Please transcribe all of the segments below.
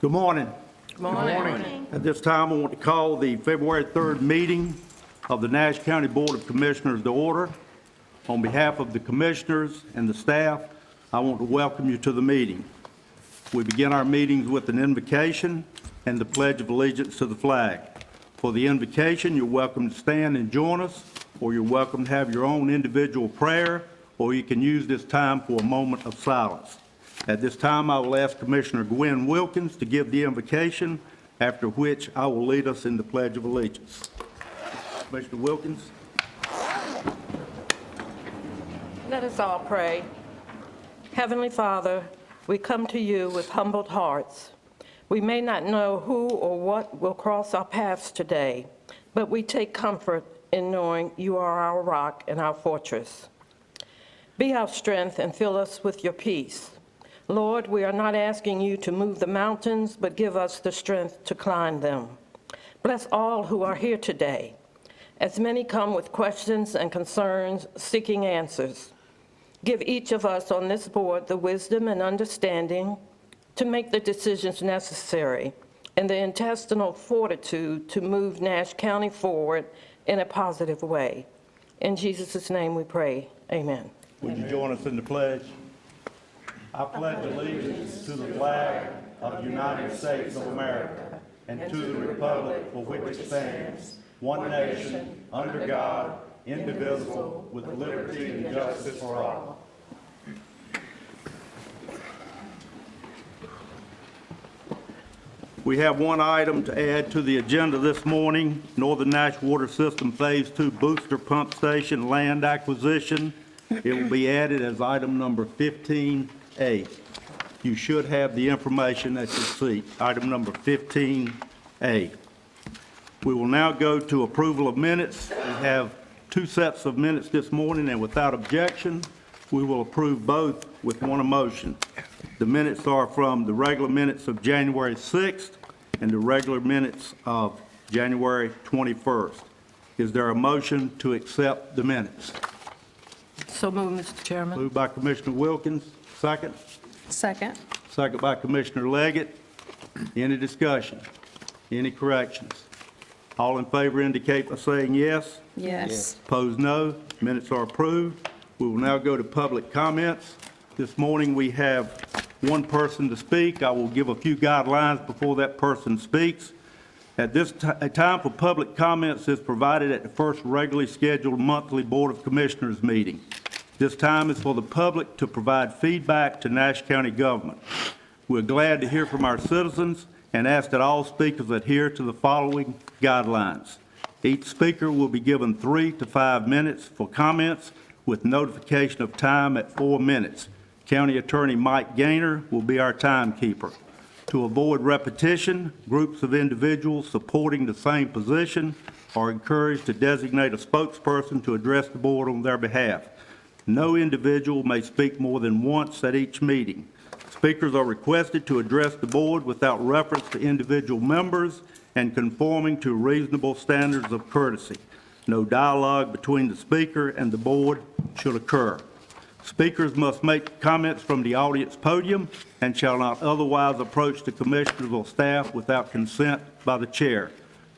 Good morning. Good morning. At this time, I want to call the February 3rd meeting of the Nash County Board of Commissioners to order. On behalf of the commissioners and the staff, I want to welcome you to the meeting. We begin our meetings with an invocation and the Pledge of Allegiance to the flag. For the invocation, you're welcome to stand and join us, or you're welcome to have your own individual prayer, or you can use this time for a moment of silence. At this time, I will ask Commissioner Gwen Wilkins to give the invocation, after which I will lead us in the Pledge of Allegiance. Commissioner Wilkins. Let us all pray. Heavenly Father, we come to you with humbled hearts. We may not know who or what will cross our paths today, but we take comfort in knowing you are our rock and our fortress. Be our strength and fill us with your peace. Lord, we are not asking you to move the mountains, but give us the strength to climb them. Bless all who are here today, as many come with questions and concerns seeking answers. Give each of us on this board the wisdom and understanding to make the decisions necessary and the intestinal fortitude to move Nash County forward in a positive way. In Jesus' name we pray, amen. Would you join us in the pledge? I pledge allegiance to the flag of the United States of America and to the republic for which it stands, one nation, under God, indivisible, with liberty and justice for all. We have one item to add to the agenda this morning, Northern Nash Water System Phase 2 Booster Pump Station Land Acquisition. It will be added as item number 15A. You should have the information at your seat, item number 15A. We will now go to approval of minutes. We have two sets of minutes this morning, and without objection, we will approve both with one motion. The minutes are from the regular minutes of January 6th and the regular minutes of January 21st. Is there a motion to accept the minutes? So moved, Mr. Chairman. Moved by Commissioner Wilkins, second. Second. Second by Commissioner Leggett. Any discussion? Any corrections? All in favor indicate by saying yes. Yes. Opposed, no. Minutes are approved. We will now go to public comments. This morning, we have one person to speak. I will give a few guidelines before that person speaks. At this time for public comments is provided at the first regularly scheduled monthly Board of Commissioners meeting. This time is for the public to provide feedback to Nash County government. We're glad to hear from our citizens and ask that all speakers adhere to the following guidelines. Each speaker will be given 3 to 5 minutes for comments with notification of time at 4 minutes. County Attorney Mike Gaynor will be our timekeeper. To avoid repetition, groups of individuals supporting the same position are encouraged to designate a spokesperson to address the board on their behalf. No individual may speak more than once at each meeting. Speakers are requested to address the board without reference to individual members and conforming to reasonable standards of courtesy. No dialogue between the speaker and the board should occur. Speakers must make comments from the audience podium and shall not otherwise approach the commissioners or staff without consent by the chair.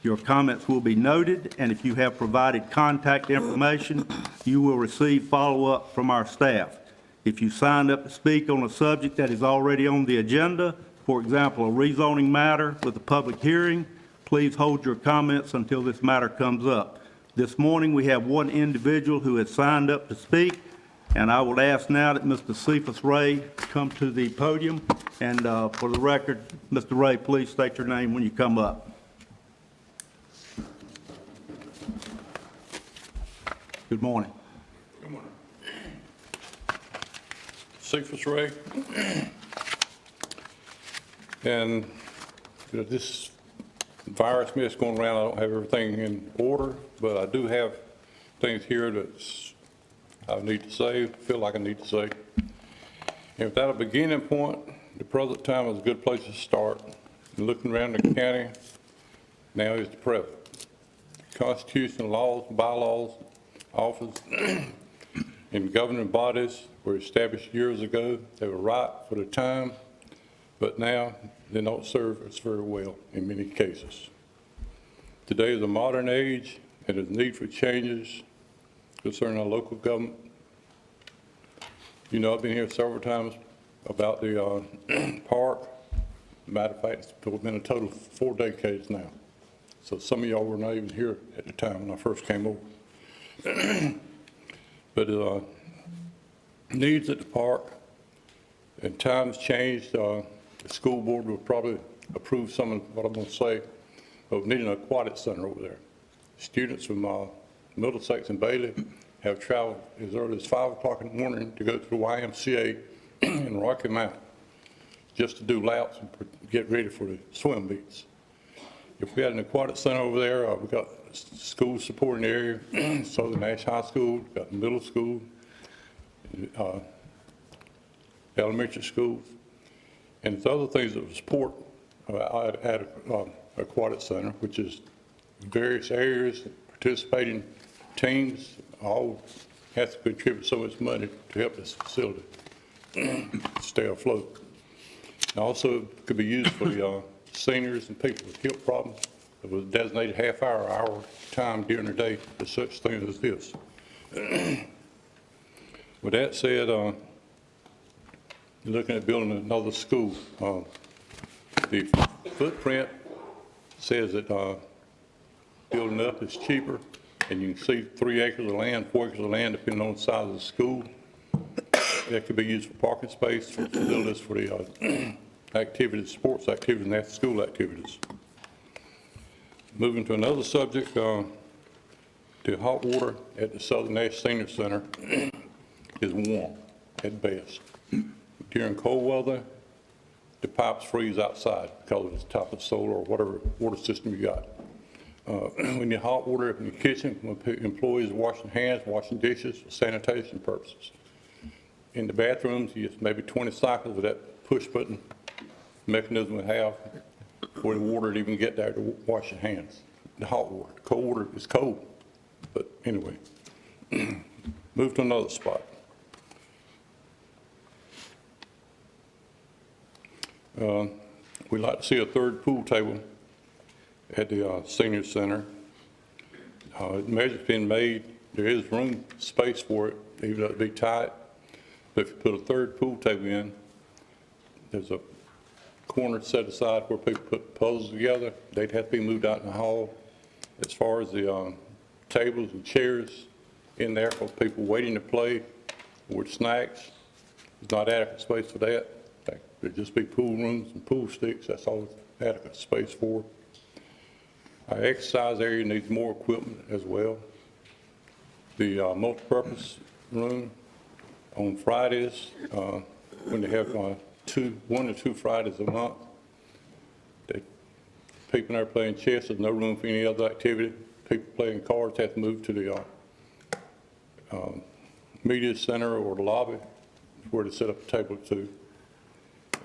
Your comments will be noted, and if you have provided contact information, you will receive follow-up from our staff. If you signed up to speak on a subject that is already on the agenda, for example, a rezoning matter with a public hearing, please hold your comments until this matter comes up. This morning, we have one individual who has signed up to speak, and I would ask now that Mr. Cephas Ray come to the podium. And for the record, Mr. Ray, please state your name when you come up. Good morning. Good morning. Cephas Ray. And you know, this virus mess going around, I don't have everything in order, but I do have things here that I need to say, feel like I need to say. And without a beginning point, the present time is a good place to start. And looking around the county, now is the present. Constitutional laws, bylaws, office, and governing bodies were established years ago. They were right for the time, but now they don't serve us very well in many cases. Today is a modern age, and there's need for changes concerning our local government. You know, I've been here several times about the park. Matter of fact, it's been a total of 4 decades now. So some of y'all were not even here at the time when I first came over. But needs at the park, and times changed. The school board will probably approve some of what I'm going to say, but we need an aquatic center over there. Students from Middlesex and Bailey have traveled as early as 5 o'clock in the morning to go to the YMCA in Rocky Mount just to do laps and get ready for the swim meets. If we had an aquatic center over there, we've got schools supporting the area, Southern Nash High School, we've got middle school, elementary schools, and there's other things that would support at aquatic center, which is various areas, participating teams, all have to contribute so much money to help this facility stay afloat. And also, it could be used for the seniors and people with hip problems. It was a designated half-hour time during the day for such things as this. With that said, looking at building another school, the footprint says that building up is cheaper, and you can see 3 acres of land, 4 acres of land, depending on the size of the school. That could be used for parking space, for facilities, for the activities, sports activities, and after-school activities. Moving to another subject, the hot water at the Southern Nash Senior Center is warm at best. During cold weather, the pipes freeze outside because of the type of solar or whatever water system you got. When you hot water up in your kitchen, when employees are washing hands, washing dishes, for sanitation purposes. In the bathrooms, you get maybe 20 cycles with that push button mechanism we have where the water would even get there to wash your hands. The hot water. The cold water is cold. But anyway, move to another spot. We'd like to see a 3rd pool table at the senior center. Measures been made. There is room, space for it, even though it'd be tight. But if you put a 3rd pool table in, there's a corner set aside where people put puzzles together. They'd have to be moved out in the hall. As far as the tables and chairs in there for people waiting to play with snacks, there's not adequate space for that. There'd just be pool rooms and pool sticks. That's all there's adequate space for. Our exercise area needs more equipment as well. The multipurpose room on Fridays, when they have 1 to 2 Fridays a month, people there playing chess, there's no room for any other activity. People playing cards have to move to the media center or the lobby where to set up a table or 2.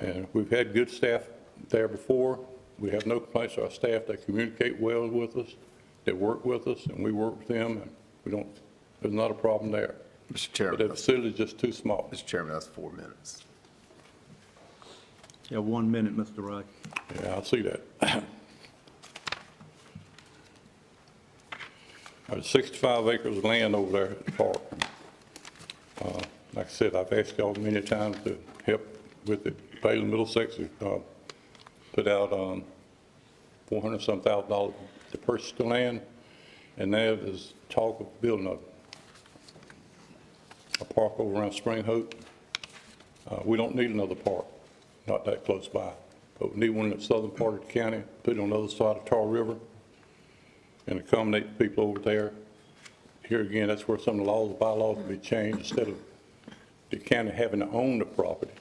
And we've had good staff there before. We have no complaints to our staff. They communicate well with us. They work with us, and we work with them, and there's not a problem there. Mr. Chairman. But the facility is just too small. Mr. Chairman, that's 4 minutes. You have 1 minute, Mr. Wright. Yeah, I see that. There's 65 acres of land over there at the park. Like I said, I've asked y'all many times to help with it. Bailey Middlesex put out $400-some thousand to purchase the land, and now there's talk of building a park over around Spring Hope. We don't need another park, not that close by, but we need one in the southern part of the county, put it on the other side of Tar River, and accommodate the people over there. Here again, that's where some of the laws, bylaws will be changed. Instead of the county having to own the property,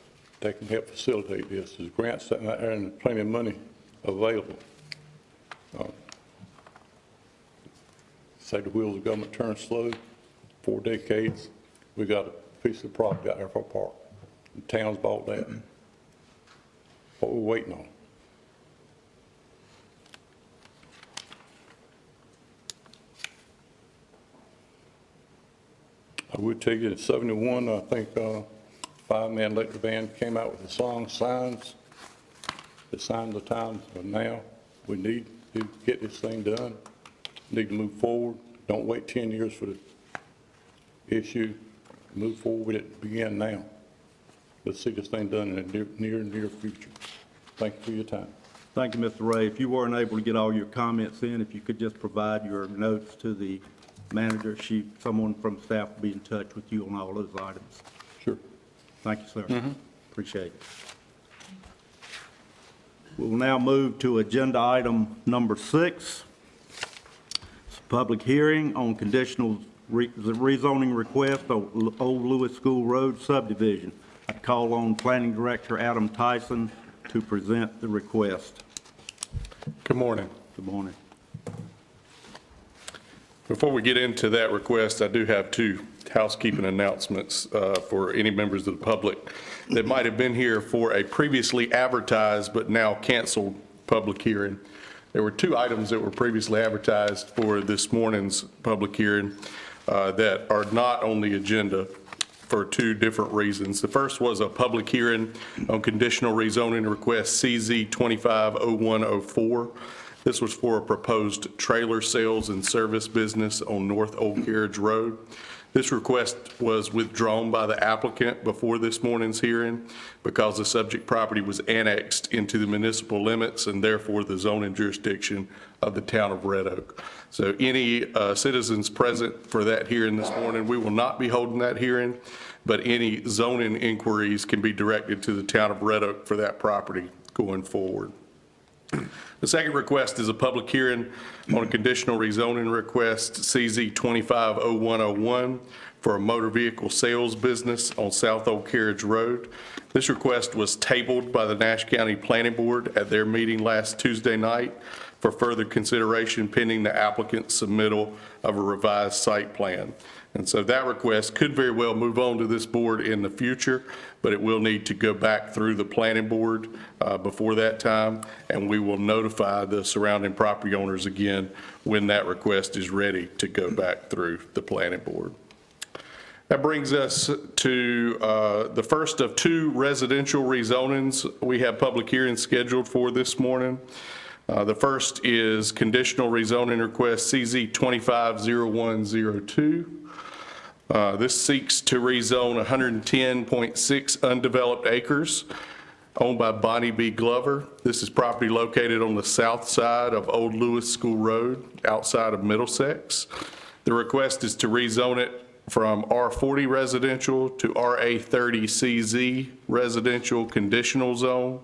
they can help facilitate this. There's grants out there and plenty of money available. Say the wheels of government turn slow, 4 decades, we got a piece of property out there for a park. The town's bought that. What we're waiting on. I would tell you in 71, I think 5-man electric band came out with the song Signs. The sign of the times are now. We need to get this thing done, need to move forward. Don't wait 10 years for the issue. Move forward with it, begin now. Let's see this thing done in the near future. Thank you for your time. Thank you, Mr. Ray. If you weren't able to get all your comments in, if you could just provide your notes to the manager, someone from staff will be in touch with you on all those items. Sure. Thank you, sir. Appreciate it. We will now move to agenda item number 6. It's a public hearing on conditional rezoning request of Old Lewis School Road subdivision. I call on Planning Director Adam Tyson to present the request. Good morning. Good morning. Before we get into that request, I do have 2 housekeeping announcements for any members of the public that might have been here for a previously advertised but now canceled public hearing. There were 2 items that were previously advertised for this morning's public hearing that are not on the agenda for 2 different reasons. The first was a public hearing on conditional rezoning request CZ 250104. This was for a proposed trailer sales and service business on North Old Carriage Road. This request was withdrawn by the applicant before this morning's hearing because the subject property was annexed into the municipal limits and therefore the zoning jurisdiction of the town of Red Oak. So any citizens present for that hearing this morning, we will not be holding that hearing, but any zoning inquiries can be directed to the town of Red Oak for that property going forward. The second request is a public hearing on a conditional rezoning request, CZ 250101, for a motor vehicle sales business on South Old Carriage Road. This request was tabled by the Nash County Planning Board at their meeting last Tuesday night for further consideration pending the applicant's submittal of a revised site plan. And so that request could very well move on to this board in the future, but it will need to go back through the planning board before that time, and we will notify the surrounding property owners again when that request is ready to go back through the planning board. That brings us to the first of 2 residential rezonings we have public hearings scheduled for this morning. The first is conditional rezoning request CZ 250102. This seeks to rezone 110.6 undeveloped acres owned by Bonnie B. Glover. This is property located on the south side of Old Lewis School Road, outside of Middlesex. The request is to rezone it from R40 residential to RA30CZ residential conditional zone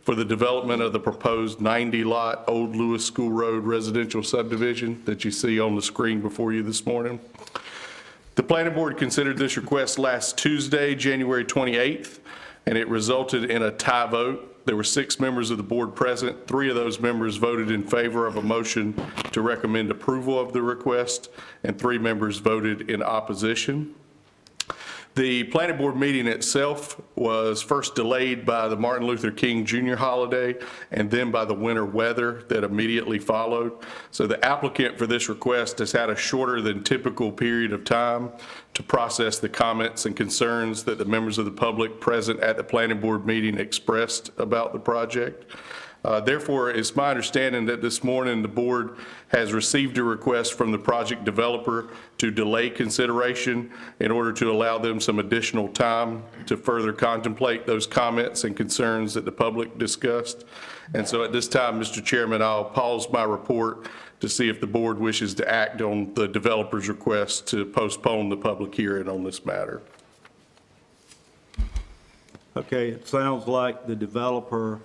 for the development of the proposed 90-lot Old Lewis School Road residential subdivision that you see on the screen before you this morning. The planning board considered this request last Tuesday, January 28th, and it resulted in a tie vote. There were 6 members of the board present. 3 of those members voted in favor of a motion to recommend approval of the request, and 3 members voted in opposition. The planning board meeting itself was first delayed by the Martin Luther King Jr. holiday and then by the winter weather that immediately followed. So the applicant for this request has had a shorter than typical period of time to process the comments and concerns that the members of the public present at the planning board meeting expressed about the project. Therefore, it's my understanding that this morning the board has received a request from the project developer to delay consideration in order to allow them some additional time to further contemplate those comments and concerns that the public discussed. And so at this time, Mr. Chairman, I'll pause my report to see if the board wishes to act on the developer's request to postpone the public hearing on this matter. Okay, it sounds like the developer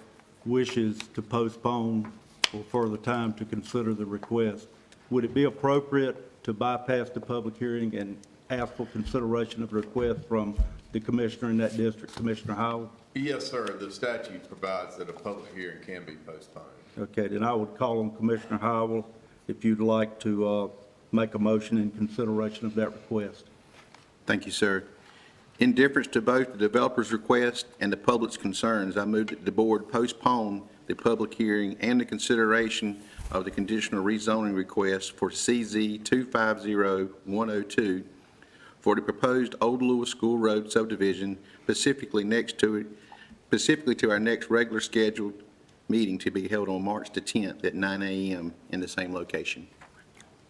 wishes to postpone for further time to consider the request. Would it be appropriate to bypass the public hearing and ask for consideration of the request from the commissioner in that district, Commissioner Howell? Yes, sir. The statute provides that a public hearing can be postponed. Okay, then I would call on Commissioner Howell if you'd like to make a motion in consideration of that request. Thank you, sir. In deference to both the developer's request and the public's concerns, I move that the board postpone the public hearing and the consideration of the conditional rezoning request for CZ 250102 for the proposed Old Lewis School Road subdivision, specifically to our next regular scheduled meeting to be held on March the 10th at 9 a.m. in the same location.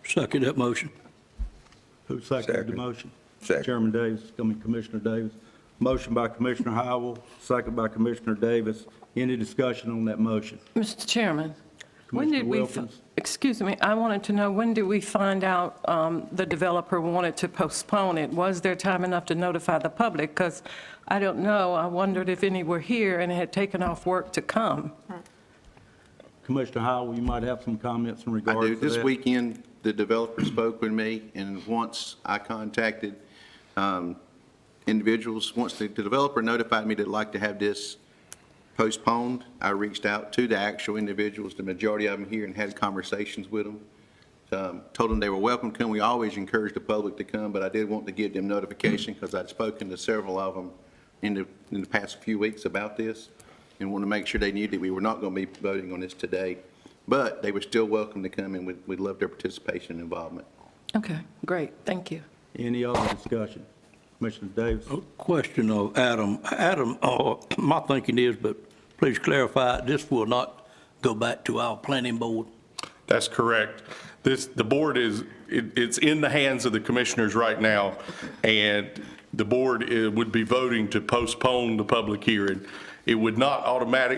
Second that motion. Who seconded the Second. motion? Second. Chairman Davis, Commissioner Davis. Motion by Commissioner Howell, second by Commissioner Davis. Any discussion on that motion? Mr. Chairman, when Commissioner did we, Wilkins? excuse me, I wanted to know, when did we find out the developer wanted to postpone it? Was there time enough to notify the public? Because I don't know, I wondered if any were here and had taken off work to come. Commissioner Howell, you might have some comments in I regards to do. that. This weekend, the developer spoke with me, and once I contacted individuals, once the developer notified me they'd like to have this postponed, I reached out to the actual individuals, the majority of them here, and had conversations with them. Told them they were welcome to come. We always encourage the public to come, but I did want to give them notification because I'd spoken to several of them in the past few weeks about this, and want to make sure they knew that we were not going to be voting on this today. But they were still welcome to come, and we'd love their participation and involvement. Okay, great, thank you. Any other discussion? Commissioner Davis? Question of Adam. Adam, my thinking is, but please clarify, this will not go back to our planning board? That's correct. The board it's in the hands of the commissioners right now, and the board would be voting to postpone the public hearing. It would not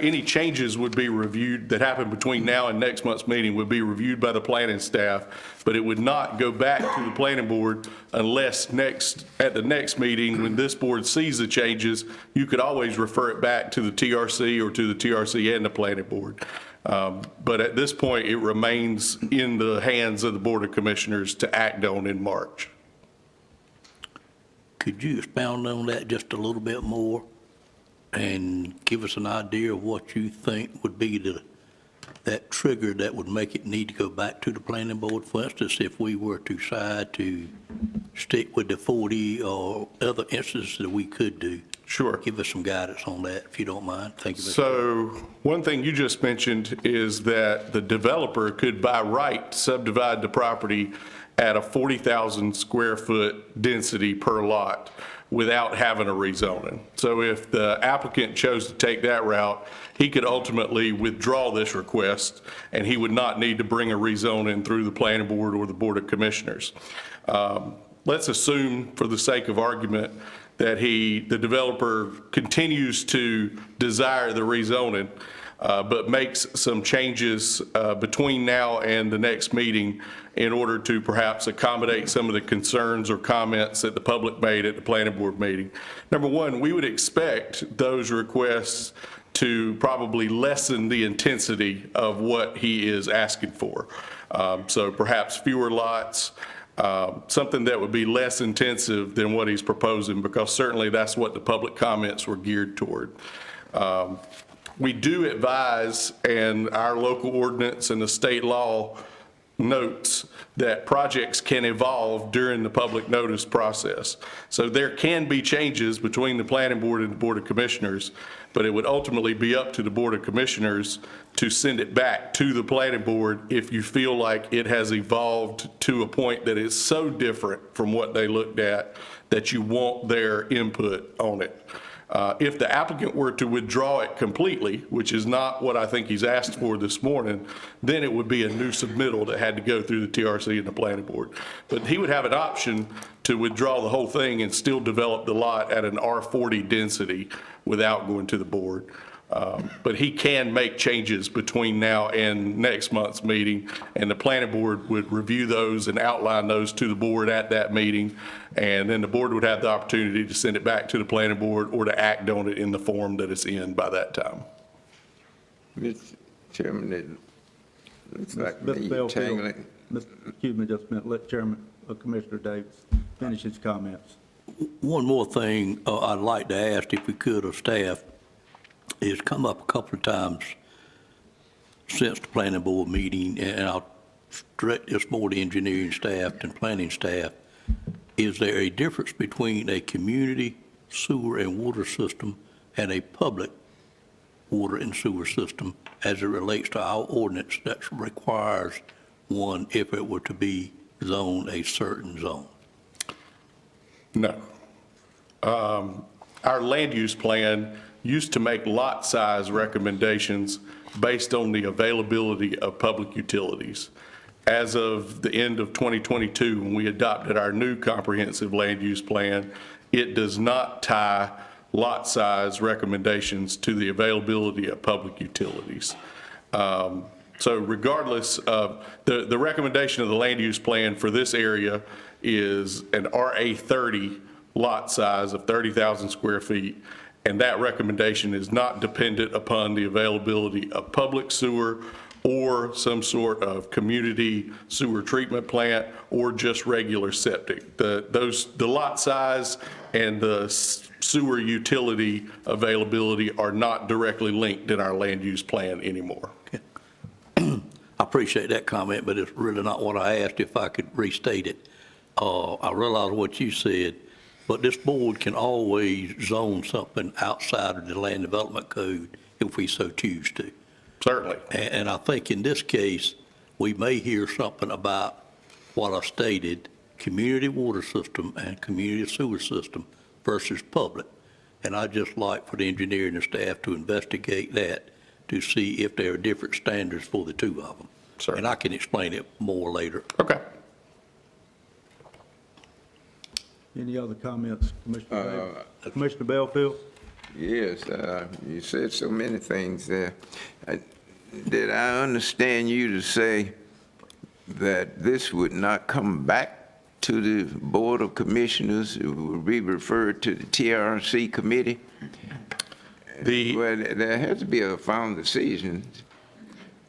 any changes would be reviewed that happen between now and next month's meeting would be reviewed by the planning staff, but it would not go back to the planning board unless at the next meeting, when this board sees the changes, you could always refer it back to the TRC or to the TRC and the planning board. But at this point, it remains in the hands of the Board of Commissioners to act on in March. Could you expound on that just a little bit more and give us an idea of what you think would be that trigger that would make it need to go back to the planning board? For instance, if we were to decide to stick with the 40 or other instances that we could do. Sure. Give us some guidance on that, if you don't mind. Thank you, Mr. So one thing you just mentioned is that the developer could by right subdivide the property at a 40,000 square foot density per lot without having a rezoning. So if the applicant chose to take that route, he could ultimately withdraw this request, and he would not need to bring a rezoning through the planning board or the Board of Commissioners. Let's assume, for the sake of argument, that the developer continues to desire the rezoning, but makes some changes between now and the next meeting in order to perhaps accommodate some of the concerns or comments that the public made at the planning board meeting. Number one, we would expect those requests to probably lessen the intensity of what he is asking for. So perhaps fewer lots, something that would be less intensive than what he's proposing, because certainly that's what the public comments were geared toward. We do advise, and our local ordinance and the state law notes that projects can evolve during the public notice process. So there can be changes between the planning board and the Board of Commissioners, but it would ultimately be up to the Board of Commissioners to send it back to the planning board if you feel like it has evolved to a point that is so different from what they looked at that you want their input on it. If the applicant were to withdraw it completely, which is not what I think he's asked for this morning, then it would be a new submittal that had to go through the TRC and the planning board. But he would have an option to withdraw the whole thing and still develop the lot at an R40 density without going to the board. But he can make changes between now and next month's meeting, and the planning board would review those and outline those to the board at that meeting, and then the board would have the opportunity to send it back to the planning board or to act on it in the form that it's in by that time. Mr. Chairman, it looks like Mr. me Bellfield, tangling. excuse me just a minute, let Chairman, Commissioner Davis finish his comments. One more thing I'd like to ask, if we could, of staff. It's come up a couple of times since the planning board meeting, and I'll direct this more to engineering staff and planning staff. Is there a difference between a community sewer and water system and a public water and sewer system as it relates to our ordinance that requires one if it were to be zoned a certain zone? No. Our land use plan used to make lot size recommendations based on the availability of public utilities. As of the end of 2022, when we adopted our new comprehensive land use plan, it does not tie lot size recommendations to the availability of public utilities. So regardless of, the recommendation of the land use plan for this area is an RA 30 lot size of 30,000 square feet, and that recommendation is not dependent upon the availability of public sewer or some sort of community sewer treatment plant or just regular septic. The lot size and the sewer utility availability are not directly linked in our land use plan anymore. I appreciate that comment, but it's really not what I asked, if I could restate it. I realize what you said, but this board can always zone something outside of the land development code if we so choose to. Certainly. And I think in this case, we may hear something about what I stated, community water system and community sewer system versus public. And I'd just like for the engineer and the staff to investigate that to see if there are different standards for the two of them. Sure. And I can explain it more later. Okay. Any other comments, Commissioner Davis? Commissioner Belfield? Yes, you said so many things there. Did I understand you to say that this would not come back to the Board of Commissioners? It would be referred to the TRC committee? Well, there has to be a final decision.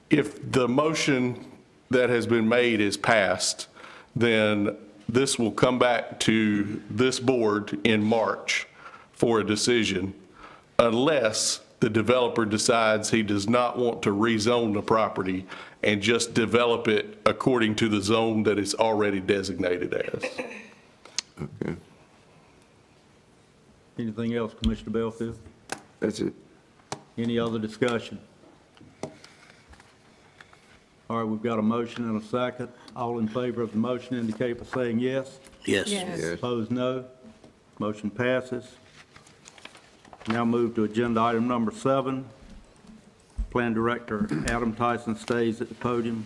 If the motion that has been made is passed, then this will come back to this board in March for a decision, unless the developer decides he does not want to rezone the property and just develop it according to the zone that it's already designated as. Okay, Anything else, Commissioner Belfield? that's it. Any other discussion? All right, we've got a motion and a second. All in favor of the motion indicate by saying yes. Yes. Yes. Opposed, no. Motion passes. Now move to agenda item number 7. Plan Director Adam Tyson stays at the podium.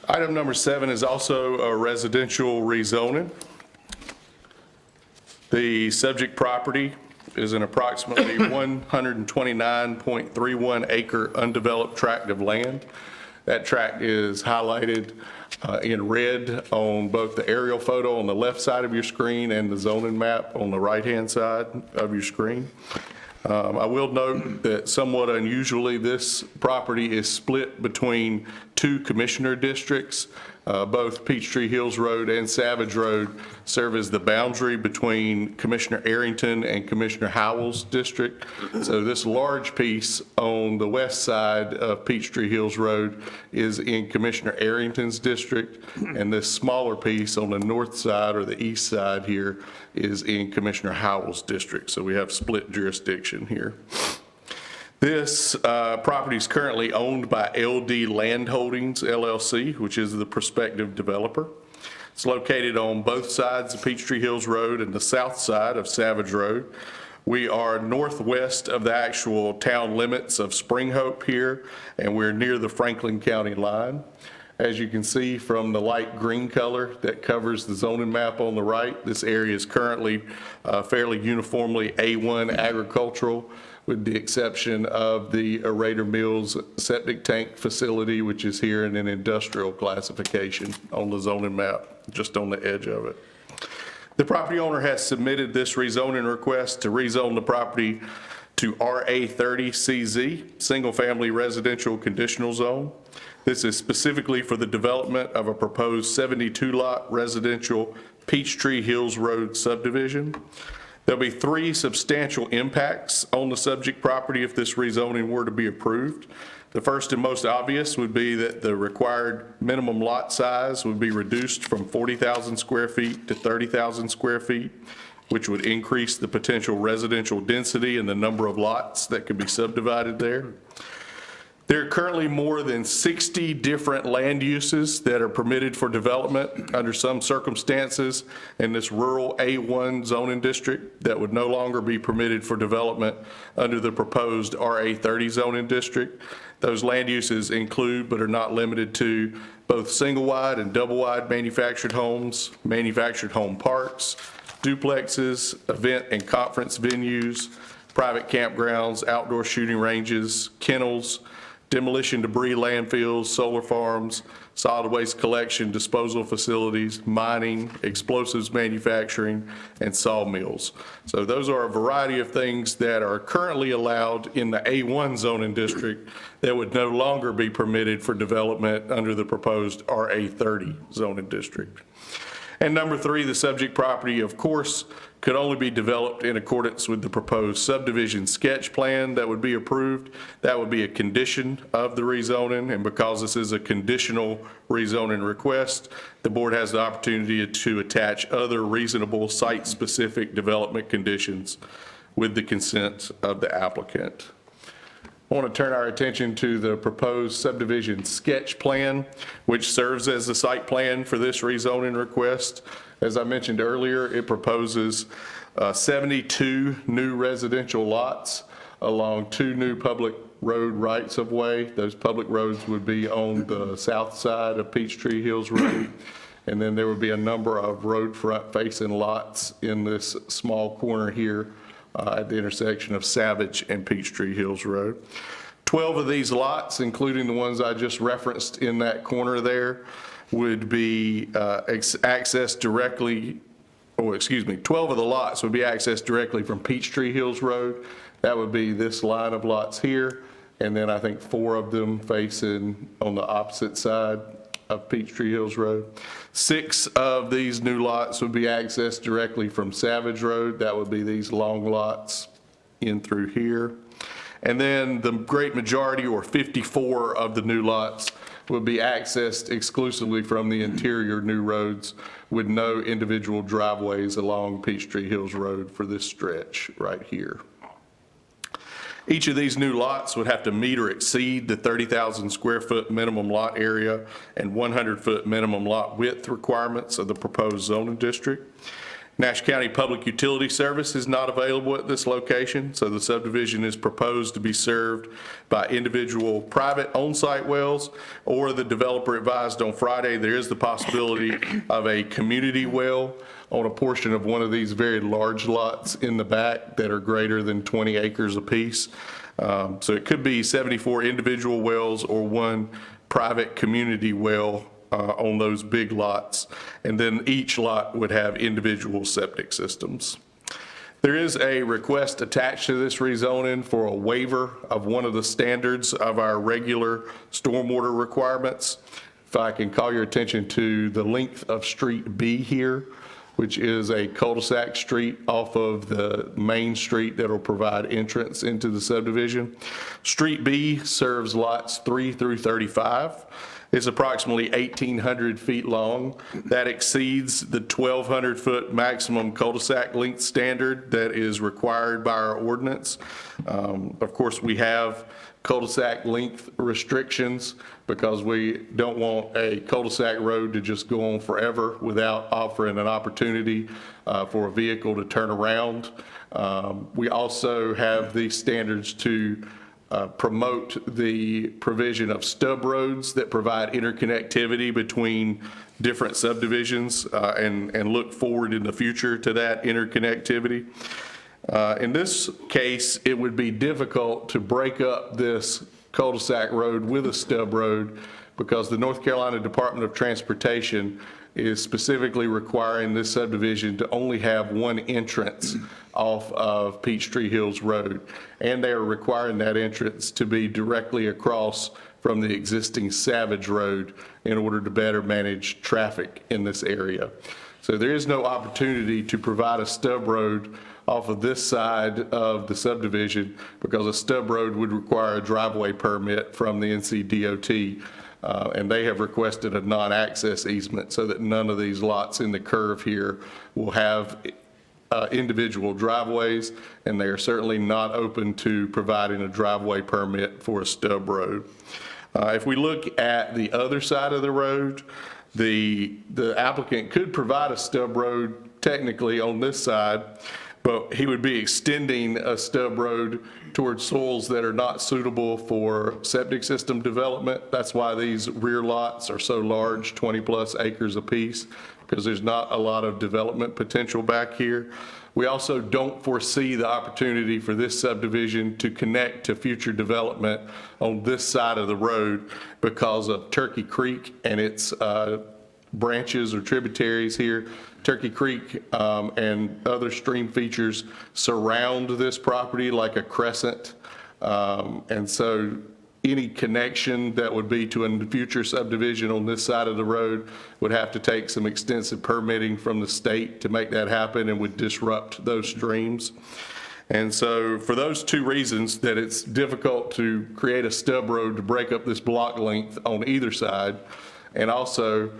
Item number 7 is also a residential rezoning. The subject property is an approximately 129.31 acre undeveloped tract of land. That tract is highlighted in red on both the aerial photo on the left side of your screen and the zoning map on the right-hand side of your screen. I will note that somewhat unusually, this property is split between 2 commissioner districts. Both Peachtree Hills Road and Savage Road serve as the boundary between Commissioner Arrington and Commissioner Howell's district. So this large piece on the west side of Peachtree Hills Road is in Commissioner Arrington's district, and this smaller piece on the north side or the east side here is in Commissioner Howell's district. So we have split jurisdiction here. This property is currently owned by LD Land Holdings LLC, which is the prospective developer. It's located on both sides of Peachtree Hills Road and the south side of Savage Road. We are northwest of the actual town limits of Spring Hope here, and we're near the Franklin County line. As you can see from the light green color that covers the zoning map on the right, this area is currently fairly uniformly A1 agricultural, with the exception of the Raider Mills septic tank facility, which is here in an industrial classification on the zoning map, just on the edge of it. The property owner has submitted this rezoning request to rezone the property to RA 30 CZ, Single Family Residential Conditional Zone. This is specifically for the development of a proposed 72-lot residential Peachtree Hills Road subdivision. There'll be 3 substantial impacts on the subject property if this rezoning were to be approved. The first and most obvious would be that the required minimum lot size would be reduced from 40,000 square feet to 30,000 square feet, which would increase the potential residential density and the number of lots that could be subdivided there. There are currently more than 60 different land uses that are permitted for development under some circumstances in this rural A1 zoning district that would no longer be permitted for development under the proposed RA30 zoning district. Those land uses include, but are not limited to, both single-wide and double-wide manufactured homes, manufactured home parks, duplexes, event and conference venues, private campgrounds, outdoor shooting ranges, kennels, demolition debris landfills, solar farms, solid waste collection, disposal facilities, mining, explosives manufacturing, and sawmills. So those are a variety of things that are currently allowed in the A1 zoning district that would no longer be permitted for development under the proposed RA30 zoning district. And number three, the subject property, of course, could only be developed in accordance with the proposed subdivision sketch plan that would be approved. That would be a condition of the rezoning, and because this is a conditional rezoning request, the board has the opportunity to attach other reasonable site-specific development conditions with the consent of the applicant. I want to turn our attention to the proposed subdivision sketch plan, which serves as the site plan for this rezoning request. As I mentioned earlier, it proposes 72 new residential lots along 2 new public road rights of way. Those public roads would be on the south side of Peachtree Hills Road. And then there would be a number of road front facing lots in this small corner here at the intersection of Savage and Peachtree Hills Road. 12 of these lots, including the ones I just referenced in that corner there, would be accessed directly, 12 of the lots would be accessed directly from Peachtree Hills Road. That would be this line of lots here, and then I think 4 of them facing on the opposite side of Peachtree Hills Road. 6 of these new lots would be accessed directly from Savage Road. That would be these long lots in through here. And then the great majority, or 54 of the new lots, would be accessed exclusively from the interior new roads with no individual driveways along Peachtree Hills Road for this stretch right here. Each of these new lots would have to meet or exceed the 30,000 square foot minimum lot area and 100-foot minimum lot width requirements of the proposed zoning district. Nash County Public Utility Service is not available at this location, so the subdivision is proposed to be served by individual private on-site wells, or the developer advised on Friday there is the possibility of a community well on a portion of one of these very large lots in the back that are greater than 20 acres apiece. So it could be 74 individual wells or 1 private community well on those big lots, and then each lot would have individual septic systems. There is a request attached to this rezoning for a waiver of one of the standards of our regular stormwater requirements. If I can call your attention to the length of Street B here, which is a cul-de-sac street off of the main street that will provide entrance into the subdivision. Street B serves lots 3 through 35. It's approximately 1,800 feet long. That exceeds the 1,200-foot maximum cul-de-sac length standard that is required by our ordinance. Of course, we have cul-de-sac length restrictions because we don't want a cul-de-sac road to just go on forever without offering an opportunity for a vehicle to turn around. We also have these standards to promote the provision of stub roads that provide interconnectivity between different subdivisions and look forward in the future to that interconnectivity. In this case, it would be difficult to break up this cul-de-sac road with a stub road because the North Carolina Department of Transportation is specifically requiring this subdivision to only have 1 entrance off of Peachtree Hills Road. And they are requiring that entrance to be directly across from the existing Savage Road in order to better manage traffic in this area. So there is no opportunity to provide a stub road off of this side of the subdivision because a stub road would require a driveway permit from the NCDOT. And they have requested a non-access easement so that none of these lots in the curve here will have individual driveways, and they are certainly not open to providing a driveway permit for a stub road. If we look at the other side of the road, the applicant could provide a stub road technically on this side, but he would be extending a stub road towards soils that are not suitable for septic system development. That's why these rear lots are so large, 20-plus acres apiece, because there's not a lot of development potential back here. We also don't foresee the opportunity for this subdivision to connect to future development on this side of the road because of Turkey Creek and its branches or tributaries here. Turkey Creek and other stream features surround this property like a crescent. And so any connection that would be to a future subdivision on this side of the road would have to take some extensive permitting from the state to make that happen and would disrupt those streams. And so for those two reasons, that it's difficult to create a stub road to break up this block length on either side, and also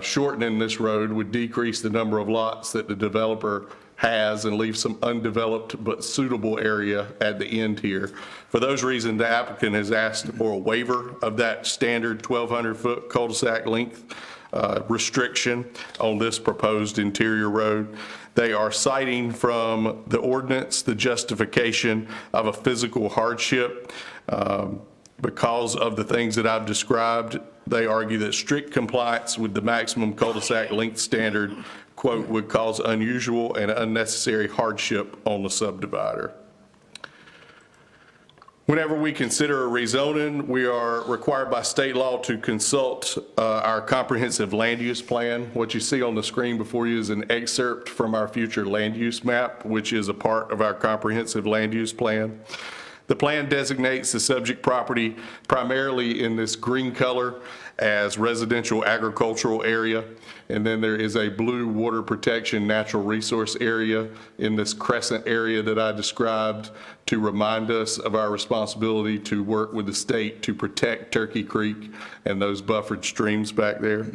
shortening this road would decrease the number of lots that the developer has and leave some undeveloped but suitable area at the end here. For those reasons, the applicant has asked for a waiver of that standard 1,200-foot cul-de-sac length restriction on this proposed interior road. They are citing from the ordinance the justification of a physical hardship. Because of the things that I've described, they argue that strict compliance with the maximum cul-de-sac length standard, quote, would cause unusual and unnecessary hardship on the subdivider. Whenever we consider a rezoning, we are required by state law to consult our comprehensive land use plan. What you see on the screen before you is an excerpt from our future land use map, which is a part of our comprehensive land use plan. The plan designates the subject property primarily in this green color as residential agricultural area. And then there is a blue water protection natural resource area in this crescent area that I described to remind us of our responsibility to work with the state to protect Turkey Creek and those buffered streams back there.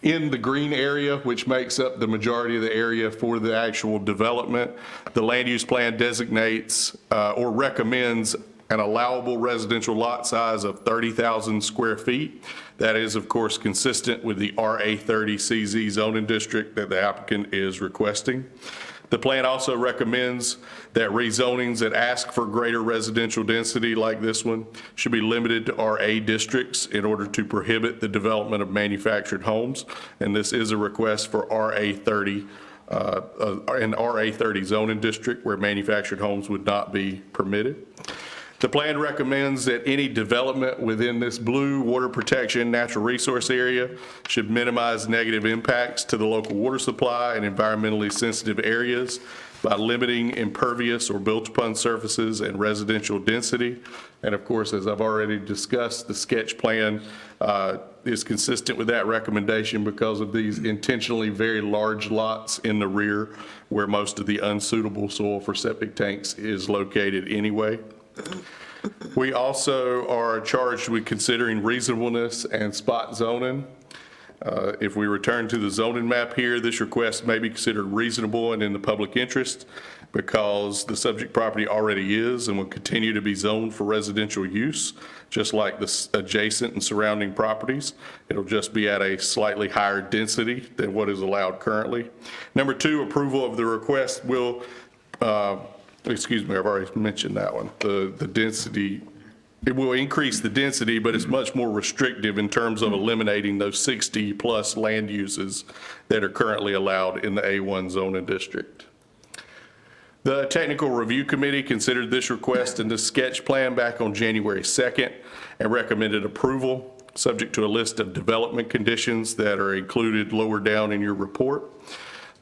In the green area, which makes up the majority of the area for the actual development, the land use plan designates or recommends an allowable residential lot size of 30,000 square feet. That is, of course, consistent with the RA30 CZ zoning district that the applicant is requesting. The plan also recommends that rezonings that ask for greater residential density like this one should be limited to RA districts in order to prohibit the development of manufactured homes. And this is a request for RA30, an RA30 zoning district where manufactured homes would not be permitted. The plan recommends that any development within this blue water protection natural resource area should minimize negative impacts to the local water supply and environmentally sensitive areas by limiting impervious or built-upon surfaces and residential density. And of course, as I've already discussed, the sketch plan is consistent with that recommendation because of these intentionally very large lots in the rear where most of the unsuitable soil for septic tanks is located anyway. We also are charged with considering reasonableness and spot zoning. If we return to the zoning map here, this request may be considered reasonable and in the public interest because the subject property already is and will continue to be zoned for residential use, just like the adjacent and surrounding properties. It'll just be at a slightly higher density than what is allowed currently. Number two, approval of the request will excuse me, I've already mentioned that one. The density, it will increase the density, but it's much more restrictive in terms of eliminating those 60-plus land uses that are currently allowed in the A1 zoning district. The Technical Review Committee considered this request in the sketch plan back on January 2nd and recommended approval, subject to a list of development conditions that are included lower down in your report.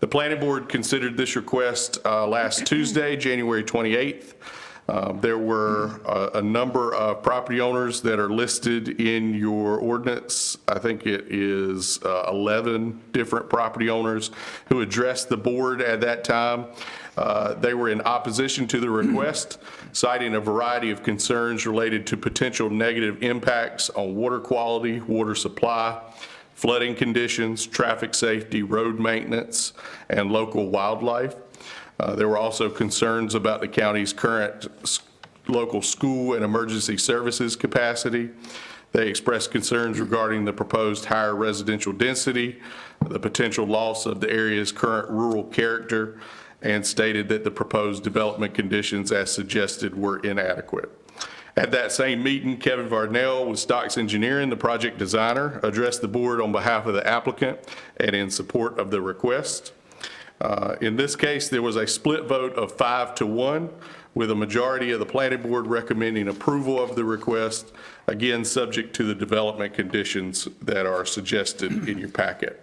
The Planning Board considered this request last Tuesday, January 28th. There were a number of property owners that are listed in your ordinance. I think it is 11 different property owners who addressed the board at that time. They were in opposition to the request, citing a variety of concerns related to potential negative impacts on water quality, water supply, flooding conditions, traffic safety, road maintenance, and local wildlife. There were also concerns about the county's current local school and emergency services capacity. They expressed concerns regarding the proposed higher residential density, the potential loss of the area's current rural character, and stated that the proposed development conditions as suggested were inadequate. At that same meeting, Kevin Vardnell with Stocks Engineering, the project designer, addressed the board on behalf of the applicant and in support of the request. In this case, there was a split vote of 5-1, with a majority of the planning board recommending approval of the request, again, subject to the development conditions that are suggested in your packet.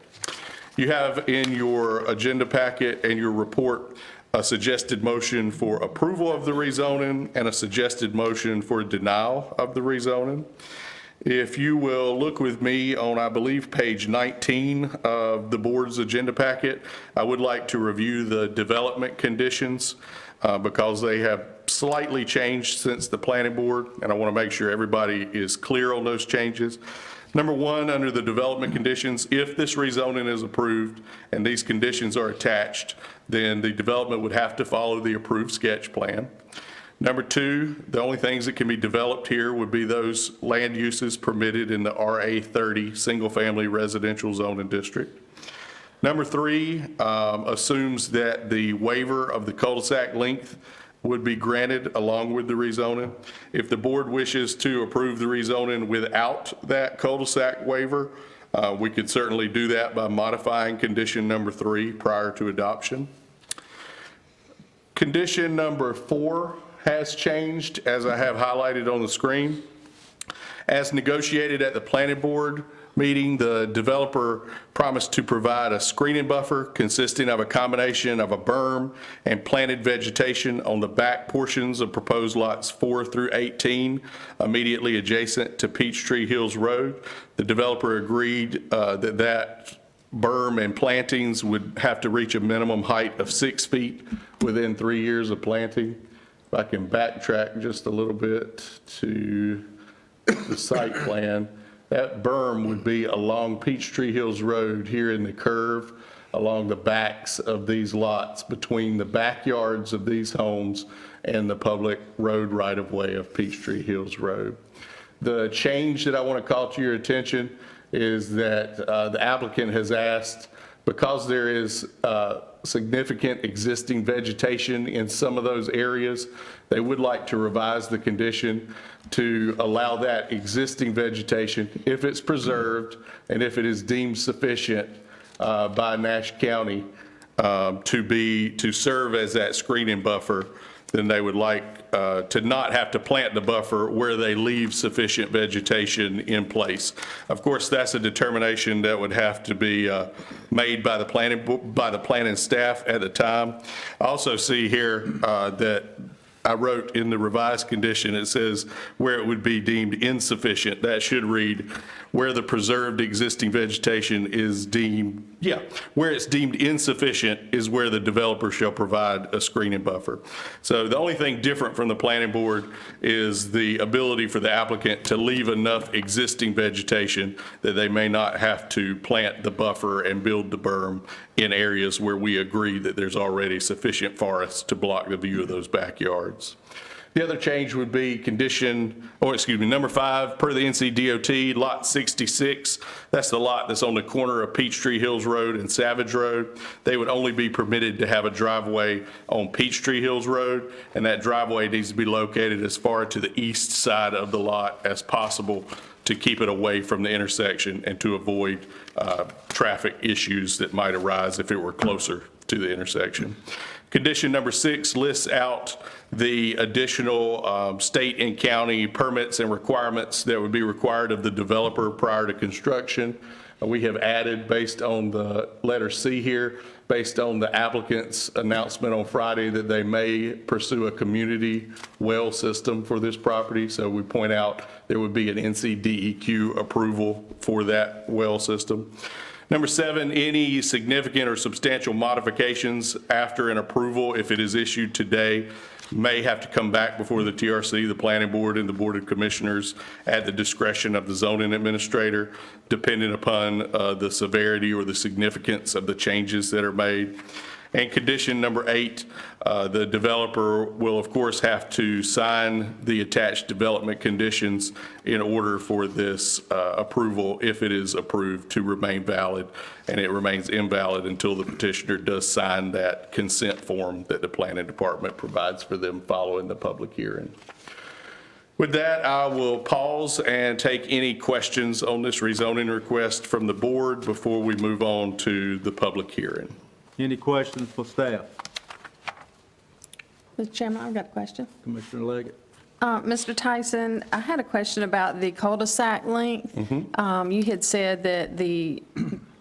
You have in your agenda packet and your report a suggested motion for approval of the rezoning and a suggested motion for denial of the rezoning. If you will look with me on, I believe, page 19 of the board's agenda packet, I would like to review the development conditions because they have slightly changed since the planning board, and I want to make sure everybody is clear on those changes. Number one, under the development conditions, if this rezoning is approved and these conditions are attached, then the development would have to follow the approved sketch plan. Number two, the only things that can be developed here would be those land uses permitted in the RA 30 single-family residential zoning district. Number three assumes that the waiver of the cul-de-sac length would be granted along with the rezoning. If the board wishes to approve the rezoning without that cul-de-sac waiver, we could certainly do that by modifying condition number 3 prior to adoption. Condition number 4 has changed, as I have highlighted on the screen. As negotiated at the planning board meeting, the developer promised to provide a screening buffer consisting of a combination of a berm and planted vegetation on the back portions of proposed lots 4 through 18, immediately adjacent to Peachtree Hills Road. The developer agreed that berm and plantings would have to reach a minimum height of 6 feet within 3 years of planting. If I can backtrack just a little bit to the site plan, that berm would be along Peachtree Hills Road here in the curve along the backs of these lots between the backyards of these homes and the public road right-of-way of Peachtree Hills Road. The change that I want to call to your attention is that the applicant has asked, because there is significant existing vegetation in some of those areas, they would like to revise the condition to allow that existing vegetation, if it's preserved and if it is deemed sufficient by Nash County to serve as that screening buffer, then they would like to not have to plant the buffer where they leave sufficient vegetation in place. Of course, that's a determination that would have to be made by the planning staff at the time. I also see here that I wrote in the revised condition, it says where it would be deemed insufficient. That should read where the preserved existing vegetation is deemed, where it's deemed insufficient is where the developer shall provide a screening buffer. So the only thing different from the planning board is the ability for the applicant to leave enough existing vegetation that they may not have to plant the buffer and build the berm in areas where we agree that there's already sufficient forest to block the view of those backyards. The other change would be number 5, per the NCDOT, lot 66. That's the lot that's on the corner of Peachtree Hills Road and Savage Road. They would only be permitted to have a driveway on Peachtree Hills Road, and that driveway needs to be located as far to the east side of the lot as possible to keep it away from the intersection and to avoid traffic issues that might arise if it were closer to the intersection. Condition number 6 lists out the additional state and county permits and requirements that would be required of the developer prior to construction. We have added, based on the letter C here, based on the applicant's announcement on Friday that they may pursue a community well system for this property. So we point out there would be an NCDEQ approval for that well system. Number 7, any significant or substantial modifications after an approval, if it is issued today, may have to come back before the TRC, the Planning Board, and the Board of Commissioners at the discretion of the zoning administrator, depending upon the severity or the significance of the changes that are made. And condition number 8, the developer will, of course, have to sign the attached development conditions in order for this approval, if it is approved, to remain valid, and it remains invalid until the petitioner does sign that consent form that the planning department provides for them following the public hearing. With that, I will pause and take any questions on this rezoning request from the board before we move on to the public hearing. Any questions for staff? Mr. Chairman, I've got a question. Commissioner Leggett? Mr. Tyson, I had a question about the cul-de-sac length. You had said that the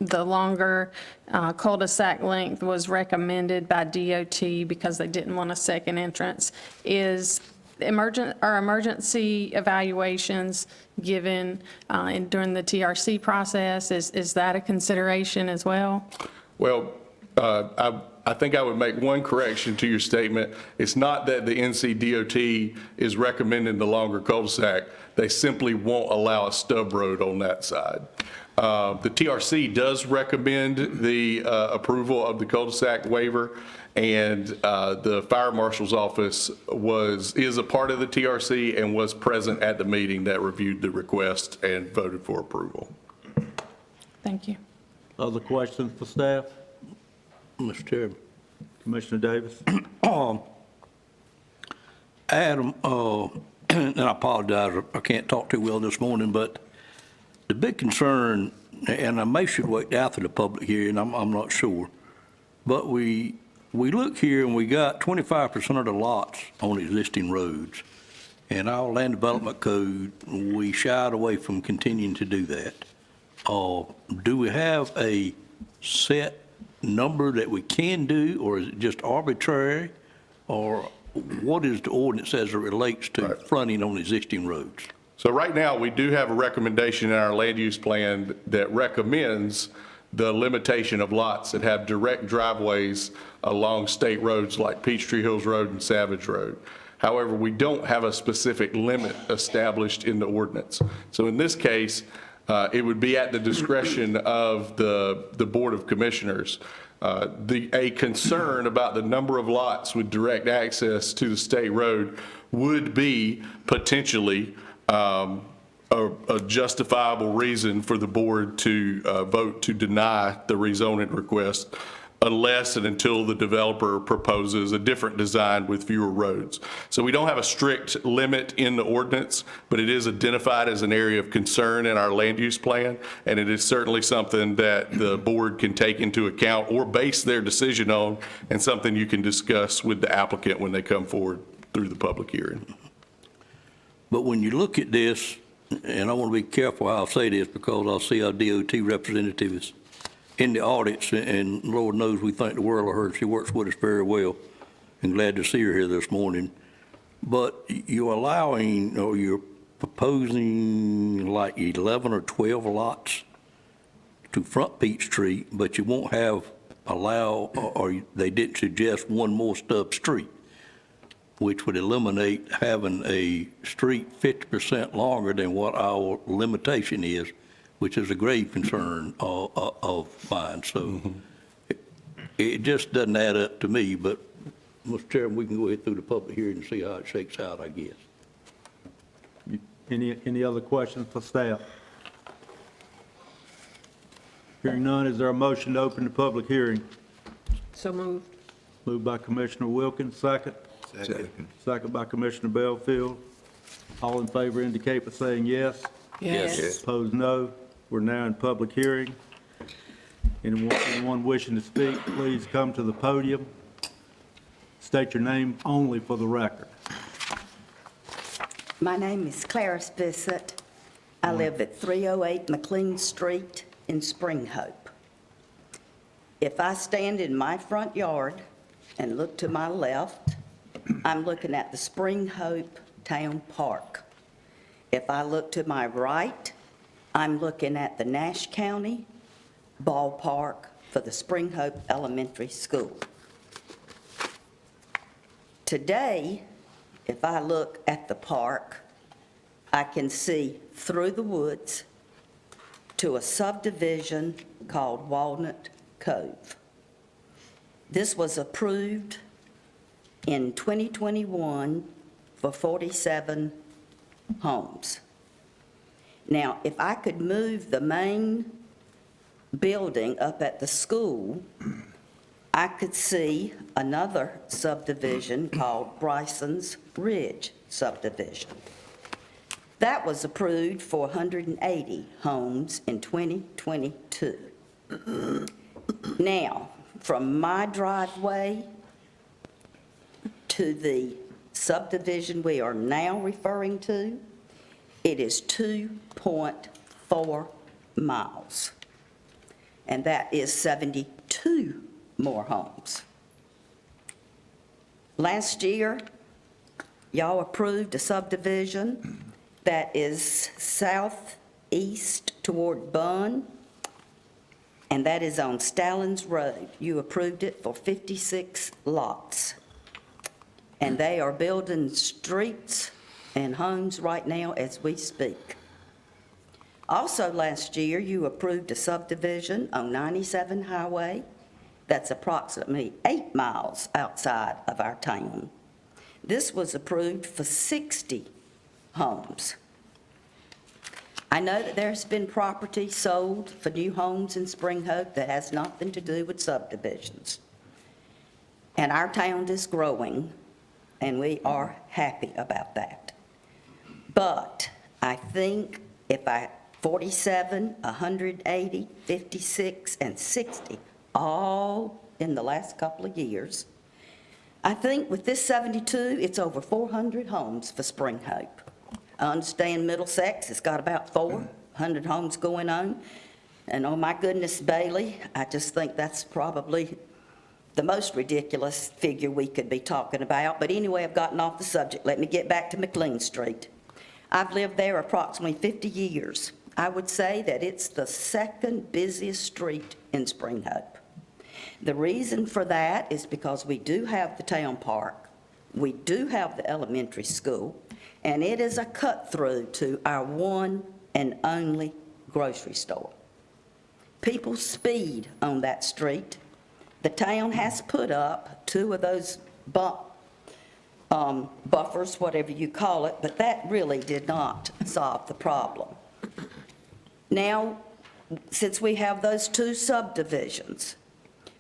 longer cul-de-sac length was recommended by DOT because they didn't want a second entrance. Is emergency evaluations given during the TRC process, is that a consideration as well? Well, I think I would make one correction to your statement. It's not that the NCDOT is recommending the longer cul-de-sac. They simply won't allow a stub road on that side. The TRC does recommend the approval of the cul-de-sac waiver, and the fire marshal's office is a part of the TRC and was present at the meeting that reviewed the request and voted for approval. Thank you. Other questions for staff? Mr. Chairman. Commissioner Davis? Adam, and I apologize, I can't talk too well this morning, but the big concern, and I may should wait after the public hearing, I'm not sure, but we look here and we got 25% of the lots on existing roads. And our land development code, we shied away from continuing to do that. Do we have a set number that we can do, or is it just arbitrary? Or what is the ordinance as it relates to fronting on existing roads? So right now, we do have a recommendation in our land use plan that recommends the limitation of lots that have direct driveways along state roads like Peachtree Hills Road and Savage Road. However, we don't have a specific limit established in the ordinance. So in this case, it would be at the discretion of the Board of Commissioners. A concern about the number of lots with direct access to the state road would be potentially a justifiable reason for the board to vote to deny the rezoning request unless and until the developer proposes a different design with fewer roads. So we don't have a strict limit in the ordinance, but it is identified as an area of concern in our land use plan, and it is certainly something that the board can take into account or base their decision on, and something you can discuss with the applicant when they come forward through the public hearing. But when you look at this, and I want to be careful how I say this because I'll see our DOT representative is in the audits, and Lord knows we think the world of her. She works with us very well, and glad to see her here this morning. But you're allowing, or you're proposing like 11 or 12 lots to front Peachtree, but you won't or they didn't suggest one more stub street, which would eliminate having a street 50% longer than what our limitation is, which is a grave concern of mine. So it just doesn't add up to me, but Mr. Chairman, we can go ahead through the public hearing and see how it shakes out, I guess. Any other questions for staff? Hearing none, is there a motion to open the public hearing? So moved. Moved by Commissioner Wilkins, second. Second by Commissioner Belfield. All in favor indicate by saying yes. Yes. Opposed, no. We're now in public hearing. Anyone wishing to speak, please come to the podium. State your name only for the record. My name is Clarice Bissett. I live at 308 McLean Street in Spring Hope. If I stand in my front yard and look to my left, I'm looking at the Spring Hope Town Park. If I look to my right, I'm looking at the Nash County ballpark for the Spring Hope Elementary School. Today, if I look at the park, I can see through the woods to a subdivision called Walnut Cove. This was approved in 2021 for 47 homes. Now, if I could move the main building up at the school, I could see another subdivision called Bryson's Ridge subdivision. That was approved for 180 homes in 2022. Now, from my driveway to the subdivision we are now referring to, it is 2.4 miles. And that is 72 more homes. Last year, y'all approved a subdivision that is southeast toward Bunn, and that is on Stallings Road. You approved it for 56 lots. And they are building streets and homes right now as we speak. Also last year, you approved a subdivision on 97 Highway that's approximately 8 miles outside of our town. This was approved for 60 homes. I know that there's been property sold for new homes in Spring Hope that has nothing to do with subdivisions. And our town is growing, and we are happy about that. But I think if 47, 180, 56, and 60, all in the last couple of years, I think with this 72, it's over 400 homes for Spring Hope. I understand Middlesex has got about 400 homes going on. And oh my goodness, Bailey, I just think that's probably the most ridiculous figure we could be talking about. But anyway, I've gotten off the subject. Let me get back to McLean Street. I've lived there approximately 50 years. I would say that it's the second busiest street in Spring Hope. The reason for that is because we do have the town park, we do have the elementary school, and it is a cut-through to our one and only grocery store. People speed on that street. The town has put up 2 of those buffers, whatever you call it, but that really did not solve the problem. Now, since we have those 2 subdivisions,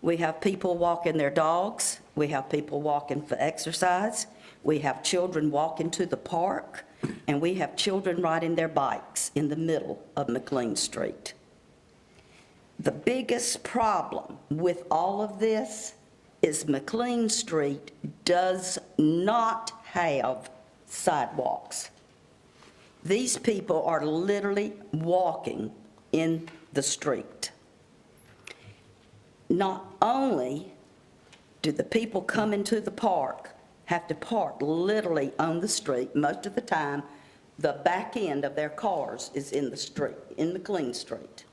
we have people walking their dogs, we have people walking for exercise, we have children walking to the park, and we have children riding their bikes in the middle of McLean Street. The biggest problem with all of this is McLean Street does not have sidewalks. These people are literally walking in the street. Not only do the people come into the park have to park literally on the street, most of the time, the back end of their cars is in the street, in McLean Street.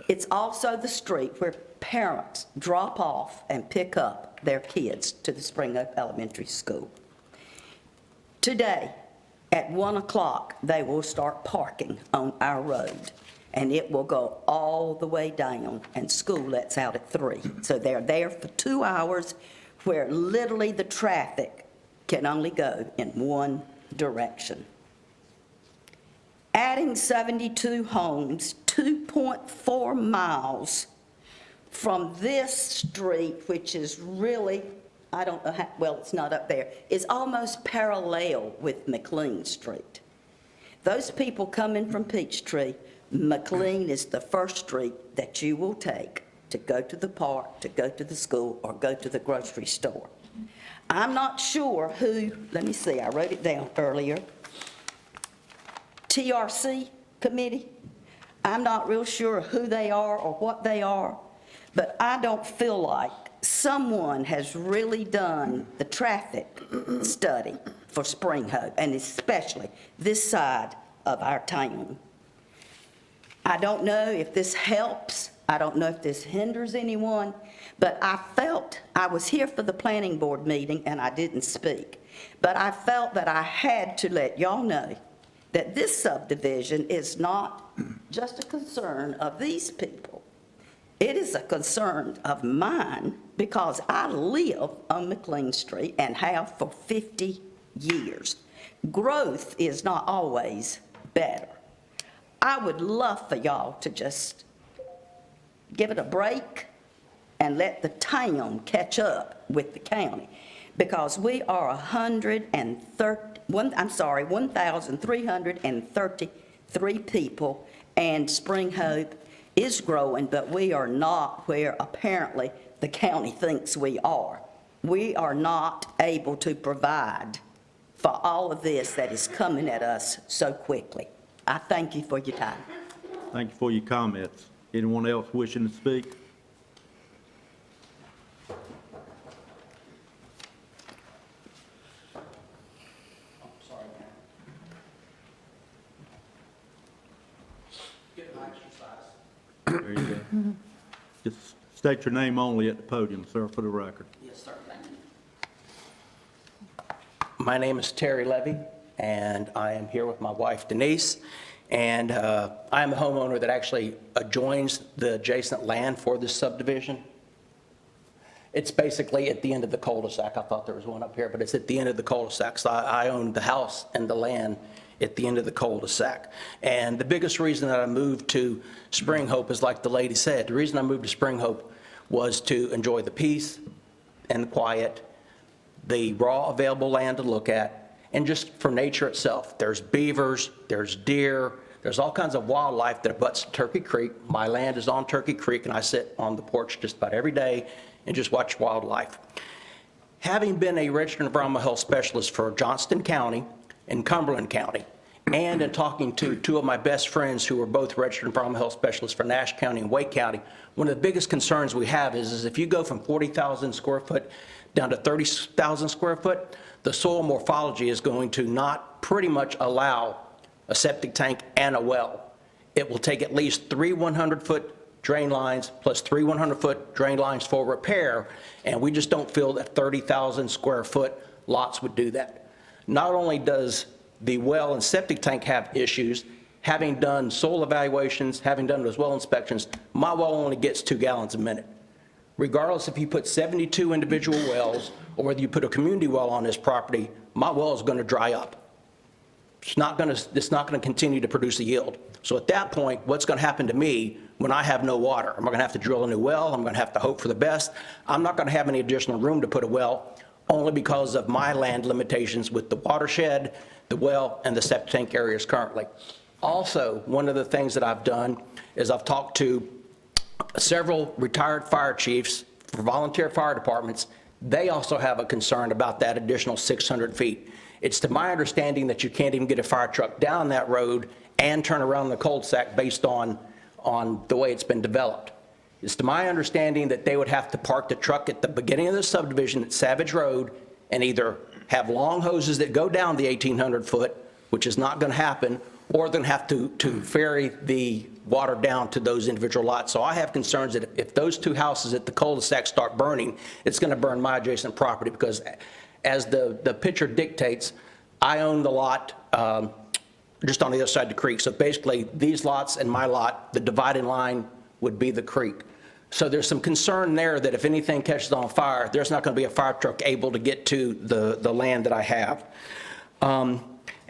It's also the street where parents drop off and pick up their kids to the Spring Oak Elementary School. Today, at 1 o'clock, they will start parking on our road, and it will go all the way down, and school lets out at 3. So they're there for 2 hours where literally the traffic can only go in one direction. Adding 72 homes, 2.4 miles from this street, which is really, I don't know how, well, it's not up there, is almost parallel with McLean Street. Those people coming from Peachtree, McLean is the first street that you will take to go to the park, to go to the school, or go to the grocery store. I'm not sure who, let me see, I wrote it down earlier. TRC committee, I'm not real sure who they are or what they are, but I don't feel like someone has really done the traffic study for Spring Hope, and especially this side of our town. I don't know if this helps. I don't know if this hinders anyone, but I felt, I was here for the planning board meeting and I didn't speak, but I felt that I had to let y'all know that this subdivision is not just a concern of these people. It is a concern of mine because I live on McLean Street and have for 50 years. Growth is not always better. I would love for y'all to just give it a break and let the town catch up with the county, because we are 1,333 people, and Spring Hope is growing, but we are not where apparently the county thinks we are. We are not able to provide for all of this that is coming at us so quickly. I thank you for your time. Thank you for your comments. Anyone else wishing to speak? There you go. Just state your name only at the podium, sir, for the record. Yes, sir. My name is Terry Levy, and I am here with my wife Denise. And I am a homeowner that actually adjoins the adjacent land for this subdivision. It's basically at the end of the cul-de-sac. I thought there was one up here, but it's at the end of the cul-de-sac. So I own the house and the land at the end of the cul-de-sac. And the biggest reason that I moved to Spring Hope is, like the lady said, the reason I moved to Spring Hope was to enjoy the peace and the quiet, the raw available land to look at, and just for nature itself. There's beavers, there's deer, there's all kinds of wildlife that abuts Turkey Creek. My land is on Turkey Creek, and I sit on the porch just about every day and just watch wildlife. Having been a registered environmental health specialist for Johnston County and Cumberland County, and in talking to two of my best friends who are both registered environmental health specialists for Nash County and Wake County, one of the biggest concerns we have is if you go from 40,000 square foot down to 30,000 square foot, the soil morphology is going to not pretty much allow a septic tank and a well. It will take at least 3 100-foot drain lines plus 3 100-foot drain lines for repair, and we just don't feel that 30,000 square foot lots would do that. Not only does the well and septic tank have issues, having done soil evaluations, having done those well inspections, my well only gets 2 gallons a minute. Regardless if you put 72 individual wells or whether you put a community well on this property, my well is going to dry up. It's not going to continue to produce a yield. So at that point, what's going to happen to me when I have no water? Am I going to have to drill a new well? I'm going to have to hope for the best. I'm not going to have any additional room to put a well, only because of my land limitations with the watershed, the well, and the septic tank areas currently. Also, one of the things that I've done is I've talked to several retired fire chiefs for volunteer fire departments. They also have a concern about that additional 600 feet. It's to my understanding that you can't even get a fire truck down that road and turn around the cul-de-sac based on the way it's been developed. It's to my understanding that they would have to park the truck at the beginning of the subdivision at Savage Road and either have long hoses that go down the 1,800 foot, which is not going to happen, or they're going to have to ferry the water down to those individual lots. So I have concerns that if those 2 houses at the cul-de-sac start burning, it's going to burn my adjacent property, because as the picture dictates, I own the lot just on the other side of the creek. So basically, these lots and my lot, the dividing line would be the creek. So there's some concern there that if anything catches on fire, there's not going to be a fire truck able to get to the land that I have.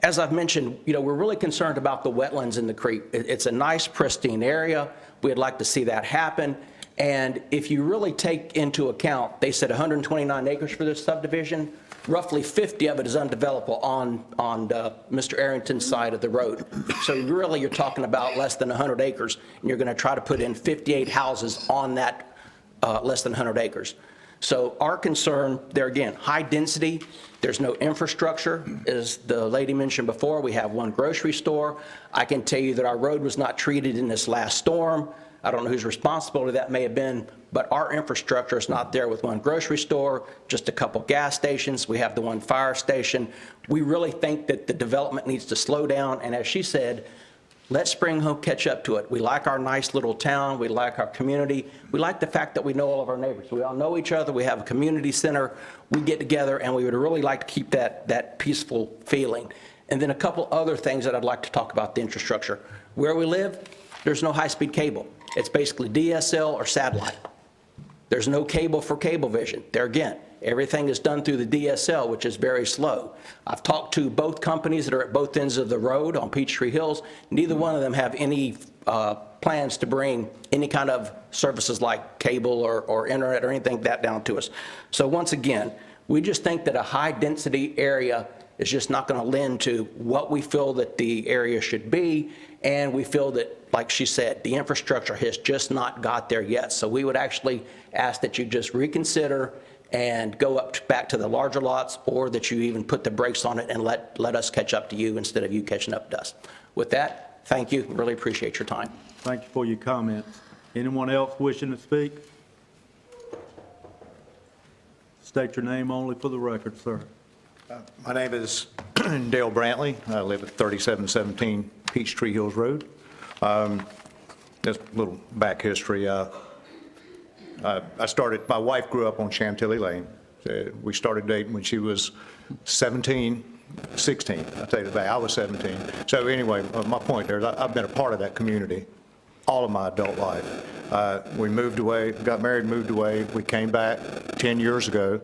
As I've mentioned, we're really concerned about the wetlands in the creek. It's a nice, pristine area. We'd like to see that happen. And if you really take into account, they said 129 acres for this subdivision, roughly 50 of it is undevelopable on Mr. Arrington's side of the road. So really, you're talking about less than 100 acres, and you're going to try to put in 58 houses on that less than 100 acres. So our concern there, again, high density. There's no infrastructure. As the lady mentioned before, we have 1 grocery store. I can tell you that our road was not treated in this last storm. I don't know whose responsibility that may have been, but our infrastructure is not there with 1 grocery store, just a couple gas stations. We have the 1 fire station. We really think that the development needs to slow down, and as she said, let Spring Hope catch up to it. We like our nice little town. We like our community. We like the fact that we know all of our neighbors. We all know each other. We have a community center. We get together, and we would really like to keep that peaceful feeling. And then a couple other things that I'd like to talk about the infrastructure. Where we live, there's no high-speed cable. It's basically DSL or satellite. There's no cable for Cablevision. There again, everything is done through the DSL, which is very slow. I've talked to both companies that are at both ends of the road on Peachtree Hills. Neither one of them have any plans to bring any kind of services like cable or internet or anything like that down to us. So once again, we just think that a high-density area is just not going to lend to what we feel that the area should be, and we feel that, like she said, the infrastructure has just not got there yet. So we would actually ask that you just reconsider and go back to the larger lots, or that you even put the brakes on it and let us catch up to you instead of you catching up to us. With that, thank you. Really appreciate your time. Thank you for your comments. Anyone else wishing to speak? State your name only for the record, sir. My name is Dale Brantley. I live at 3717 Peachtree Hills Road. Just a little back history. My wife grew up on Chantilly Lane. We started dating when she was 16. I'll tell you the I was 17. So anyway, my point there is I've been a part of that community all of my adult life. We moved away, got married, moved away. We came back 10 years ago.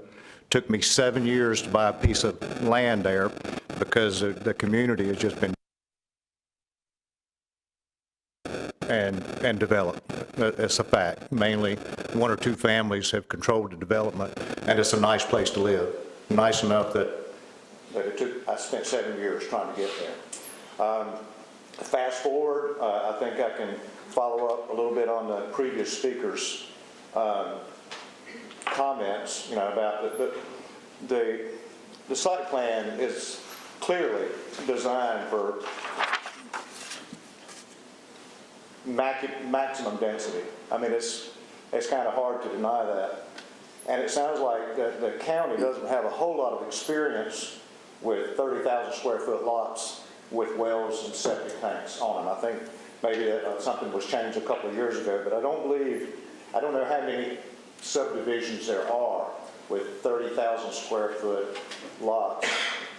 Took me 7 years to buy a piece of land there because the community has just been and developed. It's a fact. Mainly 1 or 2 families have controlled the development, and it's a nice place to live. Nice enough that I spent 7 years trying to get there. Fast forward, I think I can follow up a little bit on the previous speaker's comments, about the site plan is clearly designed for maximum density. I mean, it's kind of hard to deny that. And it sounds like the county doesn't have a whole lot of experience with 30,000 square foot lots with wells and septic tanks on them. I think maybe something was changed a couple of years ago, but I don't know how many subdivisions there are with 30,000 square foot lots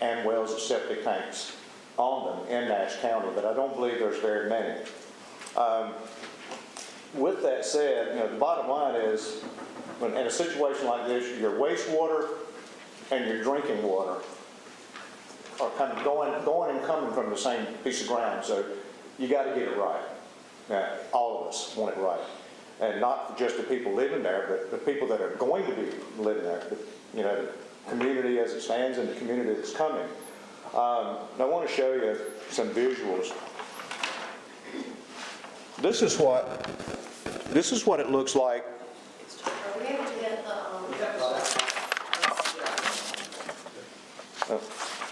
and wells and septic tanks on them in Nash County, but I don't believe there's very many. With that said, the bottom line is, in a situation like this, your wastewater and your drinking water are kind of going and coming from the same piece of ground, so you got to get it right. Now, all of us want it right. And not just the people living there, but the people that are going to be living there, the community as it stands and the community that's coming. Now I want to show you some visuals. This is what it looks like.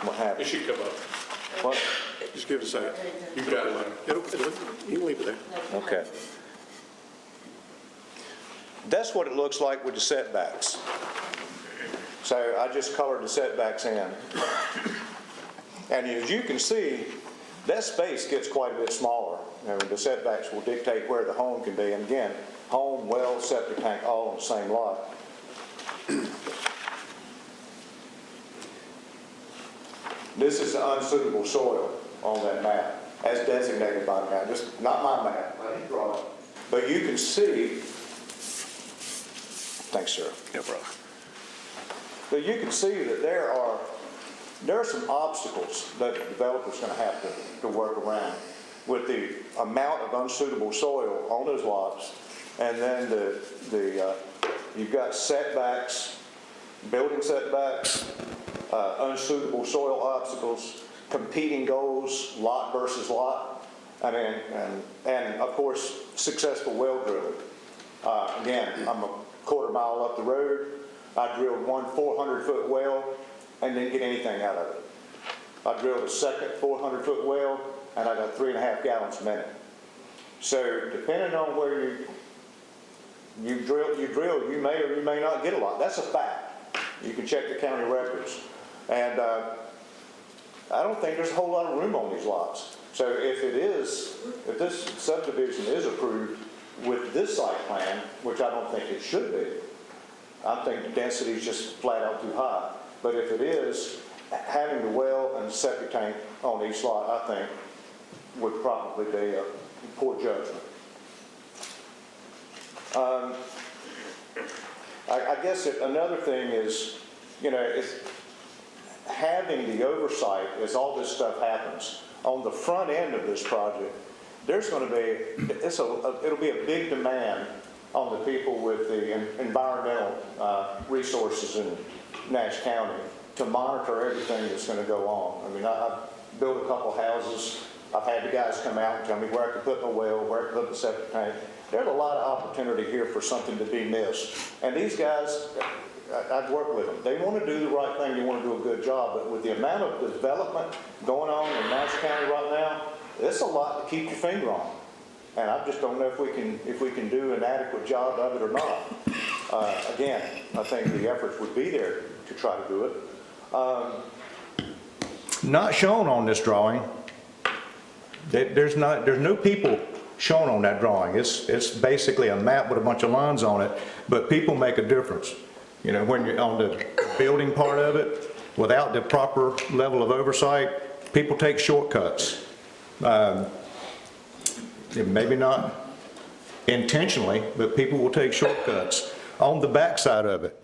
What happened? It should come up. What? Just give it a second. You got it. You can leave it there. Okay. That's what it looks like with the setbacks. So I just colored the setbacks in. And as you can see, that space gets quite a bit smaller. The setbacks will dictate where the home can be. And again, home, well, septic tank, all on the same lot. This is the unsuitable soil on that map, as designated by the map. Just not my map, I didn't draw it. But you can see. Thanks, sir. Yeah, brother. But you can see that there are some obstacles that the developer's going to have to work around with the amount of unsuitable soil on those lots, and then you've got setbacks, building setbacks, unsuitable soil obstacles, competing goals, lot versus lot. I mean, and of course, successful well drilling. Again, I'm a quarter mile up the road. I drilled one 400-foot well and didn't get anything out of it. I drilled a second 400-foot well and I got 3.5 gallons a minute. So depending on where you drill, you may or you may not get a lot. That's a fact. You can check the county records. And I don't think there's a whole lot of room on these lots. So if this subdivision is approved with this site plan, which I don't think it should be, I think the density is just flat out too high. But if it is, having the well and septic tank on each lot, I think, would probably be a poor judgment. I guess another thing is, you know, it's having the oversight as all this stuff happens. On the front end of this project, there's going to be, it'll be a big demand on the people with the environmental resources in Nash County to monitor everything that's going to go on. I mean, I've built a couple houses. I've had the guys come out and tell me where I could put my well, where I could put the septic tank. There's a lot of opportunity here for something to be missed. And these guys, I've worked with them. They want to do the right thing. They want to do a good job. But with the amount of development going on in Nash County right now, it's a lot to keep your finger on. And I just don't know if we can do an adequate job of it or not. Again, I think the efforts would be there to try to do it. Not shown on this drawing. There's no people shown on that drawing. It's basically a map with a bunch of lines on it, but people make a difference. You know, when you're on the building part of it, without the proper level of oversight, people take shortcuts. Maybe not intentionally, but people will take shortcuts. On the backside of it,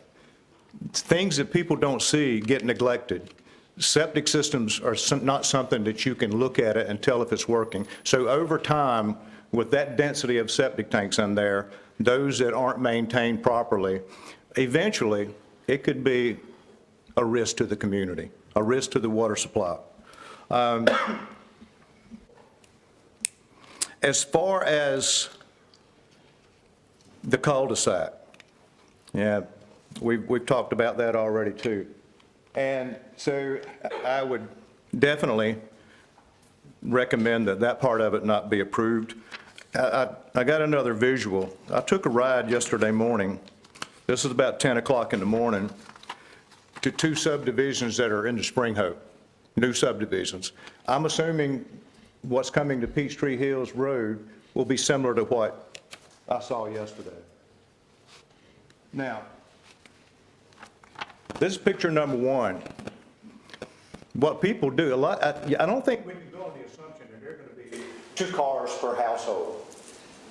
things that people don't see get neglected. Septic systems are not something that you can look at it and tell if it's working. So over time, with that density of septic tanks in there, those that aren't maintained properly, eventually it could be a risk to the community, a risk to the water supply. As far as the cul-de-sac, yeah, we've talked about that already too. And so I would definitely recommend that that part of it not be approved. I got another visual. I took a ride yesterday morning. This is about 10 o'clock in the morning to two subdivisions that are in the Spring Hope, new subdivisions. I'm assuming what's coming to Peachtree Hills Road will be similar to what I saw yesterday. Now, this is picture number one. What people do, I don't think we can go on the assumption that they're going to be 2 cars per household.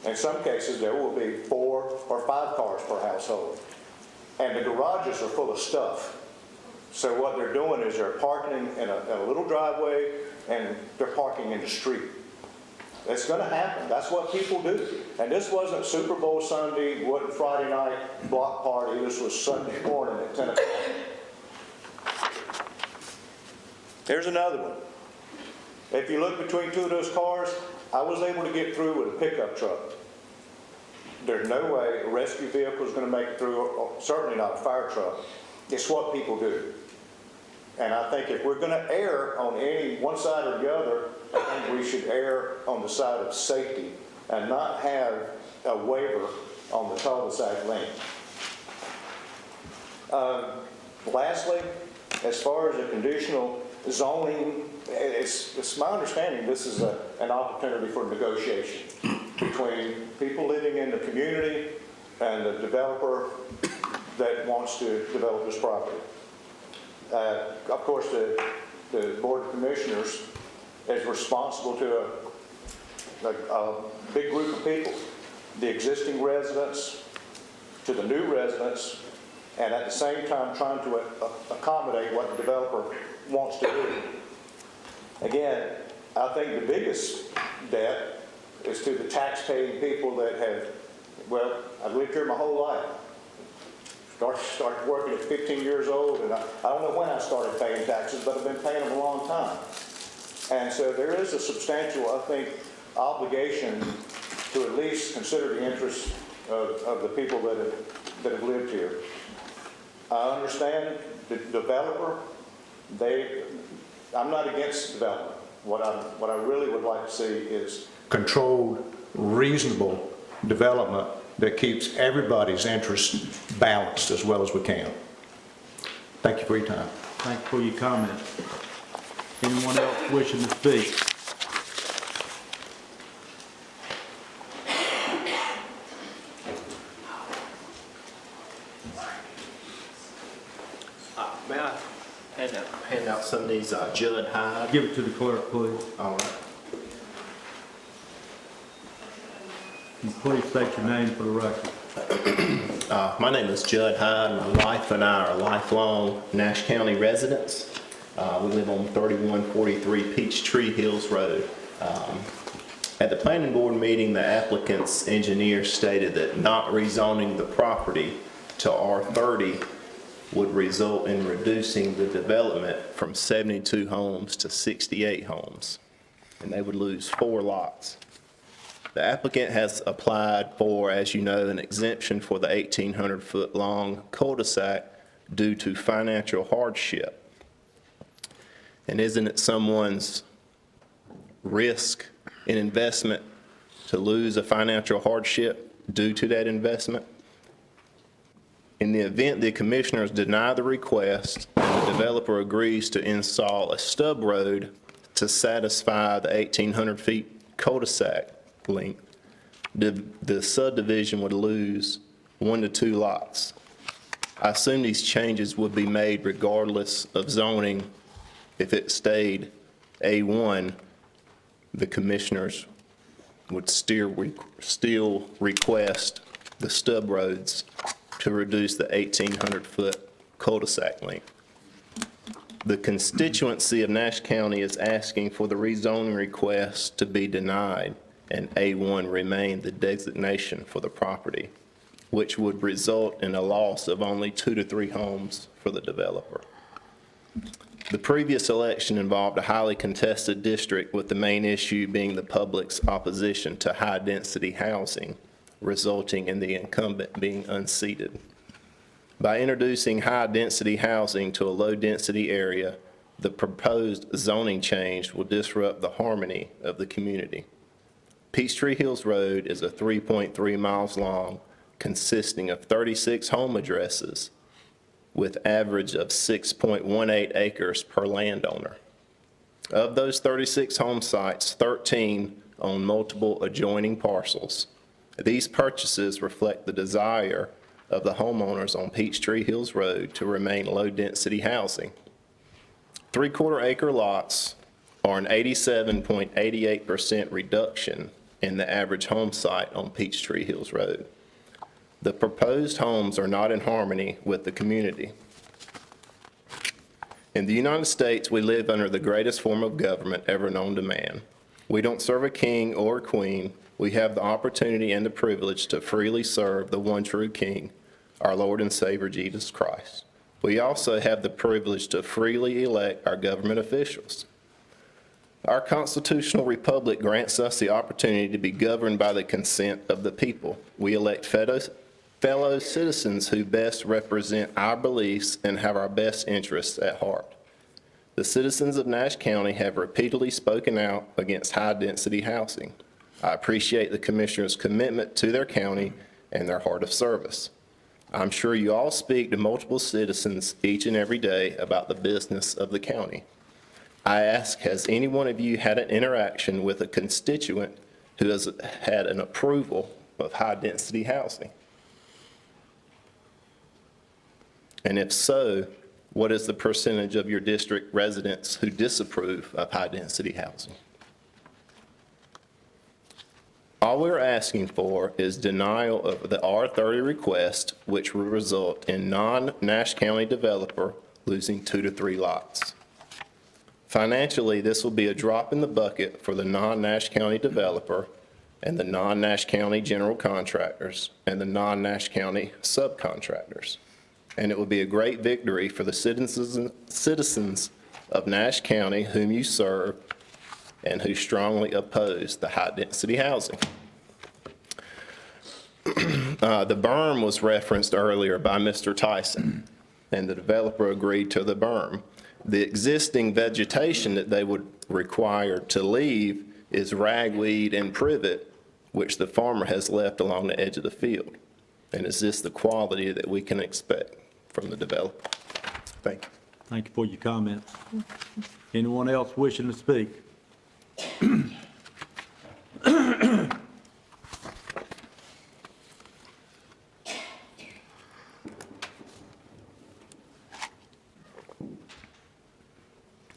In some cases, there will be 4 or 5 cars per household. And the garages are full of stuff. So what they're doing is they're parking in a little driveway and they're parking in the street. It's going to happen. That's what people do. And this wasn't Super Bowl Sunday, it wasn't Friday night block party. This was Sunday morning at 10 o'clock. Here's another one. If you look between 2 of those cars, I was able to get through with a pickup truck. There's no way a rescue vehicle is going to make it through, or certainly not a fire truck. It's what people do. And I think if we're going to err on any one side or the other, I think we should err on the side of safety and not have a waiver on the cul-de-sac length. Lastly, as far as the conditional zoning, it's my understanding this is an opportunity for negotiation between people living in the community and the developer that wants to develop this property. Of course, the Board of Commissioners is responsible to a big group of people, the existing residents to the new residents, and at the same time trying to accommodate what the developer wants to do. Again, I think the biggest debt is to the tax-paying people that have, well, I've lived here my whole life. Started working at 15 years old, and I don't know when I started paying taxes, but I've been paying them a long time. And so there is a substantial, I think, obligation to at least consider the interests of the people that have lived here. I understand the developer, I'm not against development. What I really would like to see is controlled, reasonable development that keeps everybody's interests balanced as well as we can. Thank you for your time. Thank you for your comment. Anyone else wishing to speak? May I hand out some of these Judd Hyde? Give it to the clerk, please. All right. Please state your name for the record. My name is Judd Hyde. My wife and I are lifelong Nash County residents. We live on 3143 Peachtree Hills Road. At the planning board meeting, the applicant's engineer stated that not rezoning the property to R30 would result in reducing the development from 72 homes to 68 homes, and they would lose 4 lots. The applicant has applied for, as you know, an exemption for the 1,800-foot-long cul-de-sac due to financial hardship. And isn't it someone's risk in investment to lose a financial hardship due to that investment? In the event the commissioners deny the request and the developer agrees to install a stub road to satisfy the 1,800 feet cul-de-sac length, the subdivision would lose 1 to 2 lots. I assume these changes would be made regardless of zoning. If it stayed A1, the commissioners would still request the stub roads to reduce the 1,800-foot cul-de-sac length. The constituency of Nash County is asking for the rezoning request to be denied and A1 remain the designation for the property, which would result in a loss of only 2 to 3 homes for the developer. The previous election involved a highly contested district, with the main issue being the public's opposition to high-density housing, resulting in the incumbent being unseated. By introducing high-density housing to a low-density area, the proposed zoning change will disrupt the harmony of the community. Peachtree Hills Road is a 3.3 miles long, consisting of 36 home addresses, with average of 6.18 acres per landowner. Of those 36 home sites, 13 own multiple adjoining parcels. These purchases reflect the desire of the homeowners on Peachtree Hills Road to remain low-density housing. 3/4 acre lots are an 87.88% reduction in the average home site on Peachtree Hills Road. The proposed homes are not in harmony with the community. In the United States, we live under the greatest form of government ever known to man. We don't serve a king or a queen. We have the opportunity and the privilege to freely serve the one true King, our Lord and Savior Jesus Christ. We also have the privilege to freely elect our government officials. Our constitutional republic grants us the opportunity to be governed by the consent of the people. We elect fellow citizens who best represent our beliefs and have our best interests at heart. The citizens of Nash County have repeatedly spoken out against high-density housing. I appreciate the commissioners' commitment to their county and their heart of service. I'm sure you all speak to multiple citizens each and every day about the business of the county. I ask, has any one of you had an interaction with a constituent who has had an approval of high-density housing? And if so, what is the percentage of your district residents who disapprove of high-density housing? All we're asking for is denial of the R30 request, which will result in non-Nash County developer losing 2 to 3 lots. Financially, this will be a drop in the bucket for the non-Nash County developer and the non-Nash County general contractors and the non-Nash County subcontractors. And it will be a great victory for the citizens of Nash County whom you serve and who strongly oppose the high-density housing. The berm was referenced earlier by Mr. Tyson, and the developer agreed to the berm. The existing vegetation that they would require to leave is ragweed and privet, which the farmer has left along the edge of the field. And is this the quality that we can expect from the developer? Thank you. Thank you for your comments. Anyone else wishing to speak?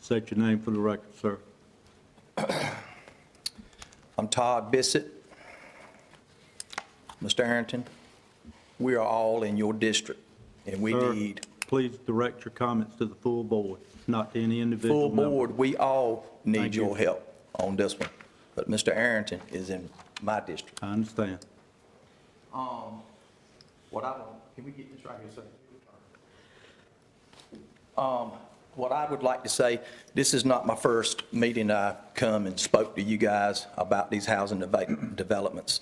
State your name for the record, sir. I'm Todd Bissett. Mr. Arrington, we are all in your district, and we Sir, need, please direct your comments to the full board, not to any individual full member. board, we all need Thank you. your help on this one. But Mr. Arrington is in my district. I understand. Can we get this right here, sir? What I would like to say, this is not my first meeting I come and spoke to you guys about these housing developments.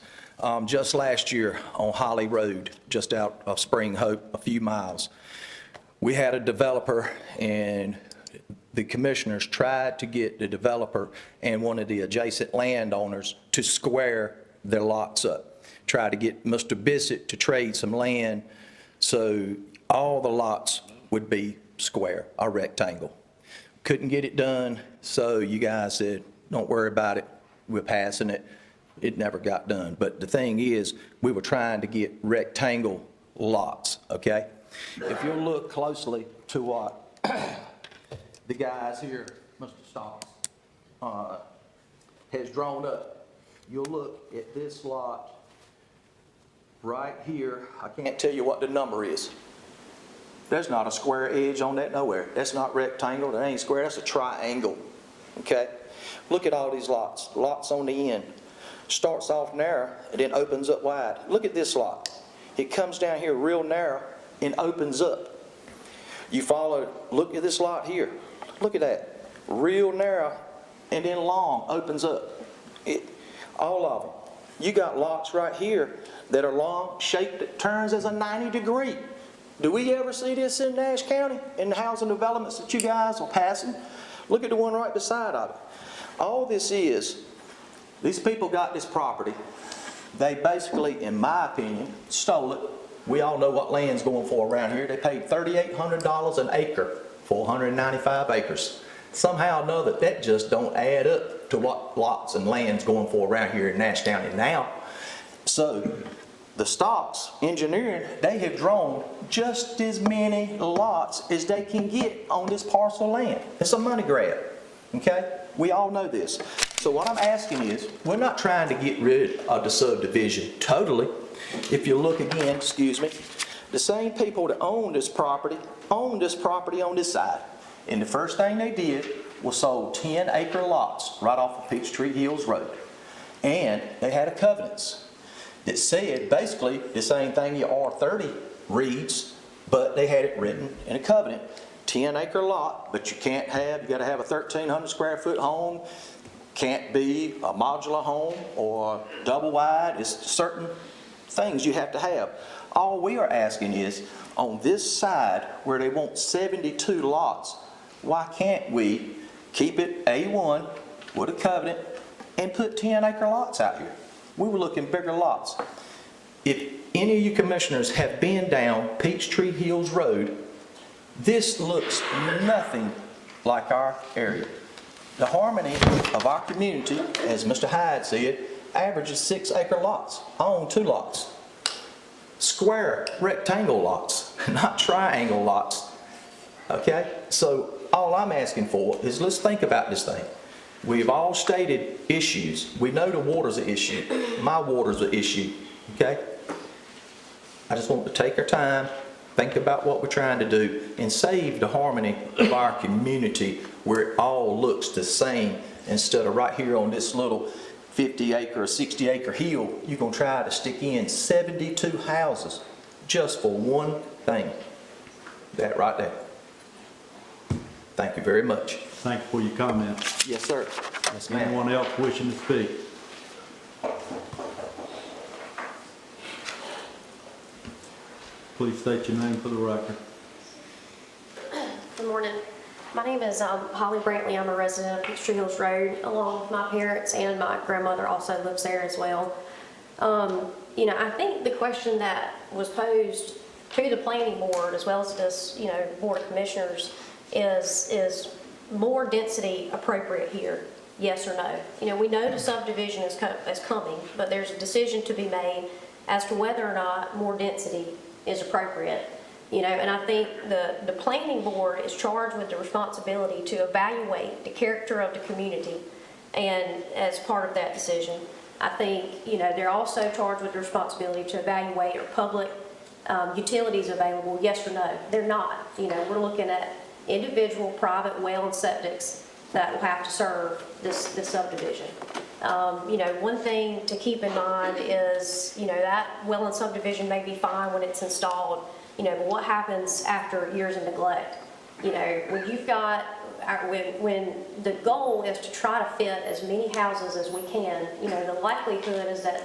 Just last year on Holly Road, just out of Spring Hope, a few miles, we had a developer, and the commissioners tried to get the developer and one of the adjacent landowners to square their lots up. Tried to get Mr. Bissett to trade some land so all the lots would be square, a rectangle. Couldn't get it done, so you guys said, don't worry about it, we're passing it. It never got done. But the thing is, we were trying to get rectangle lots, okay? If you'll look closely to what the guys here, Mr. Stocks, has drawn up, you'll look at this lot right here. I can't tell you what the number is. There's not a square edge on that nowhere. That's not rectangle, that ain't square, that's a triangle, okay? Look at all these lots, lots on the end. Starts off narrow and then opens up wide. Look at this lot. It comes down here real narrow and opens up. You follow, look at this lot here. Look at that. Real narrow and then long, opens up. All of them. You got lots right here that are long, shaped, that turns as a 90-degree. Do we ever see this in Nash County, in the housing developments that you guys are passing? Look at the one right beside of it. All this is, these people got this property. They basically, in my opinion, stole it. We all know what land's going for around here. They paid $3,800 an acre for 195 acres. Somehow or another, that just don't add up to what lots and land's going for around here in Nash County now. So the Stocks Engineering, they have drawn just as many lots as they can get on this parcel of land. It's a money grab, okay? We all know this. So what I'm asking is, we're not trying to get rid of the subdivision totally. If you look again, excuse me, the same people that own this property on this side. And the first thing they did was sold 10-acre lots right off of Peachtree Hills Road. And they had a covenants that said basically the same thing your R30 reads, but they had it written in a covenant. 10-acre lot, but you got to have a 1,300 square foot home. Can't be a modular home or double wide. It's certain things you have to have. All we are asking is, on this side where they want 72 lots, why can't we keep it A1 with a covenant and put 10-acre lots out here? We were looking bigger lots. If any of you commissioners have been down Peachtree Hills Road, this looks nothing like our area. The harmony of our community, as Mr. Hyde said, averages 6-acre lots. I own 2 lots. Square rectangle lots, not triangle lots. Okay? So all I'm asking for is let's think about this thing. We've all stated issues. We know the water's an issue. My water's an issue. Okay? I just want to take our time, think about what we're trying to do, and save the harmony of our community where it all looks the same, instead of right here on this little 50-acre or 60-acre hill, you're going to try to stick in 72 houses just for one thing. That right there. Thank you very much. Thank you for your comments. Yes, sir. Yes, ma'am. Anyone else wishing to speak? Please state your name for the record. Good morning. My name is Holly Brantley. I'm a resident of Peachtree Hills Road, along with my parents, and my grandmother also lives there as well. I think the question that was posed to the planning board, as well as this, board of commissioners, is more density appropriate here? Yes or no? We know the subdivision is coming, but there's a decision to be made as to whether or not more density is appropriate. And I think the planning board is charged with the responsibility to evaluate the character of the community, and as part of that decision, I think, they're also charged with the responsibility to evaluate are public utilities available, yes or no. They're not. We're looking at individual private well and septics that will have to serve this subdivision. One thing to keep in mind is, that well and subdivision may be fine when it's installed, but what happens after years of neglect? When you've got, when the goal is to try to fit as many houses as we can, the likelihood is that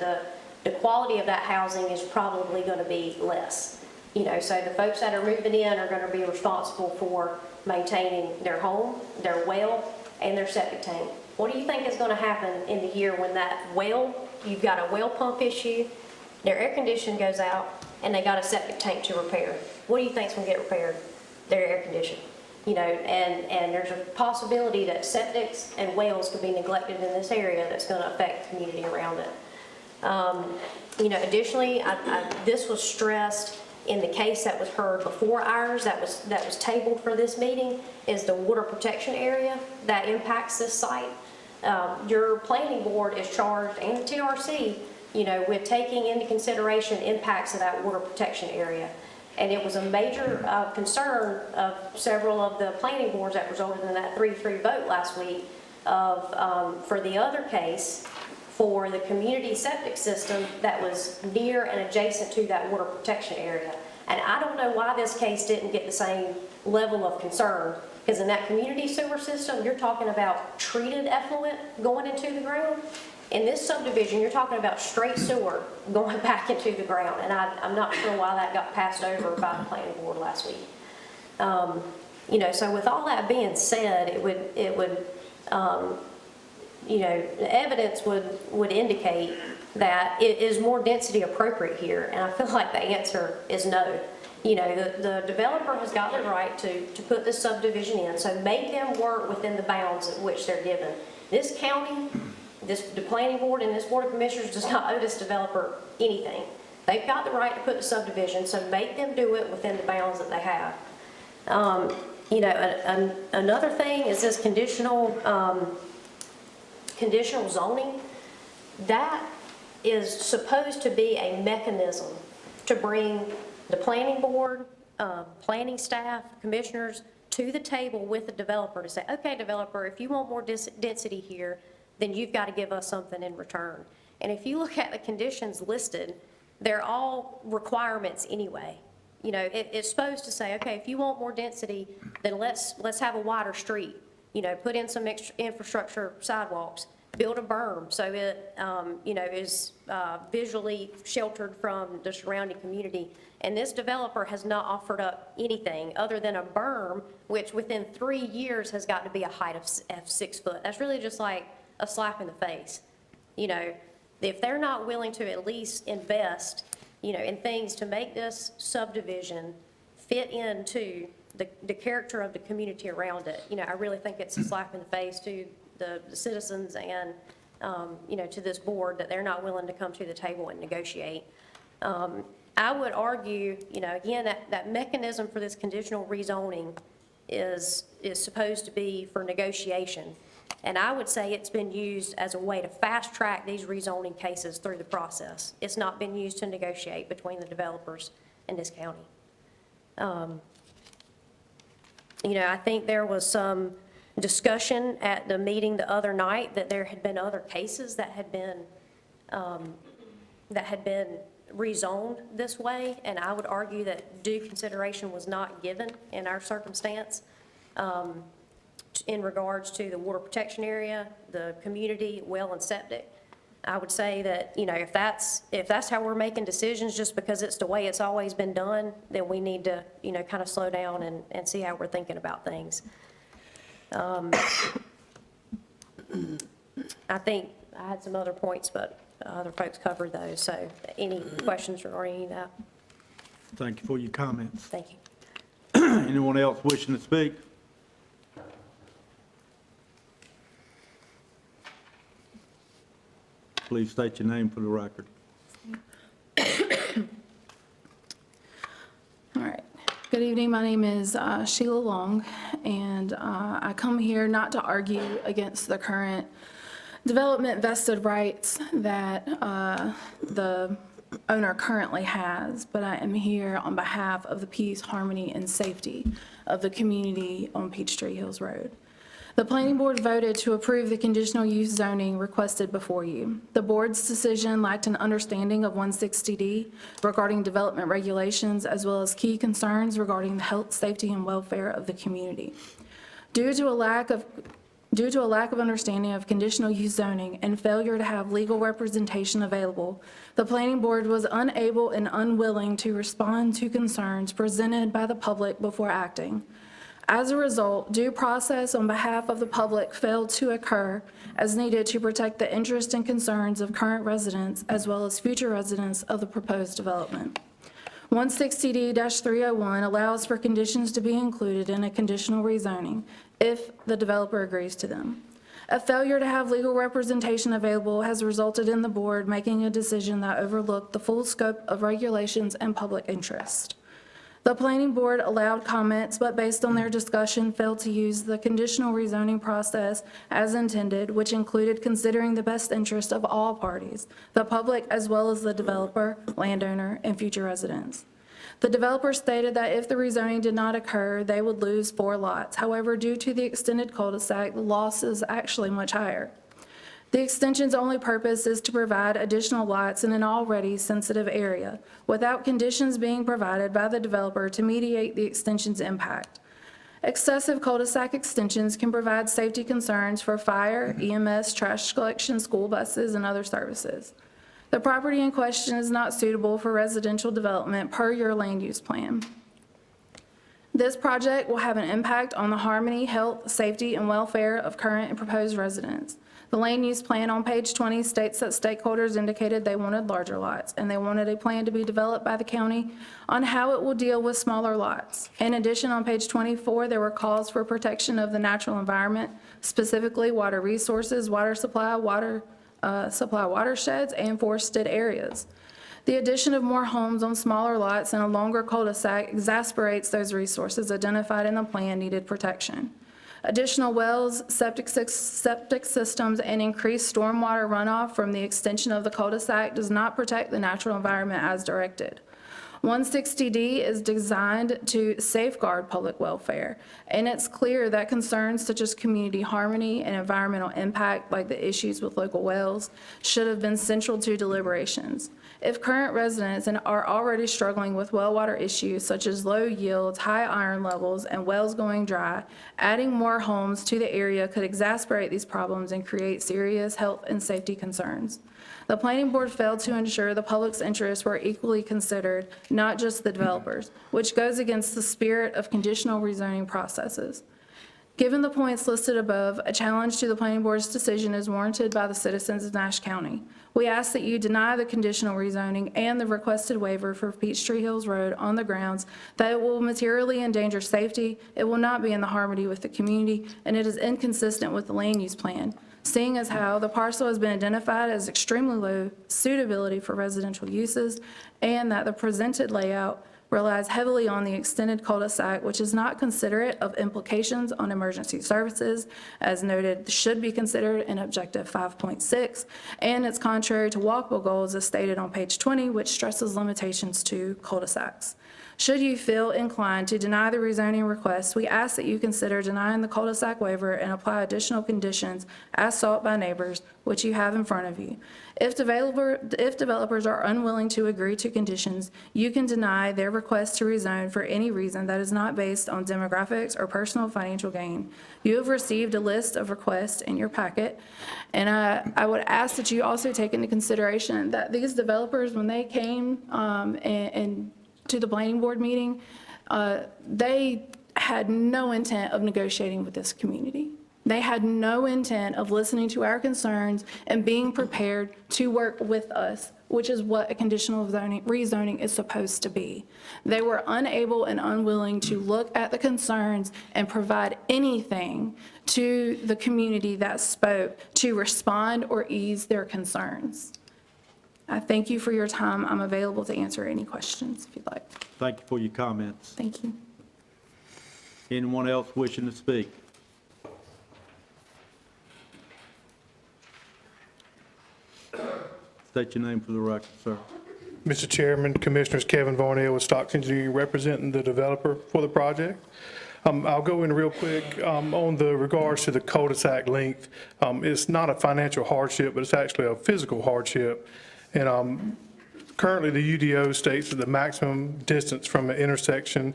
the quality of that housing is probably going to be less. So the folks that are moving in are going to be responsible for maintaining their home, their well, and their septic tank. What do you think is going to happen in the year when that well, you've got a well pump issue, their air conditioning goes out, and they got a septic tank to repair? What do you think's going to get repaired? Their air conditioning. And there's a possibility that septics and wells could be neglected in this area that's going to affect the community around it. Additionally, this was stressed in the case that was heard before ours, that was tabled for this meeting, is the water protection area that impacts this site. Your planning board is charged, and the TRC, with taking into consideration impacts of that water protection area. And it was a major concern of several of the planning boards that resulted in that 3-3 vote last week for the other case, for the community septic system that was near and adjacent to that water protection area. And I don't know why this case didn't get the same level of concern, because in that community sewer system, you're talking about treated effluent going into the ground. In this subdivision, you're talking about straight sewer going back into the ground, and I'm not sure why that got passed over by the planning board last week. So with all that being said, the evidence would indicate that it is more density appropriate here, and I feel like the answer is no. The developer has got the right to put this subdivision in, so make them work within the bounds at which they're given. This county, the planning board and this board of commissioners does not owe this developer anything. They've got the right to put the subdivision, so make them do it within the bounds that they have. Another thing is this conditional zoning. That is supposed to be a mechanism to bring the planning board, planning staff, commissioners to the table with the developer to say, okay, developer, if you want more density here, then you've got to give us something in return. And if you look at the conditions listed, they're all requirements anyway. It's supposed to say, okay, if you want more density, then let's have a wider street. Put in some extra infrastructure, sidewalks, build a berm so it, is visually sheltered from the surrounding community. And this developer has not offered up anything other than a berm, which within 3 years has got to be a height of 6 foot. That's really just like a slap in the face. If they're not willing to at least invest, in things to make this subdivision fit into the character of the community around it, I really think it's a slap in the face to the citizens and, to this board that they're not willing to come to the table and negotiate. I would argue, again, that mechanism for this conditional rezoning is supposed to be for negotiation. And I would say it's been used as a way to fast track these rezoning cases through the process. It's not been used to negotiate between the developers in this county. I think there was some discussion at the meeting the other night that there had been other cases that had been rezoned this way, and I would argue that due consideration was not given in our circumstance in regards to the water protection area, the community well and septic. I would say that, if that's how we're making decisions just because it's the way it's always been done, then we need to, kind of slow down and see how we're thinking about things. I think I had some other points, but other folks covered those. So any questions regarding that? Thank you for your comments. Thank you. Anyone else wishing to speak? Please state your name for the record. All right. Good evening. My name is Sheila Long, and I come here not to argue against the current development vested rights that the owner currently has, but I am here on behalf of the peace, harmony, and safety of the community on Peachtree Hills Road. The planning board voted to approve the conditional use zoning requested before you. The board's decision lacked an understanding of 160D regarding development regulations, as well as key concerns regarding the health, safety, and welfare of the community. Due to a lack of understanding of conditional use zoning and failure to have legal representation available, the planning board was unable and unwilling to respond to concerns presented by the public before acting. As a result, due process on behalf of the public failed to occur as needed to protect the interests and concerns of current residents as well as future residents of the proposed development. 160D-301 allows for conditions to be included in a conditional rezoning if the developer agrees to them. A failure to have legal representation available has resulted in the board making a decision that overlooked the full scope of regulations and public interest. The planning board allowed comments, but based on their discussion, failed to use the conditional rezoning process as intended, which included considering the best interest of all parties, the public as well as the developer, landowner, and future residents. The developer stated that if the rezoning did not occur, they would lose 4 lots. However, due to the extended cul-de-sac, the loss is actually much higher. The extension's only purpose is to provide additional lots in an already sensitive area, without conditions being provided by the developer to mediate the extension's impact. Excessive cul-de-sac extensions can provide safety concerns for fire, EMS, trash collection, school buses, and other services. The property in question is not suitable for residential development per your land use plan. This project will have an impact on the harmony, health, safety, and welfare of current and proposed residents. The land use plan on page 20 states that stakeholders indicated they wanted larger lots, and they wanted a plan to be developed by the county on how it will deal with smaller lots. In addition, on page 24, there were calls for protection of the natural environment, specifically water resources, water supply, watersheds, and forested areas. The addition of more homes on smaller lots and a longer cul-de-sac exasperates those resources identified in the plan needed protection. Additional wells, septic systems, and increased stormwater runoff from the extension of the cul-de-sac does not protect the natural environment as directed. 160D is designed to safeguard public welfare, and it's clear that concerns such as community harmony and environmental impact, like the issues with local wells, should have been central to deliberations. If current residents are already struggling with well water issues such as low yields, high iron levels, and wells going dry, adding more homes to the area could exacerbate these problems and create serious health and safety concerns. The planning board failed to ensure the public's interests were equally considered, not just the developers, which goes against the spirit of conditional rezoning processes. Given the points listed above, a challenge to the planning board's decision is warranted by the citizens of Nash County. We ask that you deny the conditional rezoning and the requested waiver for Peachtree Hills Road on the grounds that it will materially endanger safety, it will not be in the harmony with the community, and it is inconsistent with the land use plan, seeing as how the parcel has been identified as extremely low suitability for residential uses, and that the presented layout relies heavily on the extended cul-de-sac, which is not considerate of implications on emergency services, as noted should be considered in Objective 5.6, and it's contrary to walkable goals as stated on page 20, which stresses limitations to cul-de-sacs. Should you feel inclined to deny the rezoning request, we ask that you consider denying the cul-de-sac waiver and apply additional conditions as sought by neighbors, which you have in front of you. If developers are unwilling to agree to conditions, you can deny their request to rezone for any reason that is not based on demographics or personal financial gain. You have received a list of requests in your packet, and I would ask that you also take into consideration that these developers, when they came and to the planning board meeting, they had no intent of negotiating with this community. They had no intent of listening to our concerns and being prepared to work with us, which is what a conditional rezoning is supposed to be. They were unable and unwilling to look at the concerns and provide anything to the community that spoke to respond or ease their concerns. I thank you for your time. I'm available to answer any questions if you'd like. Thank you for your comments. Thank you. Anyone else wishing to speak? State your name for the record, sir. Mr. Chairman, Commissioners, Kevin Varnell with Stocks Engineering representing the developer for the project. I'll go in real quick on the regards to the cul-de-sac length. It's not a financial hardship, but it's actually a physical hardship. And currently, the UDO states that the maximum distance from an intersection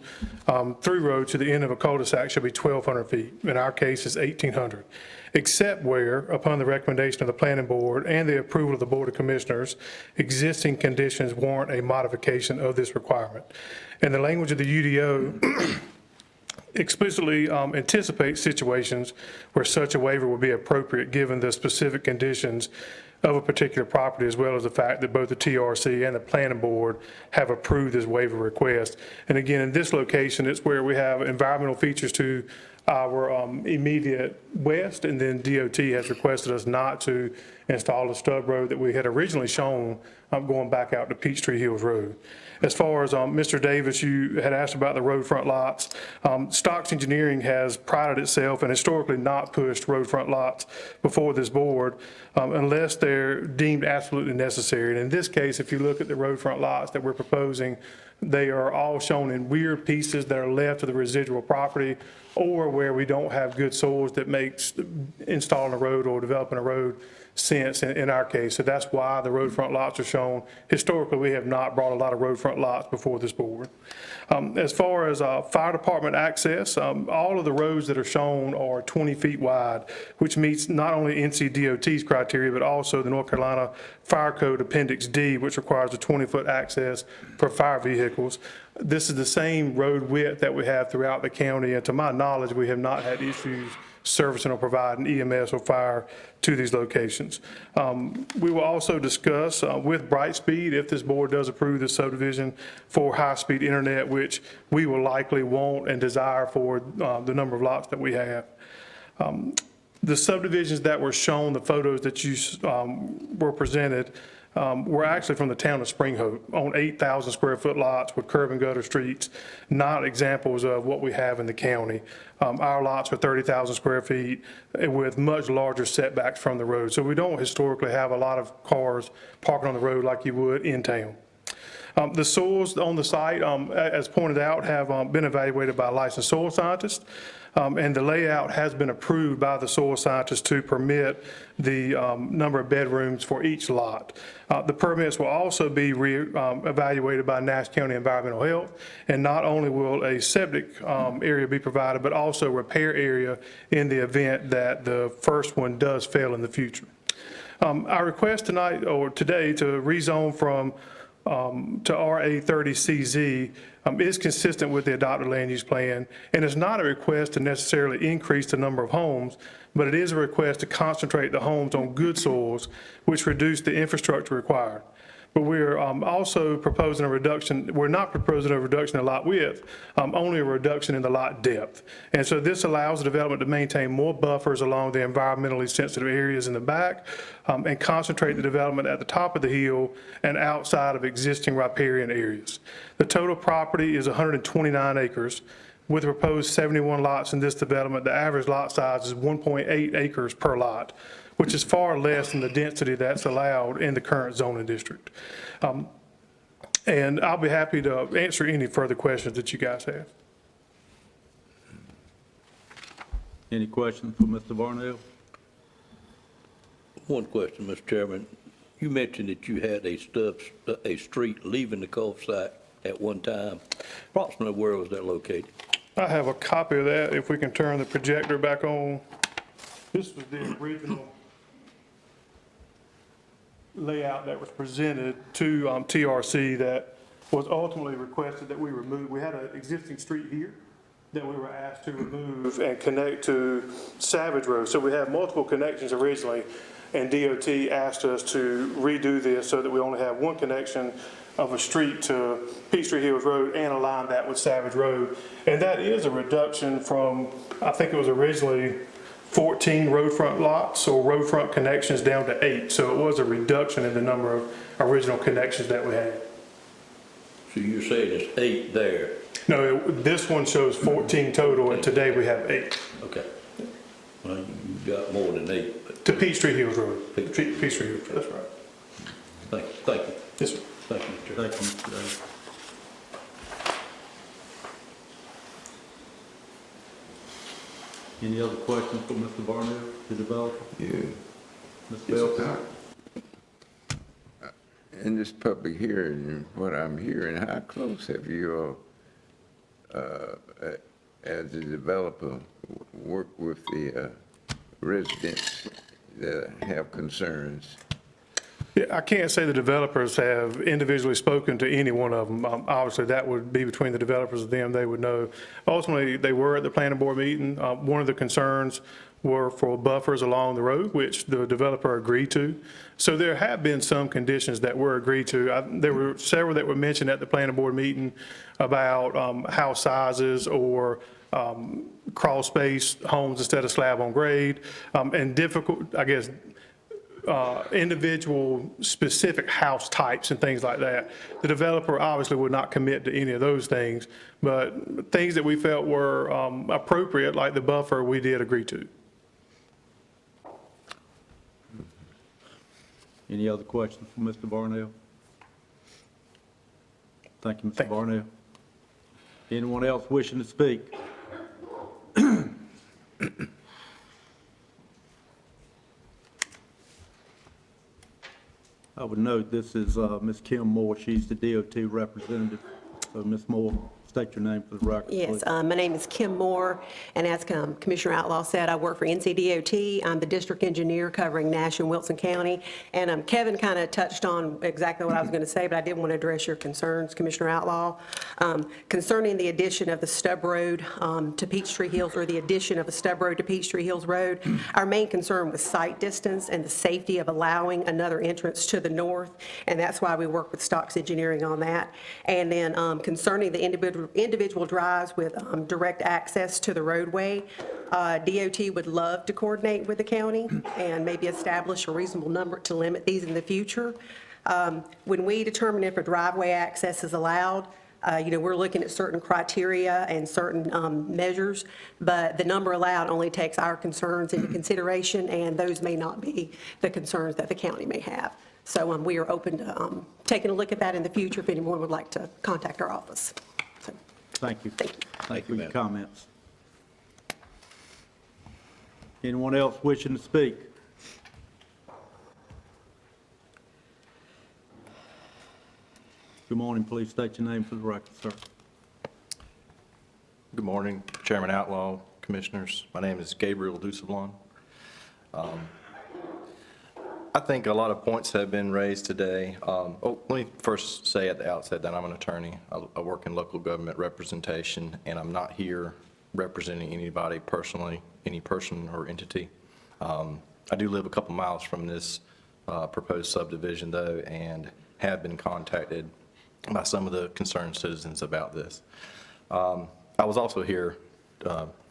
through road to the end of a cul-de-sac should be 1,200 feet. In our case, it's 1,800, except where, upon the recommendation of the planning board and the approval of the Board of Commissioners, existing conditions warrant a modification of this requirement. And the language of the UDO explicitly anticipates situations where such a waiver would be appropriate given the specific conditions of a particular property, as well as the fact that both the TRC and the planning board have approved this waiver request. And again, in this location, it's where we have environmental features to our immediate west, and then DOT has requested us not to install the stub road that we had originally shown going back out to Peachtree Hills Road. As far as Mr. Davis, you had asked about the road front lots. Stocks Engineering has prided itself and historically not pushed road front lots before this board unless they're deemed absolutely necessary. And in this case, if you look at the road front lots that we're proposing, they are all shown in weird pieces that are left to the residual property, or where we don't have good soils that makes installing a road or developing a road sense in our case. So that's why the road front lots are shown. Historically, we have not brought a lot of road front lots before this board. As far as fire department access, all of the roads that are shown are 20 feet wide, which meets not only NCDOT's criteria, but also the North Carolina Fire Code Appendix D, which requires a 20-foot access for fire vehicles. This is the same road width that we have throughout the county, and to my knowledge, we have not had issues servicing or providing EMS or fire to these locations. We will also discuss with Brightspeed, if this board does approve this subdivision, for high-speed internet, which we will likely want and desire for the number of lots that we have. The subdivisions that were shown, the photos that you were presented, were actually from the town of Spring Hope on 8,000 square foot lots with curb and gutter streets, not examples of what we have in the county. Our lots are 30,000 square feet with much larger setbacks from the road. So we don't historically have a lot of cars parking on the road like you would in town. The soils on the site, as pointed out, have been evaluated by a licensed soil scientist. And the layout has been approved by the soil scientist to permit the number of bedrooms for each lot. The permits will also be evaluated by Nash County Environmental Health, and not only will a septic area be provided, but also repair area in the event that the first one does fail in the future. Our request tonight or today to rezone from to RA30CZ is consistent with the adopted land use plan, and it's not a request to necessarily increase the number of homes, but it is a request to concentrate the homes on good soils, which reduce the infrastructure required. But we're also proposing a reduction. We're not proposing a reduction in lot width, only a reduction in the lot depth. And so this allows the development to maintain more buffers along the environmentally sensitive areas in the back and concentrate the development at the top of the hill and outside of existing riparian areas. The total property is 129 acres. With proposed 71 lots in this development, the average lot size is 1.8 acres per lot, which is far less than the density that's allowed in the current zoning district. And I'll be happy to answer any further questions that you guys have. Any questions for Mr. Varnell? One question, Mr. Chairman. You mentioned that you had a street leaving the cul-de-sac at one time. Approximately where was that located? I have a copy of that if we can turn the projector back on. This was the original layout that was presented to TRC that was ultimately requested that we remove. We had an existing street here that we were asked to remove and connect to Savage Road. So we have multiple connections originally, and DOT asked us to redo this so that we only have one connection of a street to Peachtree Hills Road and align that with Savage Road. And that is a reduction from, I think it was originally 14 road front lots or road front connections down to 8. So it was a reduction in the number of original connections that we had. So you're saying it's 8 there? No, this one shows 14 total, and today we have 8. Okay. Well, you got more than 8. But to Peachtree Hills Road. Peachtree Hills Road, that's right. Thank you. Thank you. Yes, sir. Thank you, Mr. Chairman. Thank you, Mr. Davis. Any other questions for Mr. Barnett, the developer? Yeah. Ms. Belton? In this public hearing, what I'm hearing, how close have you, as a developer, worked with the residents that have concerns? Yeah, I can't say the developers have individually spoken to any one of them. Obviously, that would be between the developers and them, they would know. Ultimately, they were at the planning board meeting. One of the concerns were for buffers along the road, which the developer agreed to. So there have been some conditions that were agreed to. There were several that were mentioned at the planning board meeting about house sizes or crawl space homes instead of slab on grade, and difficult, I guess, individual specific house types and things like that. The developer obviously would not commit to any of those things, but things that we felt were appropriate, like the buffer, we did agree to. Any other questions for Mr. Barnell? Thank you, Mr. Barnell. Anyone else wishing to speak? I would note this is Ms. Kim Moore. She's the DOT representative. So, Ms. Moore, state your name for the record, Yes, please. my name is Kim Moore, and as Commissioner Outlaw said, I work for NCDOT. I'm the district engineer covering Nash and Wilson County. And Kevin kind of touched on exactly what I was going to say, but I did want to address your concerns, Commissioner Outlaw, concerning the addition of the stub road to Peachtree Hills, or the addition of a stub road to Peachtree Hills Road. Our main concern was site distance and the safety of allowing another entrance to the north, and that's why we work with Stocks Engineering on that. And then concerning the individual drives with direct access to the roadway, DOT would love to coordinate with the county and maybe establish a reasonable number to limit these in the future. When we determine if a driveway access is allowed, we're looking at certain criteria and certain measures, but the number allowed only takes our concerns into consideration, and those may not be the concerns that the county may have. So we are open to taking a look at that in the future if anyone would like to contact our office. So, Thank you. thank you. Thank you for your comments. Anyone else wishing to speak? Good morning. Please state your name for the record, sir. Good morning, Chairman Outlaw, Commissioners. My name is Gabriel Dusablon. I think a lot of points have been raised today. Let me first say at the outset that I'm an attorney. I work in local government representation, and I'm not here representing anybody personally, any person or entity. I do live a couple miles from this proposed subdivision, though, and have been contacted by some of the concerned citizens about this. I was also here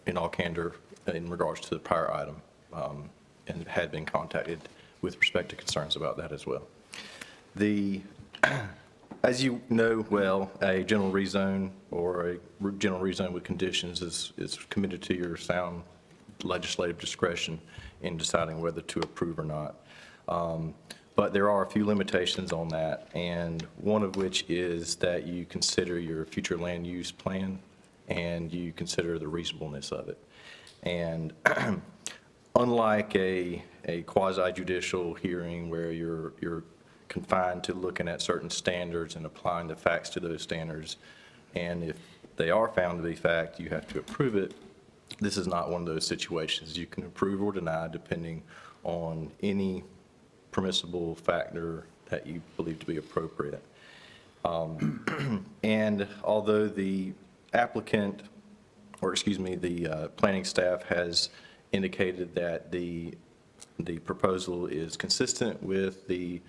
in all candor in regards to the prior item, and had been contacted with respect to concerns about that as well. As you know well, a general rezone or a general rezone with conditions is committed to your sound legislative discretion in deciding whether to approve or not. But there are a few limitations on that, and one of which is that you consider your future land use plan and you consider the reasonableness of it. And unlike a quasi-judicial hearing where you're confined to looking at certain standards and applying the facts to those standards, and if they are found to be fact, you have to approve it, this is not one of those situations. You can approve or deny depending on any permissible factor that you believe to be appropriate. And although the applicant, or excuse me, the planning staff has indicated that the proposal is consistent with the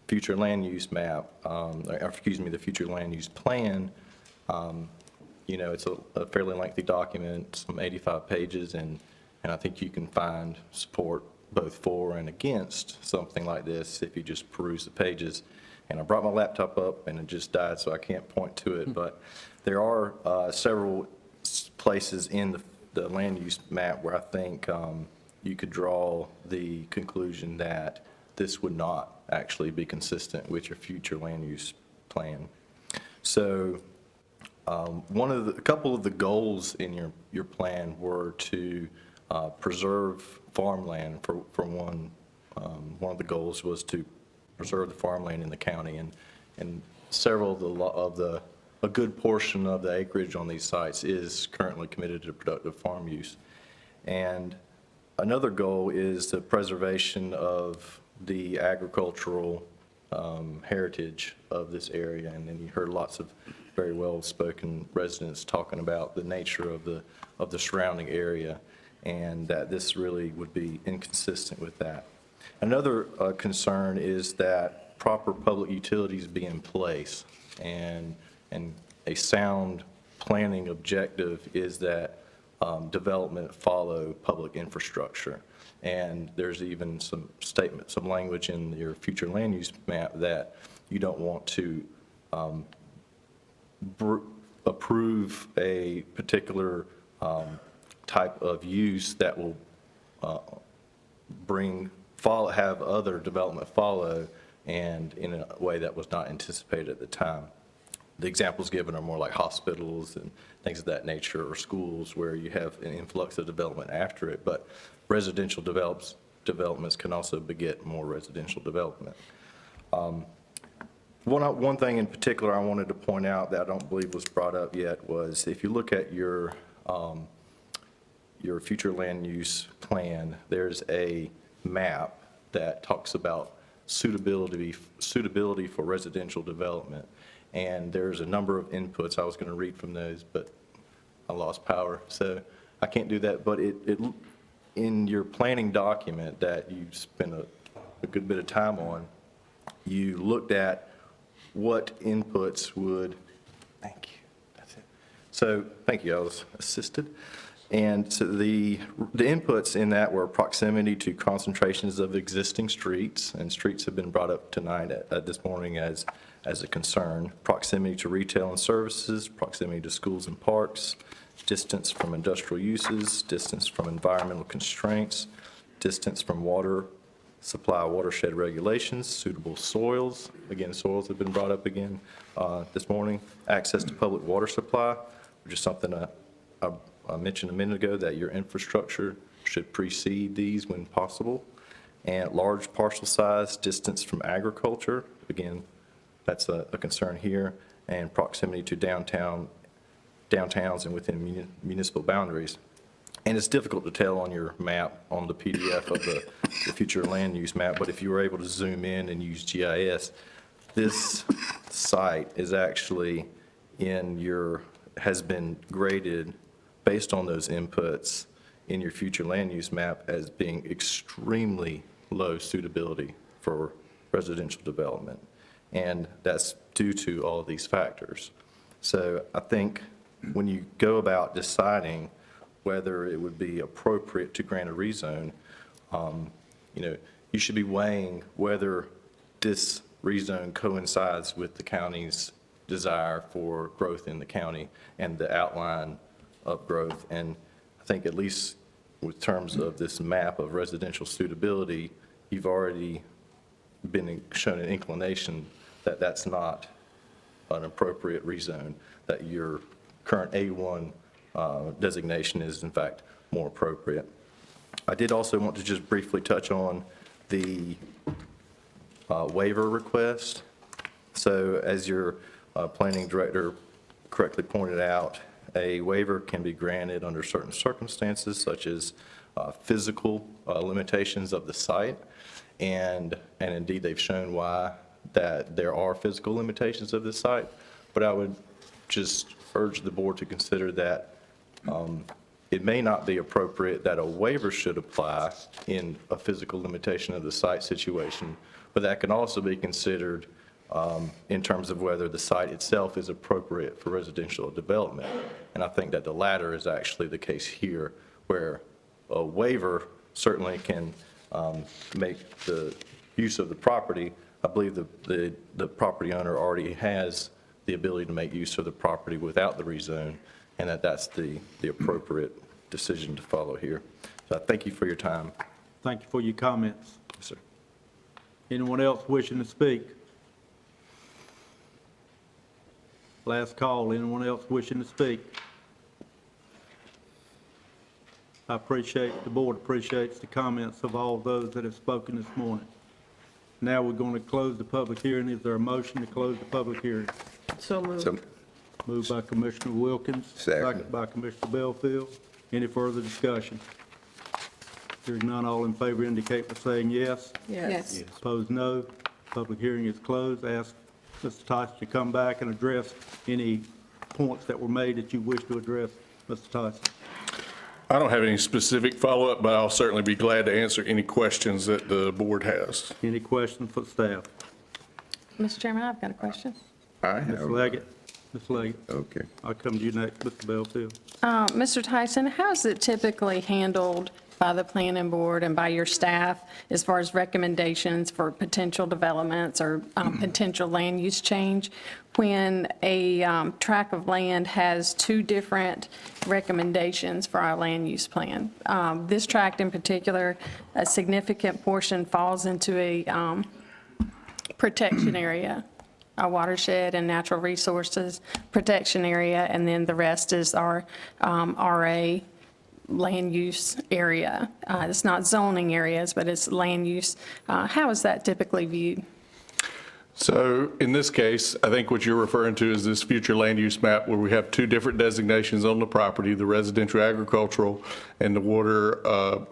future land use map, or excuse me, the future land use plan, it's a fairly lengthy document, some 85 pages, and I think you can find support both for and against something like this if you just peruse the pages. And I brought my laptop up and it just died, so I can't point to it, but there are several places in the land use map where I think you could draw the conclusion that this would not actually be consistent with your future land use plan. So a couple of the goals in your plan were to preserve farmland. For one of the goals was to preserve the farmland in the county, and several a good portion of the acreage on these sites is currently committed to productive farm use. And another goal is the preservation of the agricultural heritage of this area. And then you heard lots of very well-spoken residents talking about the nature of the surrounding area, and that this really would be inconsistent with that. Another concern is that proper public utilities be in place, and a sound planning objective is that development follow public infrastructure. And there's even some language in your future land use map that you don't want to approve a particular type of use that will have other development follow, and in a way that was not anticipated at the time. The examples given are more like hospitals and things of that nature, or schools where you have an influx of development after it, but residential developments can also beget more residential development. One thing in particular I wanted to point out that I don't believe was brought up yet was, if you look at your future land use plan, there's a map that talks about suitability for residential development. And there's a number of inputs. I was going to read from those, but I lost power, so I can't do that. But in your planning document that you spent a good bit of time on, you looked at what inputs would, thank you, that's it. So, thank you, I was assisted. And so the inputs in that were proximity to concentrations of existing streets, and streets have been brought up tonight, this morning as a concern, proximity to retail and services, proximity to schools and parks, distance from industrial uses, distance from environmental constraints, distance from water supply, watershed regulations, suitable soils. Again, soils have been brought up again this morning. Access to public water supply, which is something I mentioned a minute ago, that your infrastructure should precede these when possible. And large parcel size, distance from agriculture, again, that's a concern here, and proximity to downtowns and within municipal boundaries. And it's difficult to tell on your map, on the PDF of the future land use map, but if you were able to zoom in and use GIS, this site is actually has been graded based on those inputs in your future land use map as being extremely low suitability for residential development. And that's due to all of these factors. So I think when you go about deciding whether it would be appropriate to grant a rezone, you should be weighing whether this rezone coincides with the county's desire for growth in the county and the outline of growth. And I think, at least with terms of this map of residential suitability, you've already been shown an inclination that that's not an appropriate rezone, that your current A1 designation is in fact more appropriate. I did also want to just briefly touch on the waiver request. So as your planning director correctly pointed out, a waiver can be granted under certain circumstances, such as physical limitations of the site, and indeed they've shown why that there are physical limitations of the site. But I would just urge the board to consider that it may not be appropriate that a waiver should apply in a physical limitation of the site situation, but that can also be considered in terms of whether the site itself is appropriate for residential development. And I think that the latter is actually the case here, where a waiver certainly can make the use of the property. I believe the property owner already has the ability to make use of the property without the rezone, and that's the appropriate decision to follow here. So I thank you for your time. Thank you for your comments. Yes, sir. Anyone else wishing to speak? Last call. Anyone else wishing to speak? I appreciate, the board appreciates the comments of all those that have spoken this morning. Now we're going to close the public hearing. Is there a motion to close the public hearing? So moved. Moved by Commissioner Wilkins. Second. By Commissioner Belfield. Any further discussion? Hearing none, all in favor indicate by saying yes. Yes. Opposed, no. Public hearing is closed. Ask Mr. Tyson to come back and address any points that were made that you wish to address, Mr. Tyson. I don't have any specific follow-up, but I'll certainly be glad to answer any questions that the board has. Any questions for staff? Mr. Chairman, I've got a question. Ms. Leggett? Ms. Leggett? Okay. I'll come to you next, Mr. Belfield. Mr. Tyson, how is it typically handled by the planning board and by your staff as far as recommendations for potential developments or potential land use change when a tract of land has two different recommendations for our land use plan? This tract in particular, a significant portion falls into a protection area, a watershed and natural resources protection area, and then the rest is our RA land use area. It's not zoning areas, but it's land use. How is that typically viewed? So in this case, I think what you're referring to is this future land use map where we have two different designations on the property, the residential agricultural and the water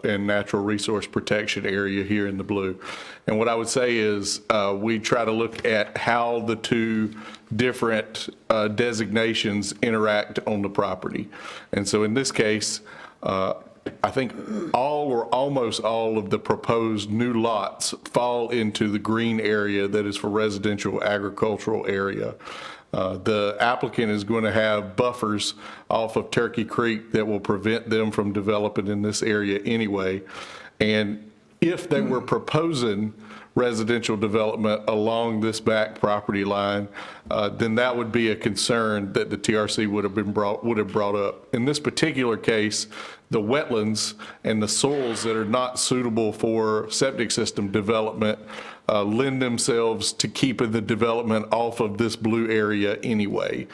and natural resource protection area here in the blue. And what I would say is we try to look at how the two different designations interact on the property. And so in this case, I think all or almost all of the proposed new lots fall into the green area that is for residential agricultural area. The applicant is going to have buffers off of Turkey Creek that will prevent them from developing in this area anyway. And if they were proposing residential development along this back property line, then that would be a concern that the TRC would have brought up. In this particular case, the wetlands and the soils that are not suitable for septic system development lend themselves to keeping the development off of this blue area anyway.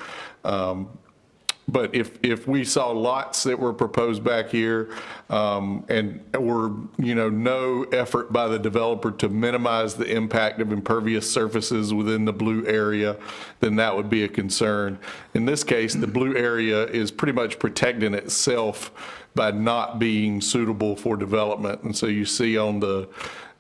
But if we saw lots that were proposed back here and were, no effort by the developer to minimize the impact of impervious surfaces within the blue area, then that would be a concern. In this case, the blue area is pretty much protecting itself by not being suitable for development. And so you see on the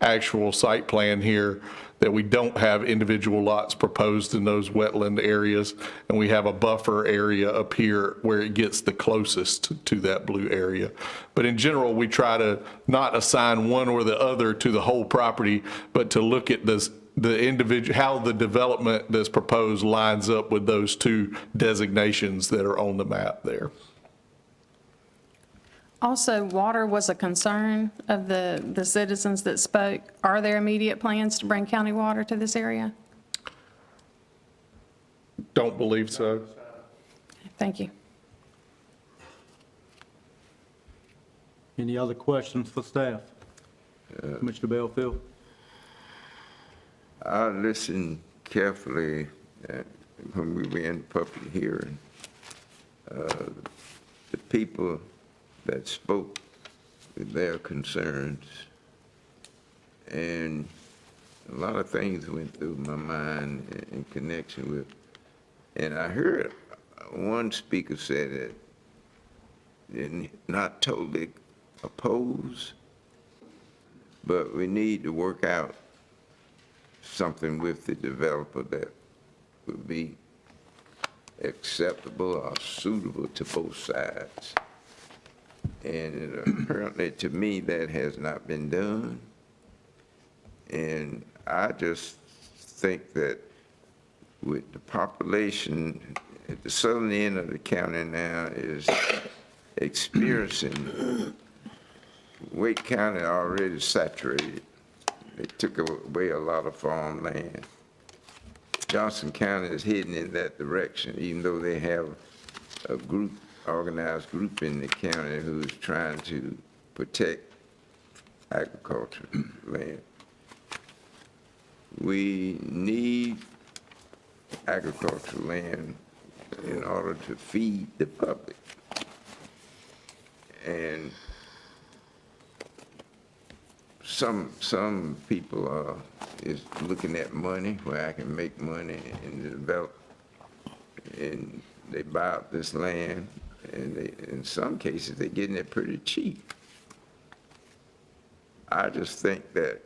actual site plan here that we don't have individual lots proposed in those wetland areas, and we have a buffer area up here where it gets the closest to that blue area. But in general, we try to not assign one or the other to the whole property, but to look at the individual, how the development that's proposed lines up with those two designations that are on the map there. Also, water was a concern of the citizens that spoke. Are there immediate plans to bring county water to this area? Don't believe so. Thank you. Any other questions for staff? Commissioner Belfield? I listened carefully when we were in public hearing. The people that spoke with their concerns, and a lot of things went through my mind in connection with, and I heard one speaker say that they're not totally opposed, but we need to work out something with the developer that would be acceptable or suitable to both sides. And apparently, to me, that has not been done. And I just think that with the population at the southern end of the county now is experiencing, Wake County already saturated. They took away a lot of farmland. Johnson County is heading in that direction, even though they have a group, organized group in the county who's trying to protect agriculture land. we need agricultural land in order to feed the public. And some people are is looking at money, where I can make money and develop, and they buy up this land, and they, in some cases, they're getting it pretty cheap. I just think that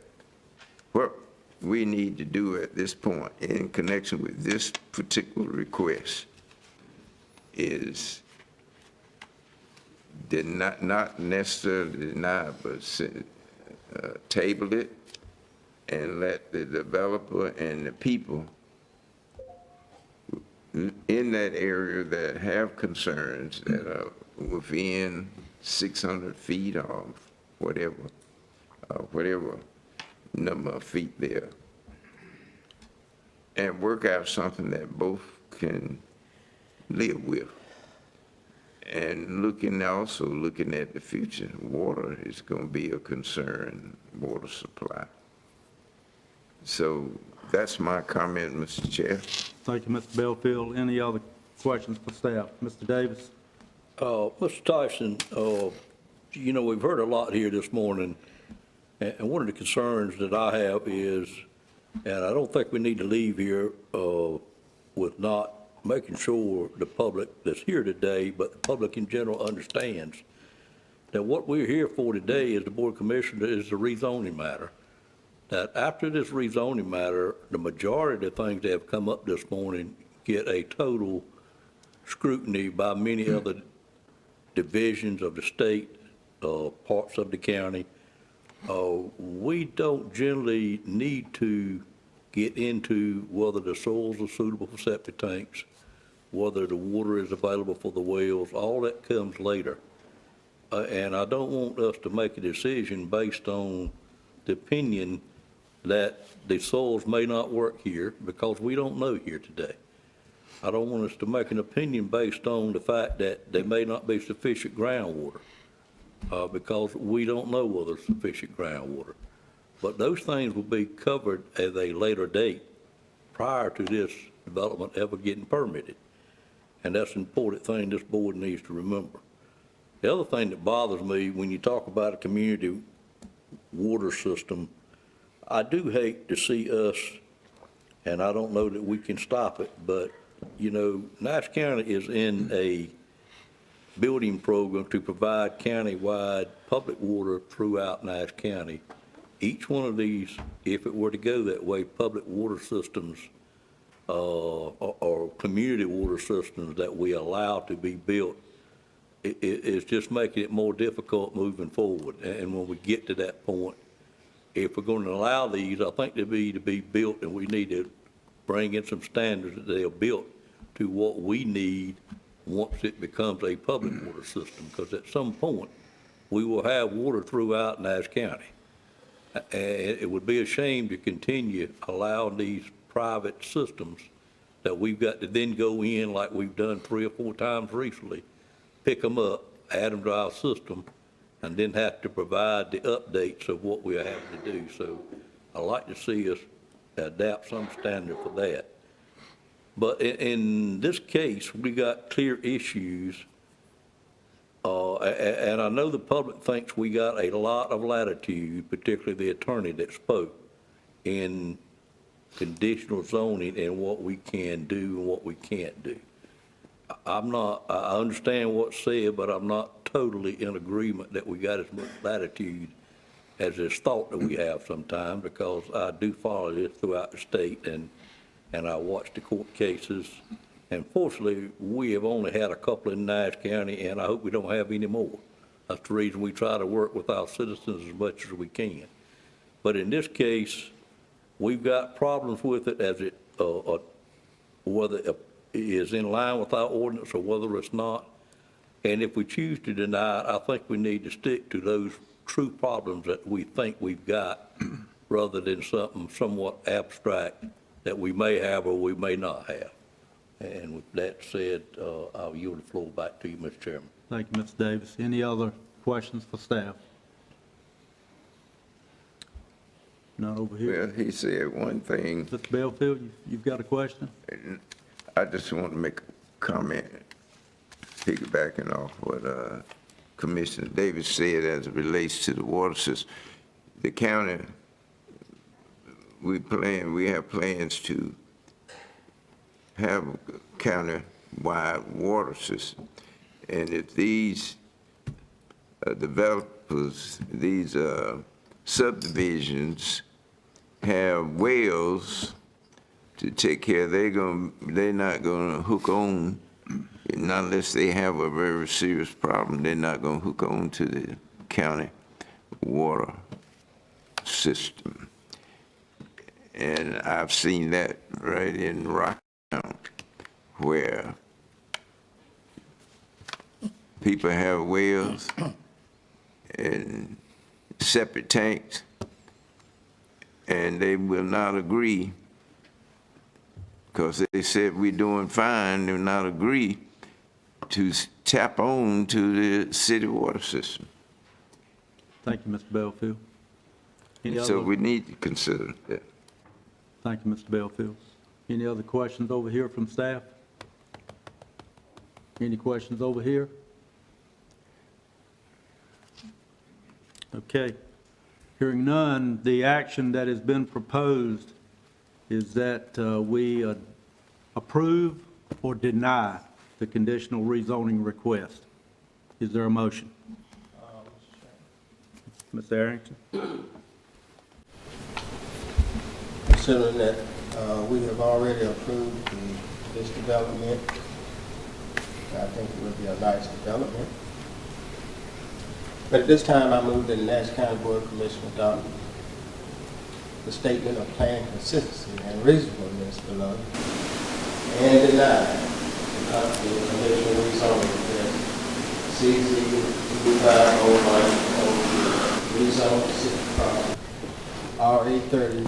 what we need to do at this point in connection with this particular request is not necessarily deny, but table it and let the developer and the people in that area that have concerns that are within 600 feet or whatever number of feet there, and work out something that both can live with. And also looking at the future, water is going to be a concern, water supply. So that's my comment, Mr. Chair. Thank you, Mr. Belfield. Any other questions for staff? Mr. Davis? Mr. Tyson, you know, we've heard a lot here this morning, and one of the concerns that I have is, and I don't think we need to leave here with not making sure the public that's here today, but the public in general understands that what we're here for today as the Board of Commissioners is the rezoning matter. That after this rezoning matter, the majority of the things that have come up this morning get a total scrutiny by many other divisions of the state, parts of the county. We don't generally need to get into whether the soils are suitable for septic tanks, whether the water is available for the wells. All that comes later. And I don't want us to make a decision based on the opinion that the soils may not work here, because we don't know here today. I don't want us to make an opinion based on the fact that there may not be sufficient groundwater, because we don't know whether there's sufficient groundwater. But those things will be covered at a later date prior to this development ever getting permitted. And that's an important thing this board needs to remember. The other thing that bothers me when you talk about a community water system, I do hate to see us, and I don't know that we can stop it, but, you know, Nash County is in a building program to provide countywide public water throughout Nash County. Each one of these, if it were to go that way, public water systems or community water systems that we allow to be built, it's just making it more difficult moving forward. And when we get to that point, if we're going to allow these, I think they need to be built, and we need to bring in some standards that they are built to what we need once it becomes a public water system, because at some point, we will have water throughout Nash County. And it would be a shame to continue allowing these private systems that we've got to then go in, like we've done 3 or 4 times recently, pick them up, add them to our system, and then have to provide the updates of what we have to do. So I'd like to see us adapt some standard for that. But in this case, we got clear issues, and I know the public thinks we got a lot of latitude, particularly the attorney that spoke, in conditional zoning and what we can do and what we can't do. I understand what's said, but I'm not totally in agreement that we got as much latitude as is thought that we have sometimes, because I do follow this throughout the state, and I watch the court cases. And fortunately, we have only had a couple in Nash County, and I hope we don't have any more. That's the reason we try to work with our citizens as much as we can. But in this case, we've got problems with it as it, whether it is in line with our ordinance or whether it's not. And if we choose to deny it, I think we need to stick to those true problems that we think we've got, rather than something somewhat abstract that we may have or we may not have. And with that said, I'll yield the floor back to you, Mr. Chairman. Thank you, Mr. Davis. Any other questions for staff? None over here. Well, he said one thing. Mr. Belfield, you've got a question? I just want to make a comment, piggybacking off what Commissioner Davis said as it relates to the water system. The county, we have plans to have a county-wide water system. And if these developers, these subdivisions have wells to take care, they're not gonna hook on, not unless they have a very serious problem, they're not gonna hook on to the county water system. And I've seen that right in Rock County, where people have wells and separate tanks, and they will not agree, because they said we're doing fine, they will not agree to tap on to the city water system. Thank you, Mr. Belfield. Any So other- we need to consider that. Thank you, Mr. Belfield. Any other questions over here from staff? Any questions over here? Okay. Hearing none, the action that has been proposed is that we approve or deny the conditional rezoning request. Is there a motion? Ms. Arrington? Considering that we have already approved this development, I think it would be a nice development. But at this time, I move that the Nash County Board of Commissioners adopt the statement of plan consistency and reasonableness below and deny the conditional rezoning request CZ 2501 rezone city property RA30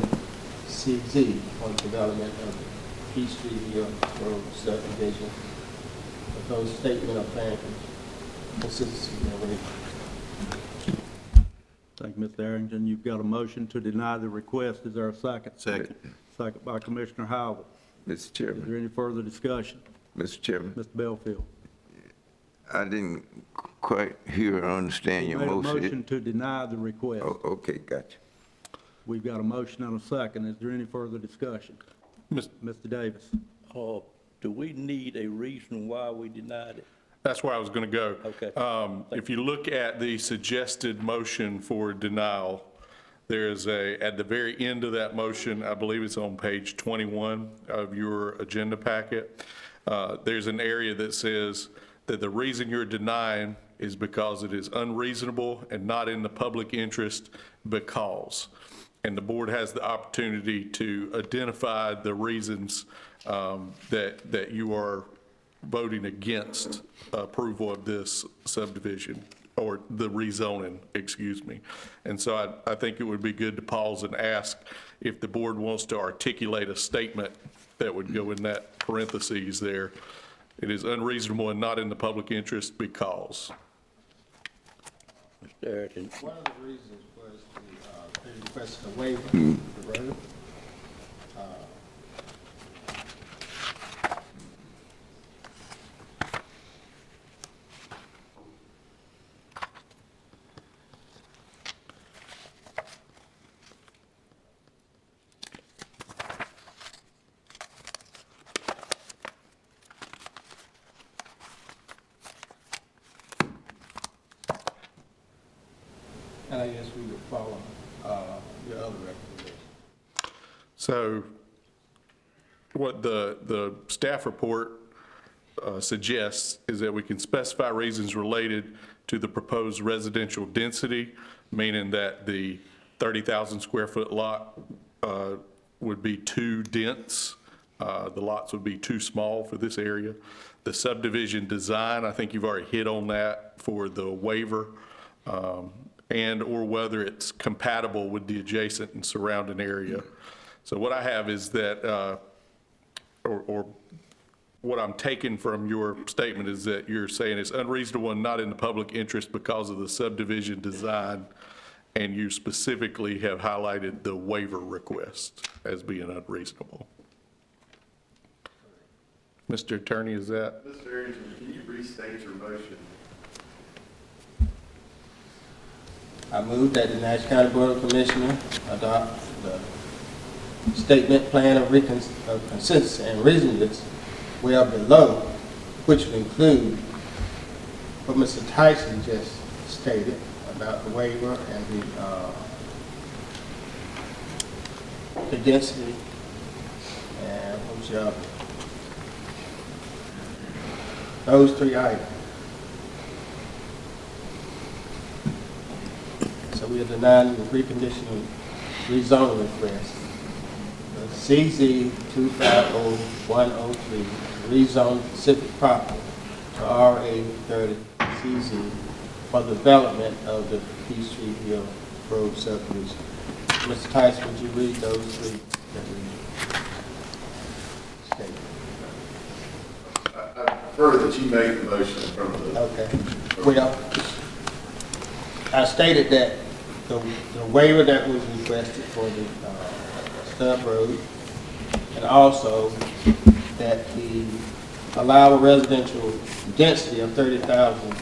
CZ for the development of the Peachtree Hill Road subdivision. Proposed statement of plan consistency and reasonableness. Thank you, Mr. Arrington. You've got a motion to deny the request. Is there a second? Second. Second by Commissioner Howell. Mr. Is Chairman, there any further discussion? Mr. Chairman, Mr. Belfield? I didn't quite hear or understand your Made a motion. motion to deny the request. Oh, okay, gotcha. We've got a motion and a second. Is there any further discussion? Mr. Davis? Do we need a reason why we denied it? That's where I was going to go. Okay. If you look at the suggested motion for denial, there's at the very end of that motion, I believe it's on page 21 of your agenda packet, there's an area that says that the reason you're denying is because it is unreasonable and not in the public interest because. And the board has the opportunity to identify the reasons that you are voting against approval of this subdivision, or the rezoning, excuse me. And so I think it would be good to pause and ask if the board wants to articulate a statement that would go in that parentheses there. It is unreasonable and not in the public interest because. Mr. Arrington? One of the reasons was they requested a waiver of the road. And I guess we would follow your other recommendation. So what the staff report suggests is that we can specify reasons related to the proposed residential density, meaning that the 30,000 square foot lot would be too dense. The lots would be too small for this area. The subdivision design, I think you've already hit on that for the waiver, and/or whether it's compatible with the adjacent and surrounding area. So what I have is that, or what I'm taking from your statement is that you're saying it's unreasonable and not in the public interest because of the subdivision design, And you specifically have highlighted the waiver request as being unreasonable. Mr. Attorney, is that? Mr. Arrington, can you restate your motion? I move that the Nash County Board of Commissioners adopt the statement plan of consistency and reasonableness well below, which would include what Mr. Tyson just stated about the waiver and the density, and what was the other? Those three items. So we are denying the reconditional rezoning request. The CZ 250103 rezone Pacific property to RA 30 CZ for the development of the Peachtree Hill Road subdivision. Mr. Tyson, would you read those three that we stated? I prefer that you make the motion from the. Okay. Well, I stated that the waiver that was requested for the Stub Road, and also that the allowable residential density of 30,000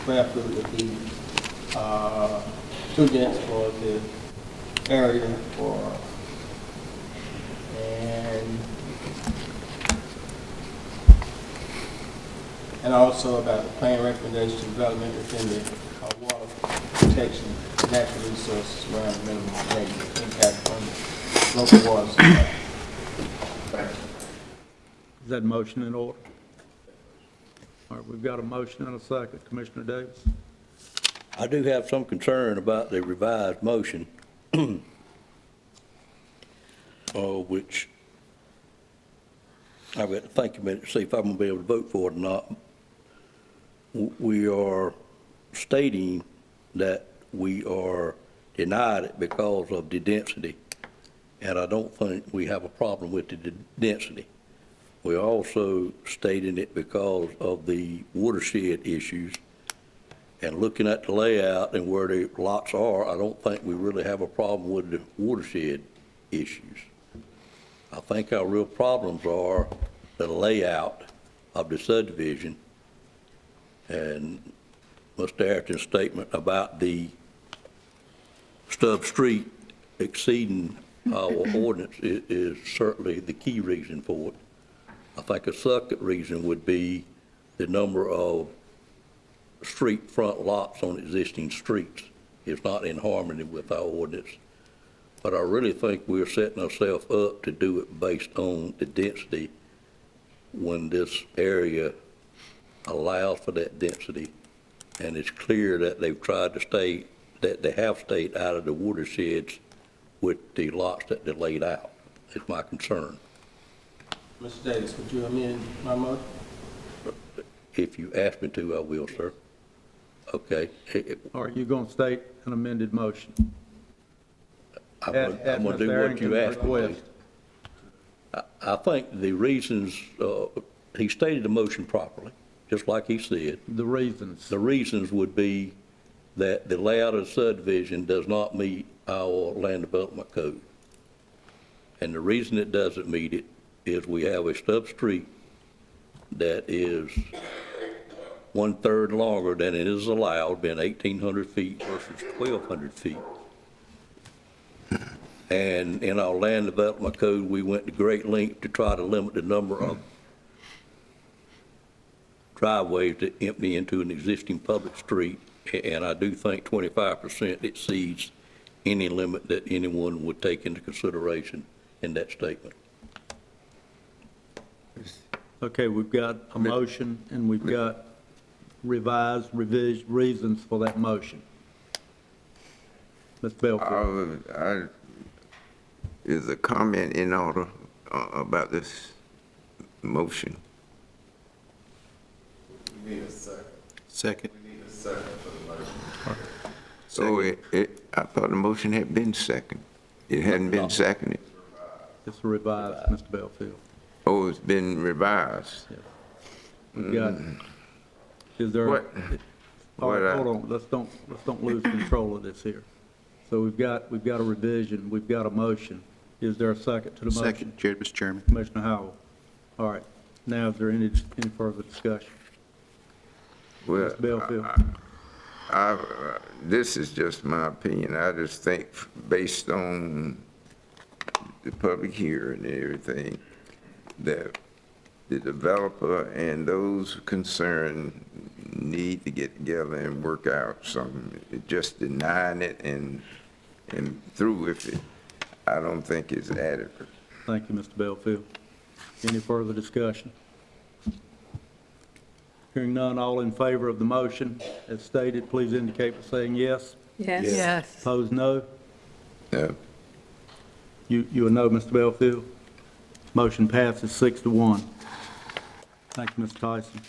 square foot would be too dense for the area for, and also about the plan recommendation development within the water protection, natural resources around the minimum negative impact on local water supply. Is that motion in order? All right, we've got a motion and a second. Commissioner Davis? I do have some concern about the revised motion, which I've got to think a minute to see if I'm going to be able to vote for it or not. We are stating that we are denied it because of the density, and I don't think we have a problem with the density. We're also stating it because of the watershed issues, and looking at the layout and where the lots are, I don't think we really have a problem with the watershed issues. I think our real problems are the layout of the subdivision and Mr. Ayrton's statement about the Stub Street exceeding our ordinance is certainly the key reason for it. I think a second reason would be the number of street front lots on existing streets is not in harmony with our ordinance. But I really think we're setting ourselves up to do it based on the density when this area allows for that density. And it's clear that they've tried to stay, that they have stayed out of the watersheds with the lots that they laid out, is my concern. Mr. Davis, would you amend my motion? If you ask me to, I will, sir. Okay. Are you going to state an amended motion? I'm going to do what you asked me to. I think the reasons, he stated the motion properly, just like he said. The reasons? The reasons would be that the layout of the subdivision does not meet our land development code. And the reason it doesn't meet it is we have a stub street that is 1/3 longer than it is allowed, being 1,800 feet versus 1,200 feet. And in our land development code, we went to great length to try to limit the number of driveways that empty into an existing public street. And I do think 25% exceeds any limit that anyone would take into consideration in that statement. Okay, we've got a motion and we've got revised reasons for that motion. Ms. Belfield. Is a comment in order about this motion? We need a second. Second. We need a second for the motion. So I thought the motion had been seconded. It hadn't been seconded. It's revised, Mr. Belfield. Oh, it's been revised. We've got, is there? What? All right, hold on, let's don't lose control of this here. So we've got a revision, we've got a motion. Is there a second to the motion? Second, Mr. Chairman. Commissioner Howell. All right. Now, is there any further discussion? Well, Mr. Belfield. this is just my opinion. I just think based on the public hearing and everything, that the developer and those concerned need to get together and work out something. Just denying it and through with it, I don't think is adequate. Thank you, Mr. Belfield. Any further discussion? Hearing none, all in favor of the motion as stated, please indicate by saying yes. Yes. Yes. Opposed, no. No. You a no, Mr. Belfield? Motion passes 6-1. Thank you, Mr. Tyson.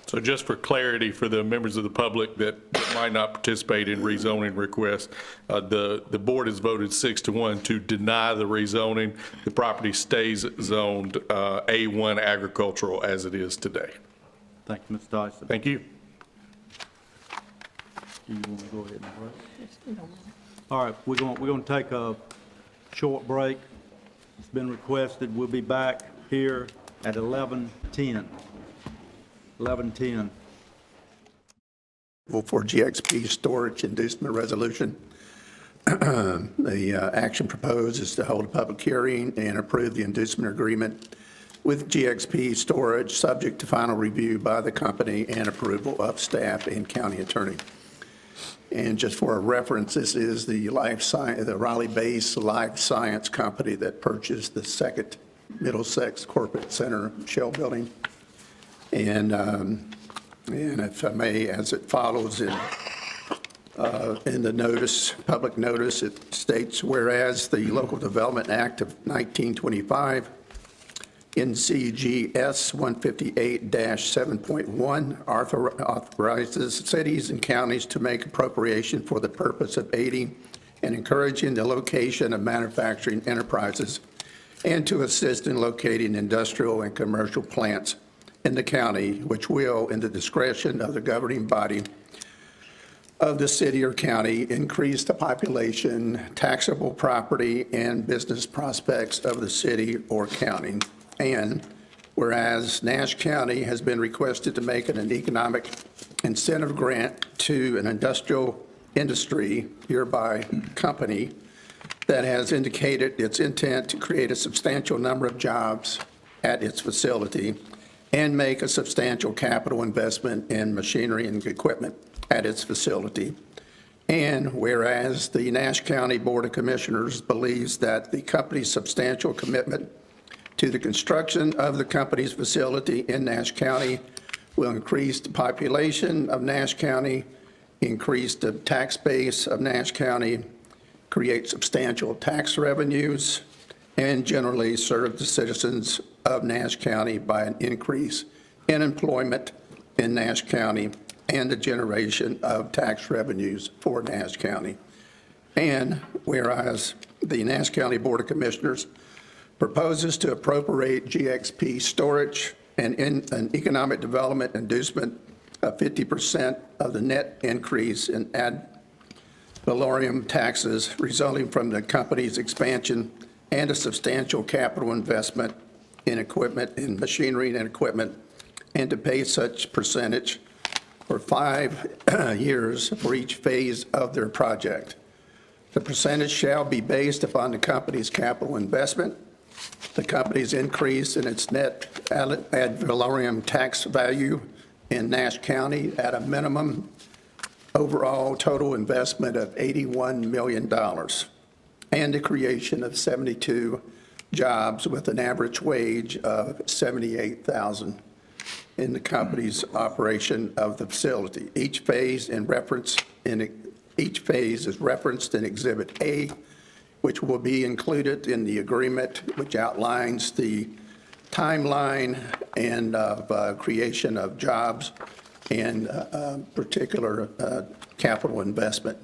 So just for clarity for the members of the public that might not participate in rezoning requests, the board has voted 6-1 to deny the rezoning. The property stays zoned A1 agricultural as it is today. Thank you, Mr. Tyson. Thank you. You want to go ahead and break? All right, we're going to take a short break. It's been requested. We'll be back here at 11:10. 11:10. For GXP storage inducement resolution. The action proposed is to hold a public hearing and approve the inducement agreement with GXP storage, subject to final review by the company and approval of staff and county attorney. And just for a reference, this is the Raleigh-based Life Science company that purchased the second Middlesex Corporate Center shell building. And if I may, as it follows in the notice, public notice, it states, whereas the Local Development Act of 1925, NCGS 158-7.1 authorizes cities and counties to make appropriation for the purpose of aiding and encouraging the location of manufacturing enterprises and to assist in locating industrial and commercial plants in the county, which will, in the discretion of the governing body of the city or county, increase the population, taxable property, and business prospects of the city or county. And whereas Nash County has been requested to make an economic incentive grant to an industry hereby company that has indicated its intent to create a substantial number of jobs at its facility and make a substantial capital investment in machinery and equipment at its facility. And whereas the Nash County Board of Commissioners believes that the company's substantial commitment to the construction of the company's facility in Nash County will increase the population of Nash County, increase the tax base of Nash County, create substantial tax revenues, and generally serve the citizens of Nash County by an increase in employment in Nash County and the generation of tax revenues for Nash County. And whereas the Nash County Board of Commissioners proposes to appropriate GXP storage and an economic development inducement of 50% of the net increase in ad valorem taxes resulting from the company's expansion and a substantial capital investment in equipment, in machinery and equipment, and to pay such percentage for 5 years for each phase of their project. The percentage shall be based upon the company's capital investment, the company's increase in its net ad valorem tax value in Nash County at a minimum overall total investment of $81 million, and the creation of 72 jobs with an average wage of $78,000 in the company's operation of the facility. Each phase is referenced in Exhibit A, which will be included in the agreement, which outlines the timeline and creation of jobs and particular capital investment.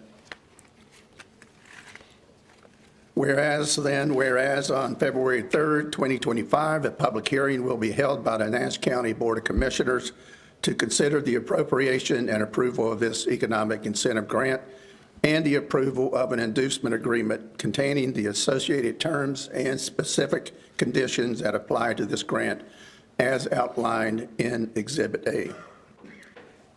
Whereas on February 3rd, 2025, a public hearing will be held by the Nash County Board of Commissioners to consider the appropriation and approval of this economic incentive grant and the approval of an inducement agreement containing the associated terms and specific conditions that apply to this grant as outlined in Exhibit A.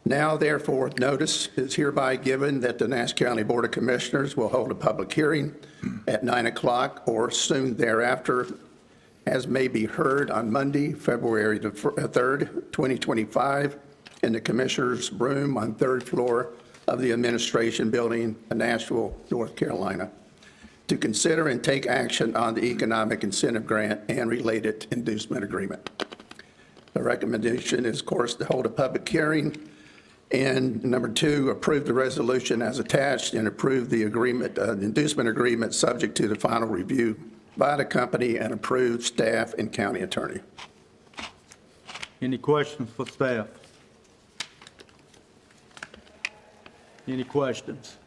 Now, therefore, notice is hereby given that the Nash County Board of Commissioners will hold a public hearing at 9 o'clock or soon thereafter, as may be heard on Monday, February the 3rd, 2025, in the Commissioners' Room on 3rd floor of the Administration Building in Nashville, North Carolina, to consider and take action on the Economic Incentive Grant and related inducement agreement. The recommendation is, of course, to hold a public hearing, and number 2, approve the resolution as attached and approve the agreement, the inducement agreement, subject to the final review by the company and approved staff and county attorney. Any questions for staff? Any questions?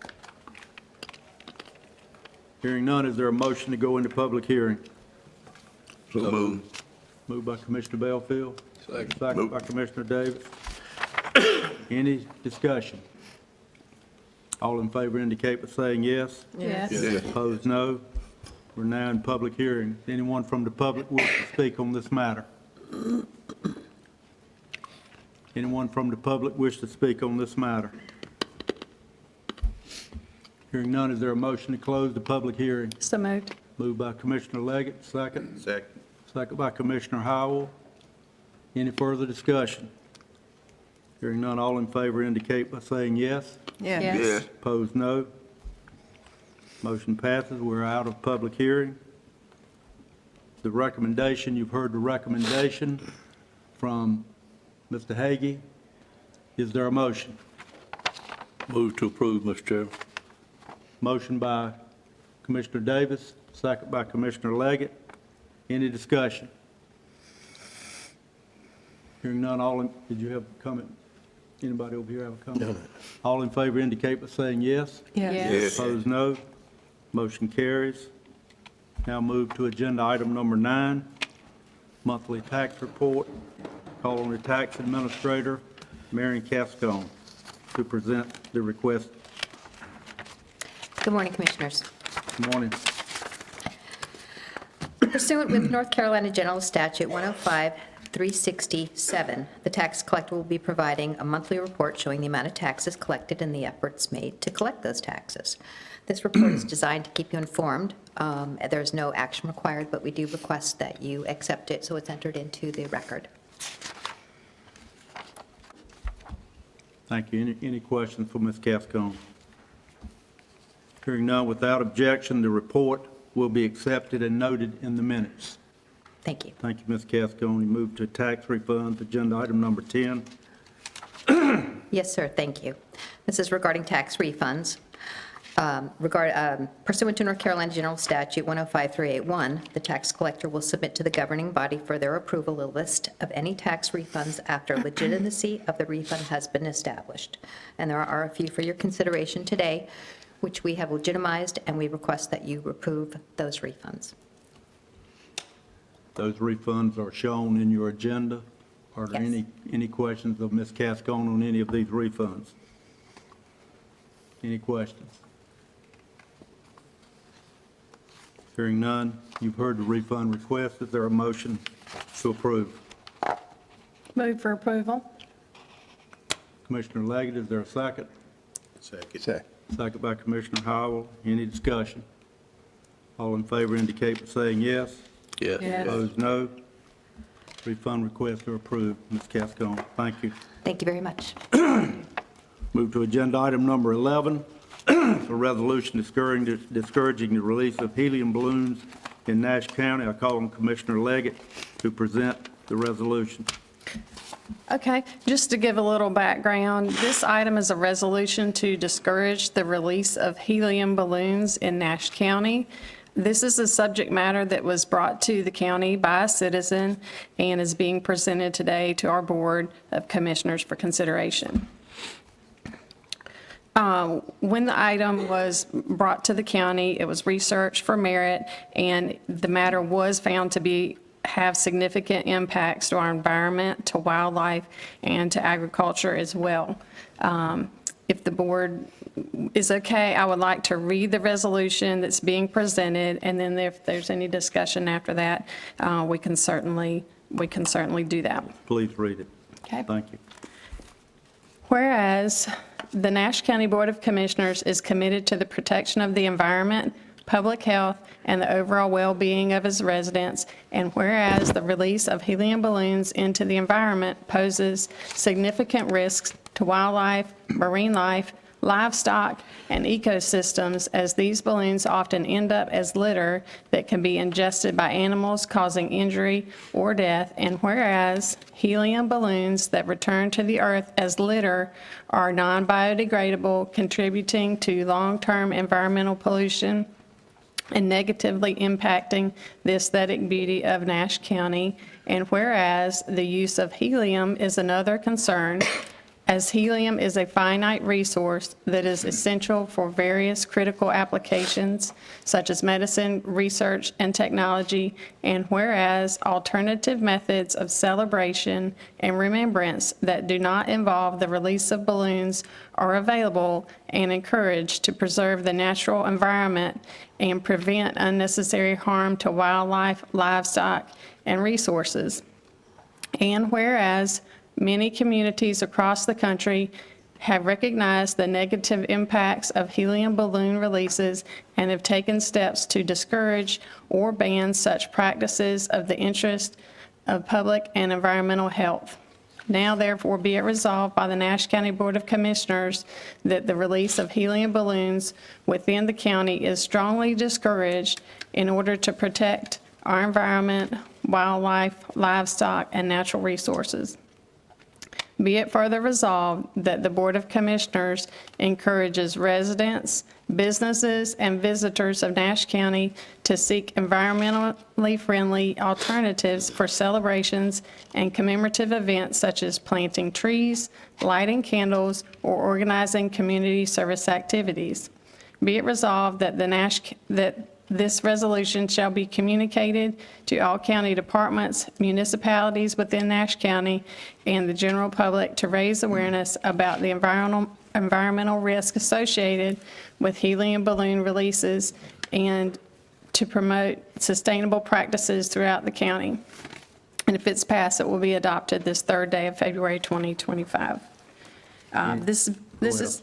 Hearing none, is there a motion to go into public hearing? So moved. Moved by Commissioner Belfield. Second by Commissioner Davis. Any discussion? All in favor indicate by saying yes. Yes. Opposed, no. We're now in public hearing. Anyone from the public wish to speak on this matter? Anyone from the public wish to speak on this matter? Hearing none, is there a motion to close the public hearing? So moved. Moved by Commissioner Leggett, second. Second. Second by Commissioner Howell. Any further discussion? Hearing none, all in favor indicate by saying yes. Yes. Opposed, no. Motion passes. We're out of public hearing. The recommendation, you've heard the recommendation from Mr. Hagee. Is there a motion? Move to approve, Mr. Chairman. Motion by Commissioner Davis, second by Commissioner Leggett. Any discussion? Hearing none, did you have a comment? Anybody over here have a comment? No. All in favor indicate by saying yes. Yes. Opposed, no. Motion carries. Now move to agenda item number 9, monthly tax report. Call on the tax administrator, Marion Cascone, to present the request. Good morning, Commissioners. Good morning. Pursuant with North Carolina General Statute 105-367, the tax collector will be providing a monthly report showing the amount of taxes collected and the efforts made to collect those taxes. This report is designed to keep you informed. There's no action required, but we do request that you accept it so it's entered into the record. Thank you. Any questions for Ms. Cascone? Hearing none, without objection, the report will be accepted and noted in the minutes. Thank you. Thank you, Ms. Cascone. Move to tax refunds, agenda item number 10. Yes, sir, thank you. This is regarding tax refunds. Pursuant to North Carolina General Statute 105-381, the tax collector will submit to the governing body for their approval a list of any tax refunds after legitimacy of the refund has been established. And there are a few for your consideration today, which we have legitimized, and we request that you approve those refunds. Those refunds are shown in your agenda. Are there any questions of Ms. Cascone on any of these refunds? Any questions? Hearing none, you've heard the refund request. Is there a motion to approve? Move for approval. Commissioner Leggett, is there a second? Second. Second by Commissioner Howell. Any discussion? All in favor indicate by saying yes. Yes. Opposed, no. Refund requests are approved. Ms. Cascone, thank you. Thank you very much. Move to agenda item number 11, a resolution discouraging the release of helium balloons in Nash County. I call on Commissioner Leggett to present the resolution. Okay, just to give a little background, this item is a resolution to discourage the release of helium balloons in Nash County. This is a subject matter that was brought to the county by a citizen and is being presented today to our Board of Commissioners for consideration. When the item was brought to the county, it was researched for merit, and the matter was found to have significant impacts to our environment, to wildlife, and to agriculture as well. if the board is okay, I would like to read the resolution that's being presented, and then if there's any discussion after that, we can certainly do that. Please read it. Okay. Thank you. Whereas the Nash County Board of Commissioners is committed to the protection of the environment, public health, and the overall well-being of its residents, and whereas the release of helium balloons into the environment poses significant risks to wildlife, marine life, livestock, and ecosystems, as these balloons often end up as litter that can be ingested by animals, causing injury or death, and whereas helium balloons that return to the earth as litter are non-biodegradable, contributing to long-term environmental pollution and negatively impacting the aesthetic beauty of Nash County, and whereas the use of helium is another concern, as helium is a finite resource that is essential for various critical applications such as medicine, research, and technology, and whereas alternative methods of celebration and remembrance that do not involve the release of balloons are available and encouraged to preserve the natural environment and prevent unnecessary harm to wildlife, livestock, and resources. And whereas many communities across the country have recognized the negative impacts of helium balloon releases and have taken steps to discourage or ban such practices of the interest of public and environmental health. Now therefore be it resolved by the Nash County Board of Commissioners that the release of helium balloons within the county is strongly discouraged in order to protect our environment, wildlife, livestock, and natural resources. Be it further resolved that the Board of Commissioners encourages residents, businesses, and visitors of Nash County to seek environmentally friendly alternatives for celebrations and commemorative events such as planting trees, lighting candles, or organizing community service activities. Be it resolved that this resolution shall be communicated to all county departments, municipalities within Nash County, and the general public to raise awareness about the environmental risk associated with helium balloon releases and to promote sustainable practices throughout the county. And if it's passed, it will be adopted this third day of February 2025. This is,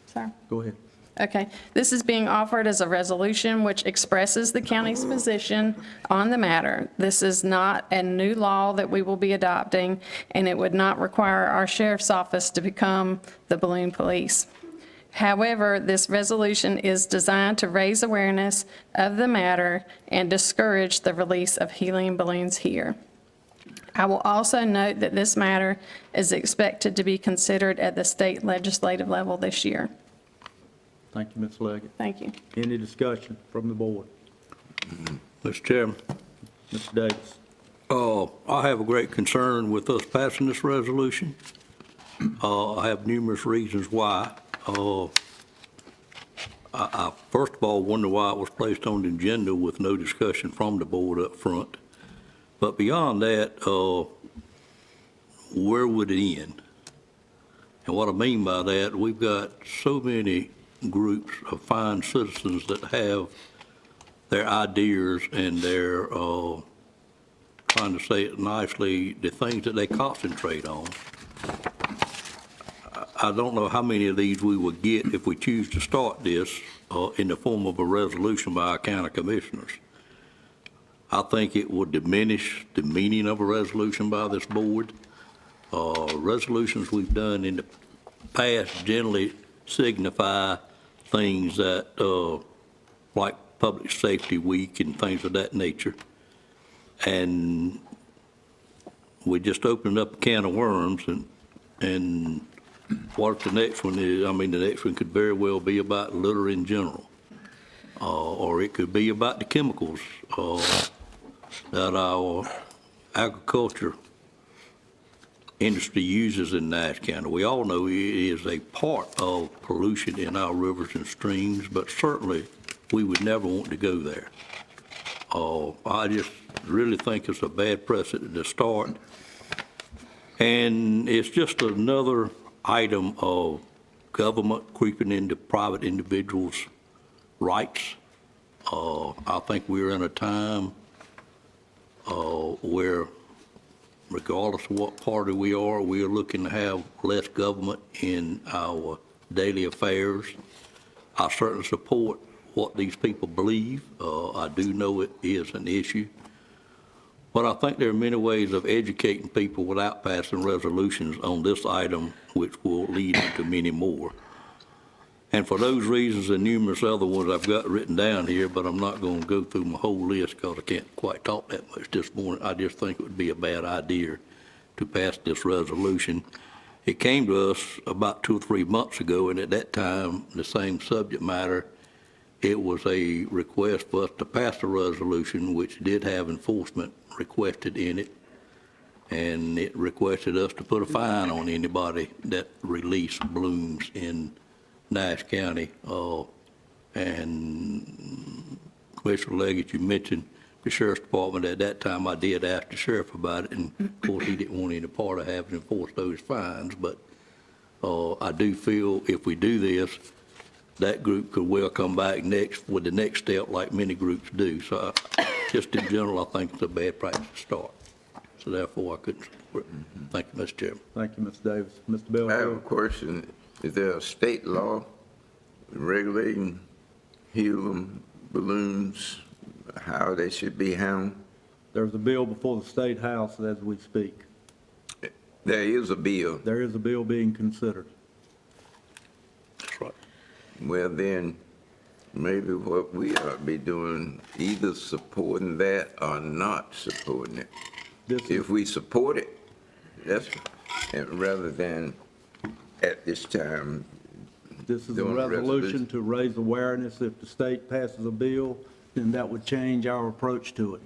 sorry. Go ahead. Okay, this is being offered as a resolution which expresses the county's position on the matter. This is not a new law that we will be adopting, and it would not require our sheriff's office to become the balloon police. However, this resolution is designed to raise awareness of the matter and discourage the release of helium balloons here. I will also note that this matter is expected to be considered at the state legislative level this year. Thank you, Ms. Leggett. Thank you. Any discussion from the board? Mr. Chairman, Mr. Davis. I have a great concern with us passing this resolution. I have numerous reasons why. I first of all wonder why it was placed on the agenda with no discussion from the board up front. But beyond that, where would it end? And what I mean by that, we've got so many groups of fine citizens that have their ideas and their, trying to say it nicely, the things that they concentrate on. I don't know how many of these we would get if we choose to start this in the form of a resolution by our county commissioners. I think it would diminish the meaning of a resolution by this board. Resolutions we've done in the past generally signify things that, like Public Safety Week and things of that nature. And we just opened up a can of worms, and what the next one is, I mean, the next one could very well be about litter in general. Or it could be about the chemicals that our agriculture industry uses in Nash County. We all know it is a part of pollution in our rivers and streams, but certainly we would never want to go there. I just really think it's a bad precedent to start. And it's just another item of government creeping into private individuals' rights. I think we're in a time where, regardless of what party we are looking to have less government in our daily affairs. I certainly support what these people believe. I do know it is an issue. But I think there are many ways of educating people without passing resolutions on this item, which will lead into many more. And for those reasons and numerous other ones I've got written down here, but I'm not going to go through my whole list because I can't quite talk that much this morning. I just think it would be a bad idea to pass this resolution. It came to us about 2 or 3 months ago, and at that time, the same subject matter, it was a request for us to pass a resolution which did have enforcement requested in it, and it requested us to put a fine on anybody that released balloons in Nash County. And Commissioner Leggett, you mentioned the sheriff's department. At that time, I did ask the sheriff about it, and of course, he didn't want any part of having to enforce those fines. But I do feel if we do this, that group could well come back next with the next step like many groups do. So just in general, I think it's a bad practice to start. So therefore, I couldn't support it. Thank you, Mr. Chairman. Thank you, Mr. Davis. Mr. Bell. I have a question. Is there a state law regulating helium balloons, how they should be handled? There's a bill before the State House as we speak. There is a bill. There is a bill being considered. That's right. Well, then, maybe what we ought to be doing, either supporting that or not supporting it. If we support it, that's, and rather than at this time. This is a doing resolution to raise awareness. If the state passes a bill, then that would change our approach to it.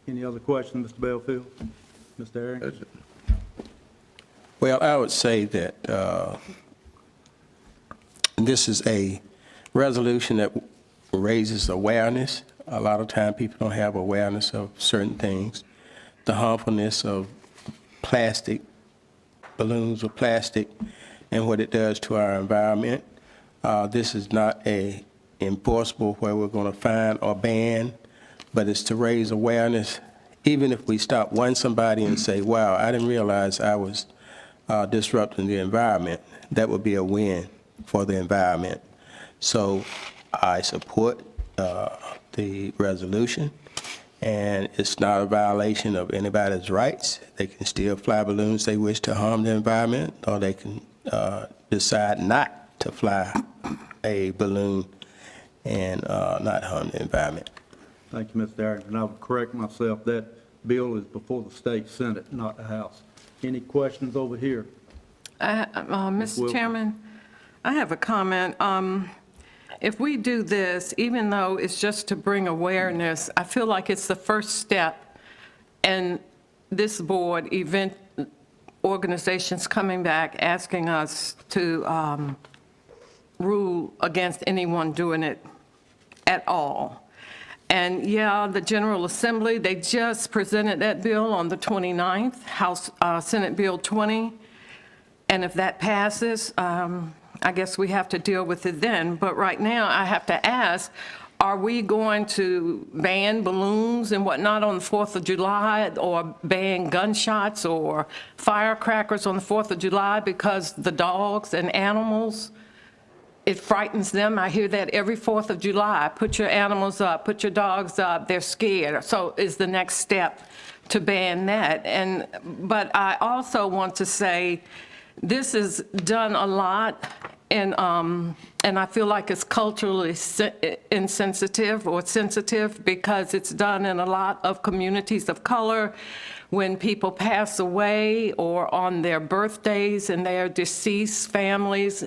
Any other questions, Mr. Belfield? Mr. Herring? Well, I would say that this is a resolution that raises awareness. A lot of time people don't have awareness of certain things. The harmfulness of plastic, balloons of plastic, and what it does to our environment. This is not a enforceable where we're going to fine or ban, but it's to raise awareness. Even if we stop somebody and say, wow, I didn't realize I was disrupting the environment, that would be a win for the environment. So I support the resolution, and it's not a violation of anybody's rights. They can still fly balloons they wish to harm the environment, or they can decide not to fly a balloon and not harm the environment. Thank you, Mr. Herring. And I would correct myself, that bill is before the state Senate, not the House. Any questions over here? Mr. Chairman, I have a comment. If we do this, even though it's just to bring awareness, I feel like it's the first step in this board, event organizations coming back asking us to rule against anyone doing it at all. And yeah, the General Assembly, they just presented that bill on the 29th, House Senate Bill 20. And if that passes, I guess we have to deal with it then. But right now, I have to ask, are we going to ban balloons and whatnot on the 4th of July, or ban gunshots or firecrackers on the 4th of July because the dogs and animals, it frightens them? I hear that every 4th of July. Put your animals up, put your dogs up, they're scared. So is the next step to ban that? But I also want to say, this is done a lot, and I feel like it's culturally insensitive or sensitive, because it's done in a lot of communities of color when people pass away or on their birthdays and their deceased families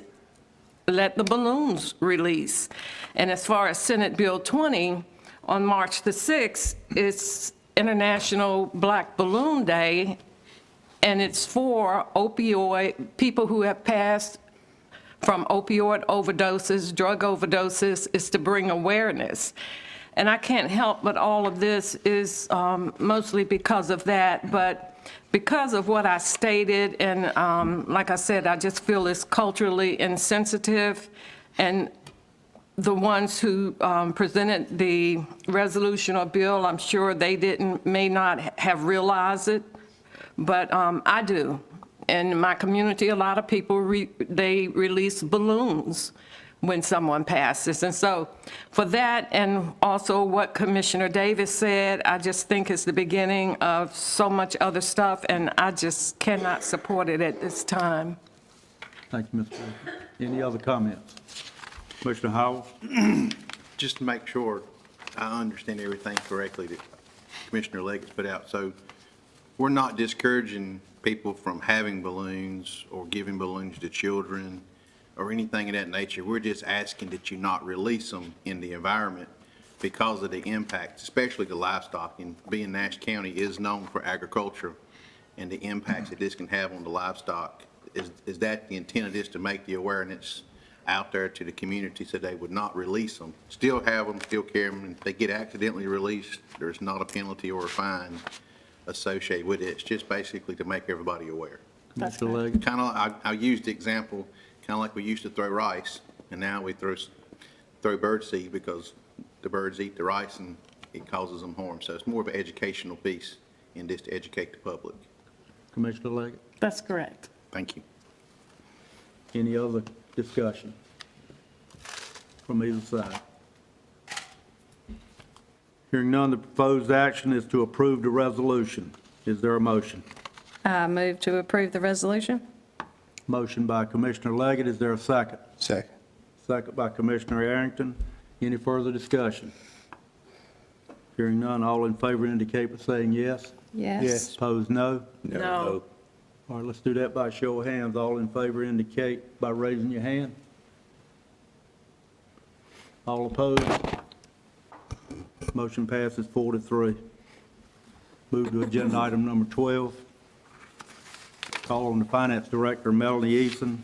let the balloons release. And as far as Senate Bill 20, on March the 6th, it's International Black Balloon Day, and it's for people who have passed from opioid overdoses, drug overdoses. Is to bring awareness. And I can't help but all of this is mostly because of that, but because of what I stated, and like I said, I just feel it's culturally insensitive, and the ones who presented the resolution or bill, I'm sure they may not have realized it, but I do. In my community, a lot of people, they release balloons when someone passes. And so for that, and also what Commissioner Davis said, I just think it's the beginning of so much other stuff, and I just cannot support it at this time. Thank you, Ms. Baker. Any other comments? Commissioner Howell? Just to make sure I understand everything correctly that Commissioner Leggett's put out. So we're not discouraging people from having balloons or giving balloons to children or anything of that nature. We're just asking that you not release them in the environment because of the impact, especially the livestock. And being Nash County is known for agriculture and the impacts that this can have on the livestock. Is that the intent of this, to make the awareness out there to the community so they would not release them? Still have them, still carry them, and if they get accidentally released, there's not a penalty or a fine associated with it. It's just basically to make everybody aware. Commissioner Leggett? Kind of, I used the example, kind of like we used to throw rice, and now we throw bird seed because the birds eat the rice and it causes them harm. So it's more of an educational piece in this to educate the public. Commissioner Leggett? That's correct. Thank you. Any other discussion from either side? Hearing none, the proposed action is to approve the resolution. Is there a motion? I move to approve the resolution. Motion by Commissioner Leggett. Is there a second? Second. Second by Commissioner Arrington. Any further discussion? Hearing none, all in favor indicate by saying yes. Yes. Opposed, no? No. All right, let's do that by show of hands. All in favor indicate by raising your hand. All opposed? Motion passes 4-3. Move to agenda item number 12. Call on the Finance Director, Melanie Eason,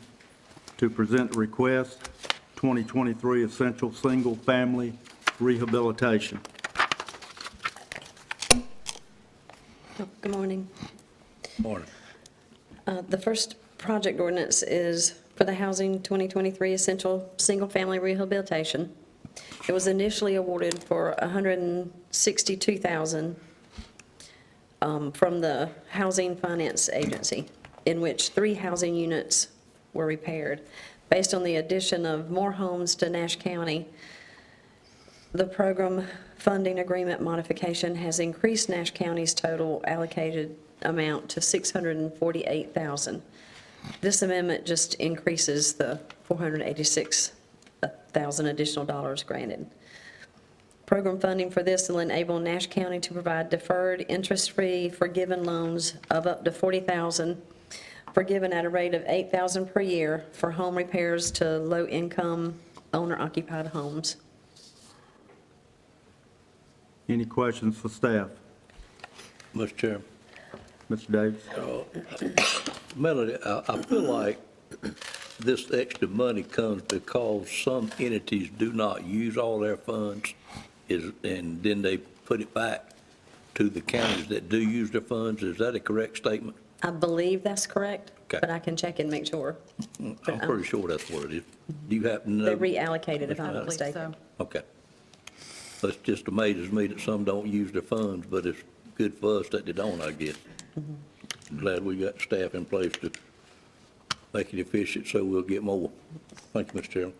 to present the request, 2023 Essential Single Family Rehabilitation. Good morning. Morning. The first project ordinance is for the Housing 2023 Essential Single Family Rehabilitation. It was initially awarded for $162,000 from the Housing Finance Agency, in which 3 housing units were repaired. Based on the addition of more homes to Nash County, the program funding agreement modification has increased Nash County's total allocated amount to $648,000. This amendment just increases the $486,000 additional dollars granted. Program funding for this will enable Nash County to provide deferred, interest-free, forgiven loans of up to $40,000, forgiven at a rate of $8,000 per year for home repairs to low-income owner-occupied homes. Any questions for staff? Mr. Chairman. Mr. Davis? Melody, I feel like this extra money comes because some entities do not use all their funds, and then they put it back to the counties that do use their funds. Is that a correct statement? I believe that's correct, Okay. but I can check and make sure. I'm pretty sure that's what it is. Do you happen to know? They reallocated, if I'm not mistaken. Okay. It just amazes me that some don't use their funds, but it's good for us that they don't, I guess. Glad we got staff in place to make it efficient so we'll get more. Thank you, Mr. Chairman.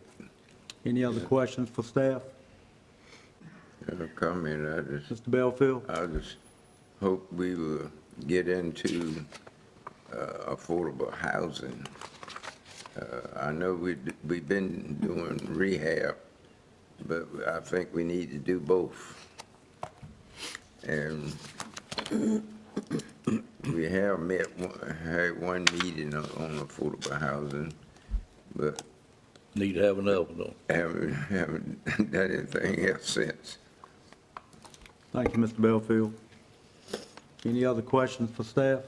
Any other questions for staff? No comment. Mr. Belfield? I just hope we will get into affordable housing. I know we've been doing rehab, but I think we need to do both. And we have had one meeting on affordable housing, but need to have another, though. Haven't done anything else since. Thank you, Mr. Belfield. Any other questions for staff?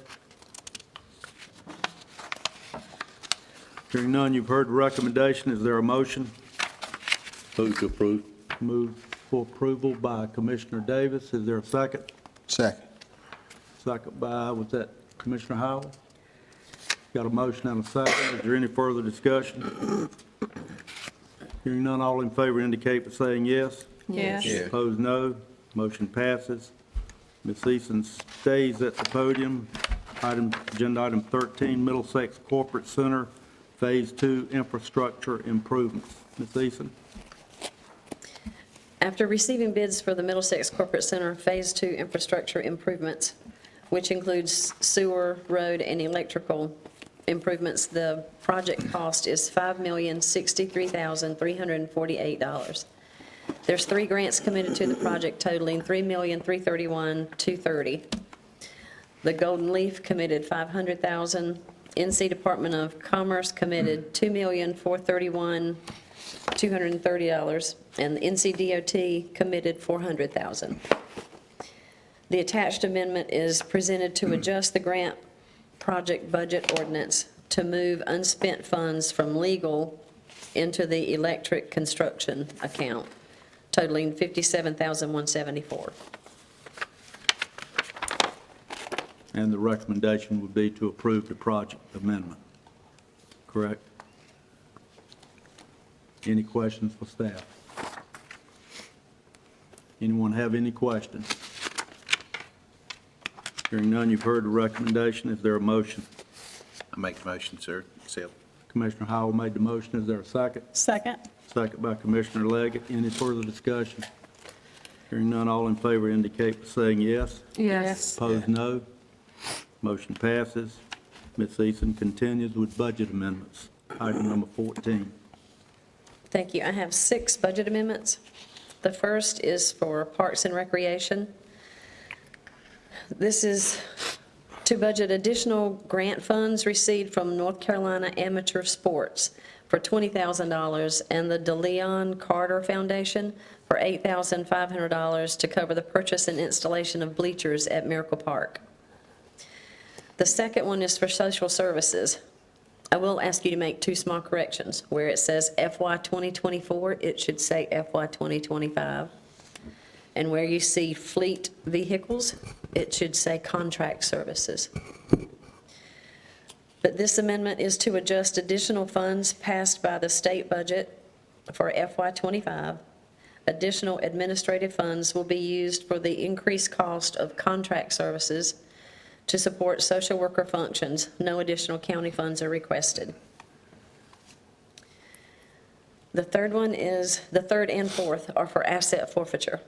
Hearing none, you've heard the recommendation. Is there a motion? Move to approve. Move for approval by Commissioner Davis. Is there a second? Second. Second by, was that Commissioner Howell? Got a motion and a second. Is there any further discussion? Hearing none, all in favor indicate by saying yes. Yes. Yeah. Opposed, no. Motion passes. Ms. Eason stays at the podium. Agenda item 13, Middlesex Corporate Center, Phase 2 Infrastructure Improvements. Ms. Eason? After receiving bids for the Middlesex Corporate Center Phase 2 infrastructure improvements, which includes sewer, road, and electrical improvements, the project cost is $5,063,348. There's 3 grants committed to the project totaling $3,331,230. The Golden Leaf committed $500,000. NC Department of Commerce committed $2,431,230, and the NC DOT committed $400,000. The attached amendment is presented to adjust the grant project budget ordinance to move unspent funds from legal into the electric construction account, totaling $57,174. And the recommendation would be to approve the project amendment, correct? Any questions for staff? Anyone have any questions? Hearing none, you've heard the recommendation. Is there a motion? I make the motion, sir. Accept. Commissioner Howell made the motion. Is there a second? Second. Second by Commissioner Leggett. Any further discussion? Hearing none, all in favor indicate by saying yes. Yes. Opposed, no. Motion passes. Ms. Eason continues with budget amendments. Item number 14. Thank you. I have 6 budget amendments. The first is for Parks and Recreation. This is to budget additional grant funds received from North Carolina Amateur Sports for $20,000 and the DeLeon Carter Foundation for $8,500 to cover the purchase and installation of bleachers at Miracle Park. The second one is for social services. I will ask you to make 2 small corrections. Where it says FY 2024, it should say FY 2025. And where you see fleet vehicles, it should say contract services. But this amendment is to adjust additional funds passed by the state budget for FY 25. Additional administrative funds will be used for the increased cost of contract services to support social worker functions. No additional county funds are requested. The third and fourth are for asset forfeiture.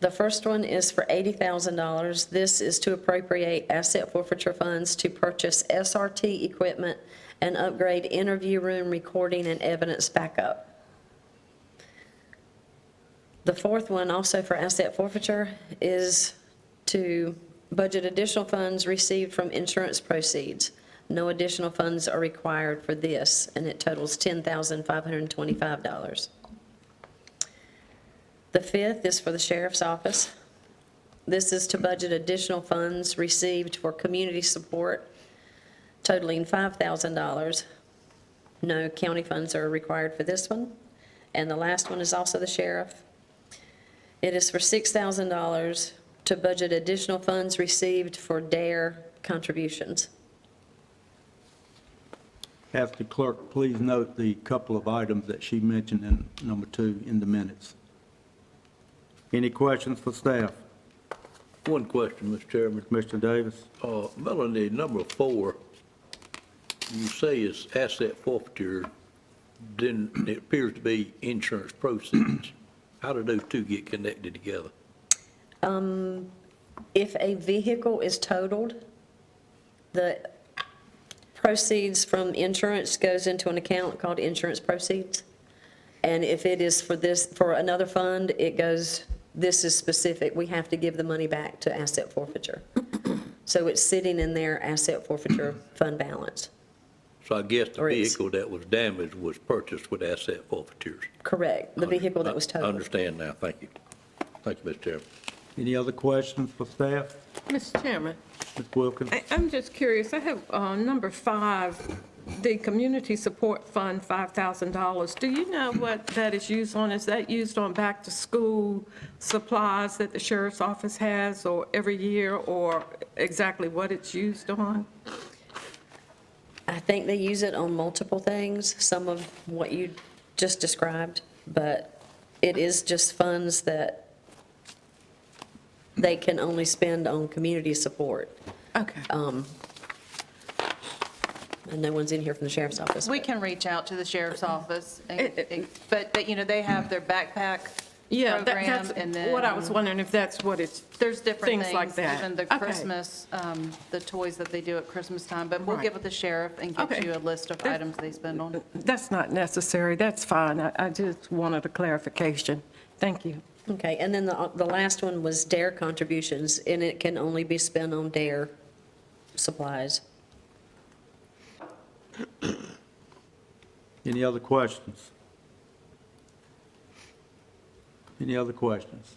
The first one is for $80,000. This is to appropriate asset forfeiture funds to purchase SRT equipment and upgrade interview room recording and evidence backup. The fourth one, also for asset forfeiture, is to budget additional funds received from insurance proceeds. No additional funds are required for this, and it totals $10,525. The fifth is for the sheriff's office. This is to budget additional funds received for community support totaling $5,000. No county funds are required for this one. And the last one is also the sheriff. It is for $6,000 to budget additional funds received for DARE contributions. Ask the clerk, please note the couple of items that she mentioned in number 2 in the minutes. Any questions for staff? One question, Mr. Chairman. Mr. Davis? Melanie, number 4, you say it's asset forfeiture, then it appears to be insurance proceeds. How do those two get connected together? If a vehicle is totaled, the proceeds from insurance goes into an account called insurance proceeds. And if it is for another fund, it goes, this is specific, we have to give the money back to asset forfeiture. So it's sitting in their asset forfeiture fund balance. So I guess the vehicle that was damaged was purchased with asset forfeitures. Correct, the vehicle that was I totaled. understand now, thank you. Thank you, Mr. Chairman. Any other questions for staff? Mr. Chairman, Ms. Wilkins? I'm just curious. I have number 5 the Community Support Fund, $5,000, do you know what that is used on? Is that used on back-to-school supplies that the sheriff's office has or every year, or exactly what it's used on? I think they use it on multiple things, some of what you just described, but it is just funds that they can only spend on community support. Okay. And no one's in here from the sheriff's office. We can reach out to the sheriff's office, but, you know, they have their backpack Yeah, program, that's and then. what I was wondering, if that's what it's, There's different things like things, that. even the Okay. Christmas, the toys that they do at Christmas time, but we'll Right. get with the sheriff and get Okay. you a list of items they spend on. That's not necessary, that's fine. I just wanted a clarification. Thank you. Okay, and then the last one was DARE contributions, and it can only be spent on DARE supplies. Any other questions? Any other questions?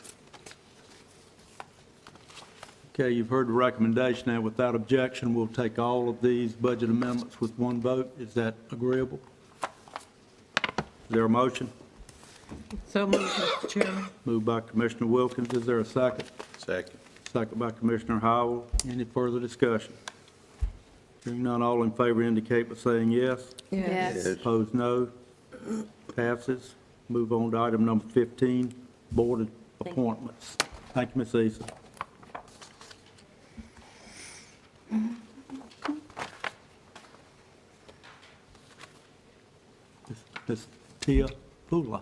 Okay, you've heard the recommendation, and without objection, we'll take all of these budget amendments with one vote. Is that agreeable? Is there a motion? So moved, Mr. Chairman. Moved by Commissioner Wilkins. Is there a second? Second. Second by Commissioner Howell. Any further discussion? Hearing none, all in favor indicate by saying yes. Yes. Opposed, no. Passes. Move on to item number 15, board appointments. Thank you, Ms. Eason. Ms. Tia Pula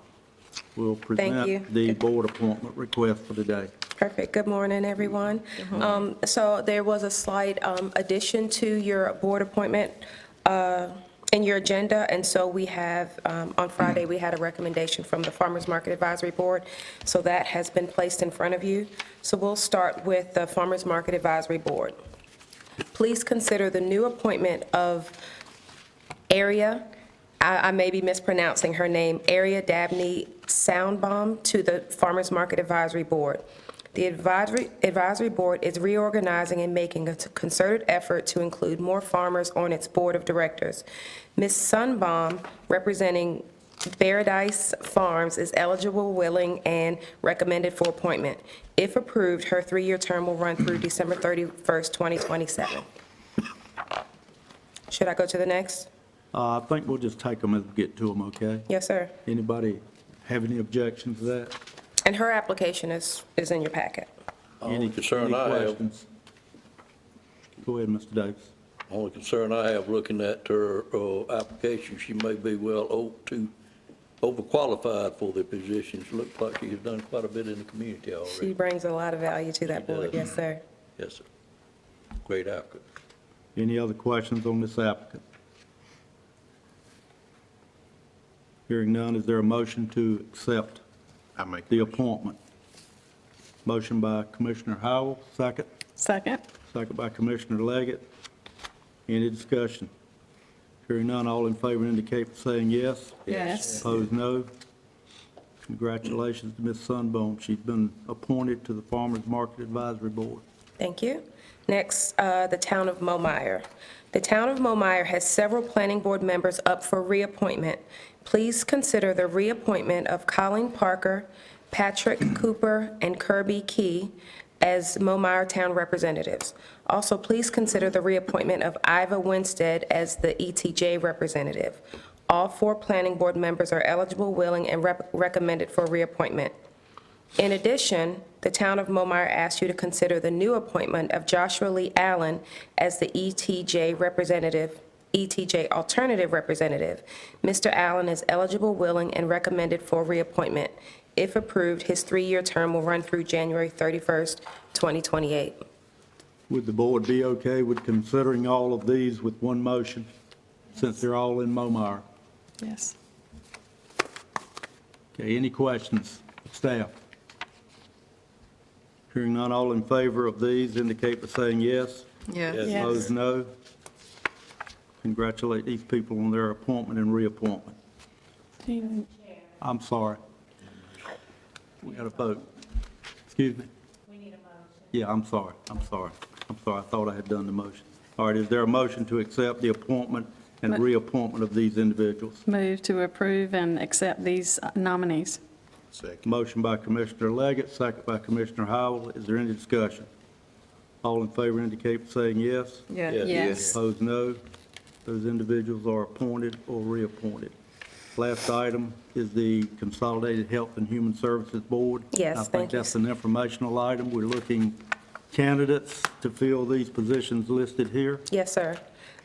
will you. present the board appointment request for today. Perfect. Good morning, everyone. So there was a slight addition to your board appointment in your agenda, and so we have, on Friday, we had a recommendation from the Farmers Market Advisory Board, so that has been placed in front of you. So we'll start with the Farmers Market Advisory Board. Please consider the new appointment of Aria, I may be mispronouncing her name, Aria Dabney Soundbaum, to the Farmers Market Advisory Board. The advisory board is reorganizing and making a concerted effort to include more farmers on its board of directors. Ms. Sunbaum, representing Paradise Farms, is eligible, willing, and recommended for appointment. If approved, her 3-year term will run through December 31st, 2027. Should I go to the next? I think we'll just take them as we get to them, okay? Yes, sir. Anybody have any objections to that? And her application is in your packet. Only concern Any I have, questions? Go ahead, Mr. Davis. only concern I have looking at her application, she may be overqualified for the position. She looks like she has done quite a bit in the community She already. brings a lot of value to that board. Yes, sir. Yes, sir. Great applicant. Any other questions on this applicant? Hearing none, is there a motion to accept I make the appointment? Motion by Commissioner Howell, second. Second. Second by Commissioner Leggett. Any discussion? Hearing none, all in favor indicate by saying yes. Yes. Opposed, no. Congratulations to Ms. Sunbone. She's been appointed to the Farmers Market Advisory Board. Thank you. Next, the Town of Momire. The Town of Momire has several planning board members up for reappointment. Please consider the reappointment of Colleen Parker, Patrick Cooper, and Kirby Key as Momire Town representatives. Also, please consider the reappointment of Iva Winstead as the ETJ representative. All 4 planning board members are eligible, willing, and recommended for reappointment. In addition, the Town of Momire asks you to consider the new appointment of Joshua Lee Allen as the ETJ alternative representative. Mr. Allen is eligible, willing, and recommended for reappointment. If approved, his 3-year term will run through January 31st, 2028. Would the board be okay with considering all of these with one motion, since they're all in Momire? Yes. Okay, any questions, staff? Hearing none, all in favor of these indicate by saying yes. Yes. Opposed, no. Congratulate these people on their appointment and reappointment. I'm sorry. We got a vote. Excuse me? We need a motion. Yeah, I'm sorry. I thought I had done the motion. All right, is there a motion to accept the appointment and reappointment of these individuals. Move to approve and accept these nominees. Second. Motion by Commissioner Leggett, second by Commissioner Howell. Is there any discussion? All in favor indicate by saying yes. Yes. Opposed, no. Those individuals are appointed or reappointed. Last item is the Consolidated Health and Human Services Board. Yes, I thank think you. that's an informational item. We're looking candidates to fill these positions listed here. Yes, sir.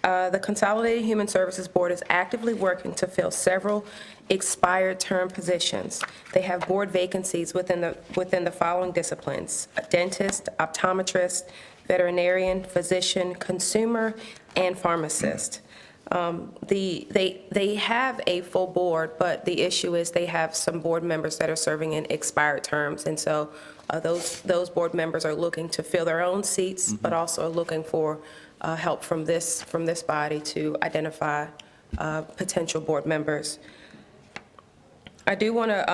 The Consolidated Human Services Board is actively working to fill several expired term positions. They have board vacancies within the following disciplines: a dentist, optometrist, veterinarian, physician, consumer, and pharmacist. They have a full board, but the issue is they have some board members that are serving in expired terms, and so those board members are looking to fill their own seats, but also looking for help from this body to identify potential board members. I do want to,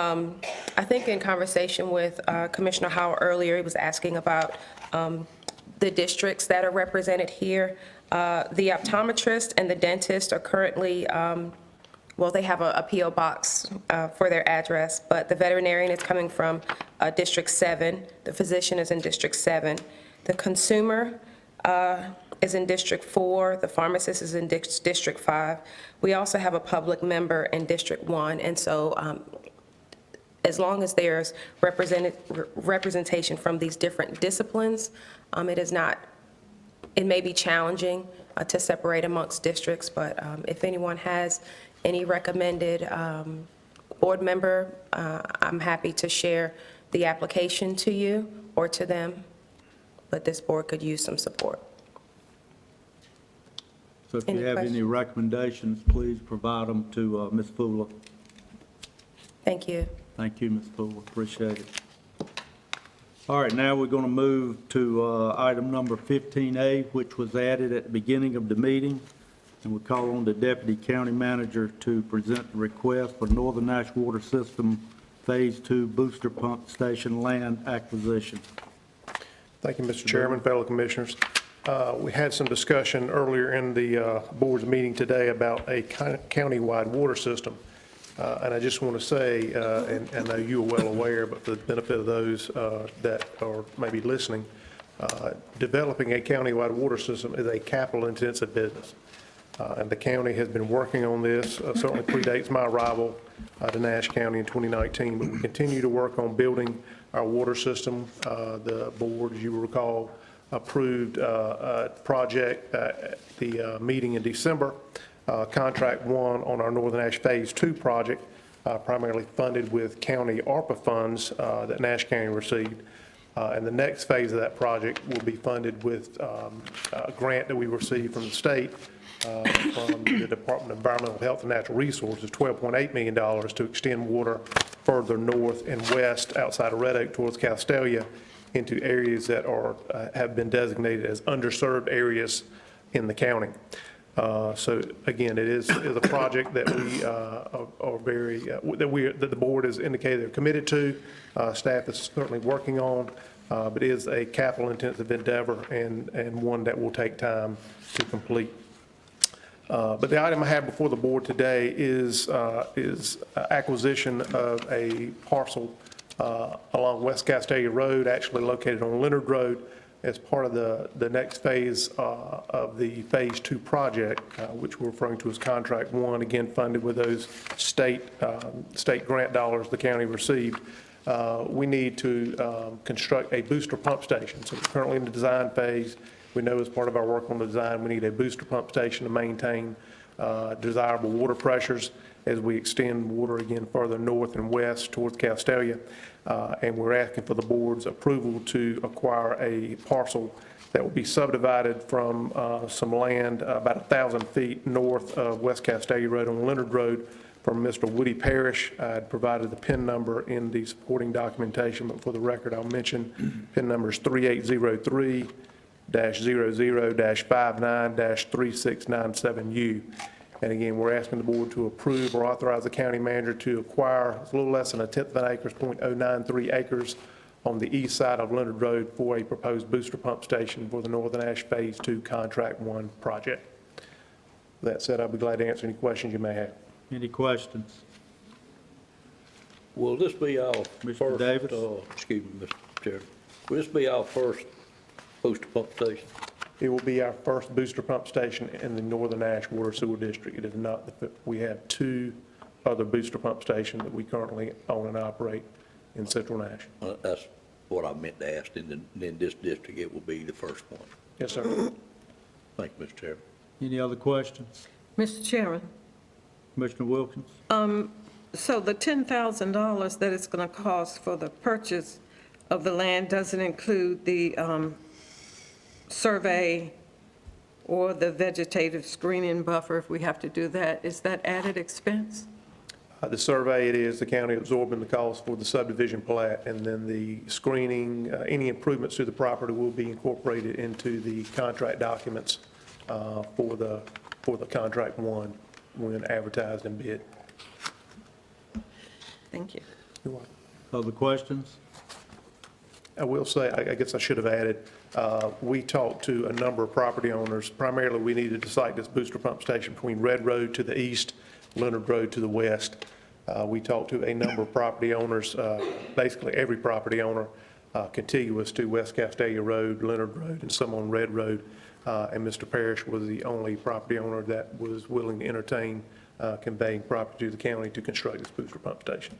I think in conversation with Commissioner Howell earlier, he was asking about the districts that are represented here. The optometrist and the dentist are currently, well, they have a P.O. box for their address, but the veterinarian is coming from District 7. The physician is in District 7. The consumer is in District 4. The pharmacist is in District 5. We also have a public member in District 1, and so as long as there's representation from these different disciplines, it may be challenging to separate amongst districts, but if anyone has any recommended board member, I'm happy to share the application to you or to them, but this board could use some support. So if Any you have any questions? recommendations, please provide them to Ms. Fuller. Thank you. Thank you, Ms. Fuller, appreciate it. All right, now we're going to move to item number 15A, which was added at the beginning of the meeting, and we call on the Deputy County Manager to present the request for Northern Nash Water System Phase 2 Booster Pump Station land acquisition. Thank you, Mr. Chairman, fellow commissioners. We had some discussion earlier in the board's meeting today about a county-wide water system. And I just want to say, and I know you're well aware, but for the benefit of those that are maybe listening, developing a county-wide water system is a capital-intensive business. And the county has been working on this, certainly predates my arrival to Nash County in 2019, but we continue to work on building our water system. The board, as you will recall, approved a project at the meeting in December. Contract 1 on our Northern Nash Phase 2 project, primarily funded with county ARPA funds that Nash County received. And the next phase of that project will be funded with a grant that we received from the state, from the Department of Environmental Health and Natural Resources, $12.8 million to extend water further north and west outside of Red Oak towards Castalia into areas that have been designated as underserved areas in the county. So again, it is a project that we are very, that the board has indicated they're committed to. Staff is certainly working on, but it is a capital-intensive endeavor and one that will take time to complete. But the item I have before the board today is acquisition of a parcel along West Castalia Road, actually located on Leonard Road, as part of the next phase of the Phase 2 project, which we're referring to as Contract 1, again funded with those state grant dollars the county received. We need to construct a booster pump station. So we're currently in the design phase. We know as part of our work on the design, we need a booster pump station to maintain desirable water pressures as we extend water again further north and west towards Castalia. And we're asking for the board's approval to acquire a parcel that will be subdivided from some land about 1,000 feet north of West Castalia Road on Leonard Road from Mr. Woody Parrish. I had provided the PIN number in the supporting documentation, but for the record, I'll mention PIN number is 3803-00-59-3697U. And again, we're asking the board to approve or authorize the county manager to acquire a little less than 1/10 of an acre, 0.093 acres on the east side of Leonard Road for a proposed booster pump station for the Northern Ash Phase 2 Contract 1 project. With that said, I'll be glad to answer any questions you may have. Any questions? Will this be our Mr. first, Davis? excuse me, Mr. Chairman, will this be our first booster pump station? It will be our first booster pump station in the Northern Ash Water Sewer District. It is not, we have 2 other booster pump stations that we currently own and operate in Central Nash. That's what I meant to ask, and then this district, it will be the first one. Yes, sir. Thank you, Mr. Chairman. Any other questions? Mr. Chairman, Commissioner Wilkins? so the $10,000 that it's going to cost for the purchase of the land doesn't include the survey or the vegetative screening buffer if we have to do that? Is that added expense? The survey, it is the county absorbing the cost for the subdivision plat, and then the screening, any improvements to the property will be incorporated into the contract documents for the contract one when advertised and bid. Thank you. You're welcome. Other questions? I will say, I guess I should have added, we talked to a number of property owners. Primarily, we needed to site this booster pump station between Red Road to the east, Leonard Road to the west. We talked to a number of property owners, basically every property owner contiguous to West Castalia Road, Leonard Road, and some on Red Road. And Mr. Parrish was the only property owner that was willing to entertain conveying property to the county to construct this booster pump station.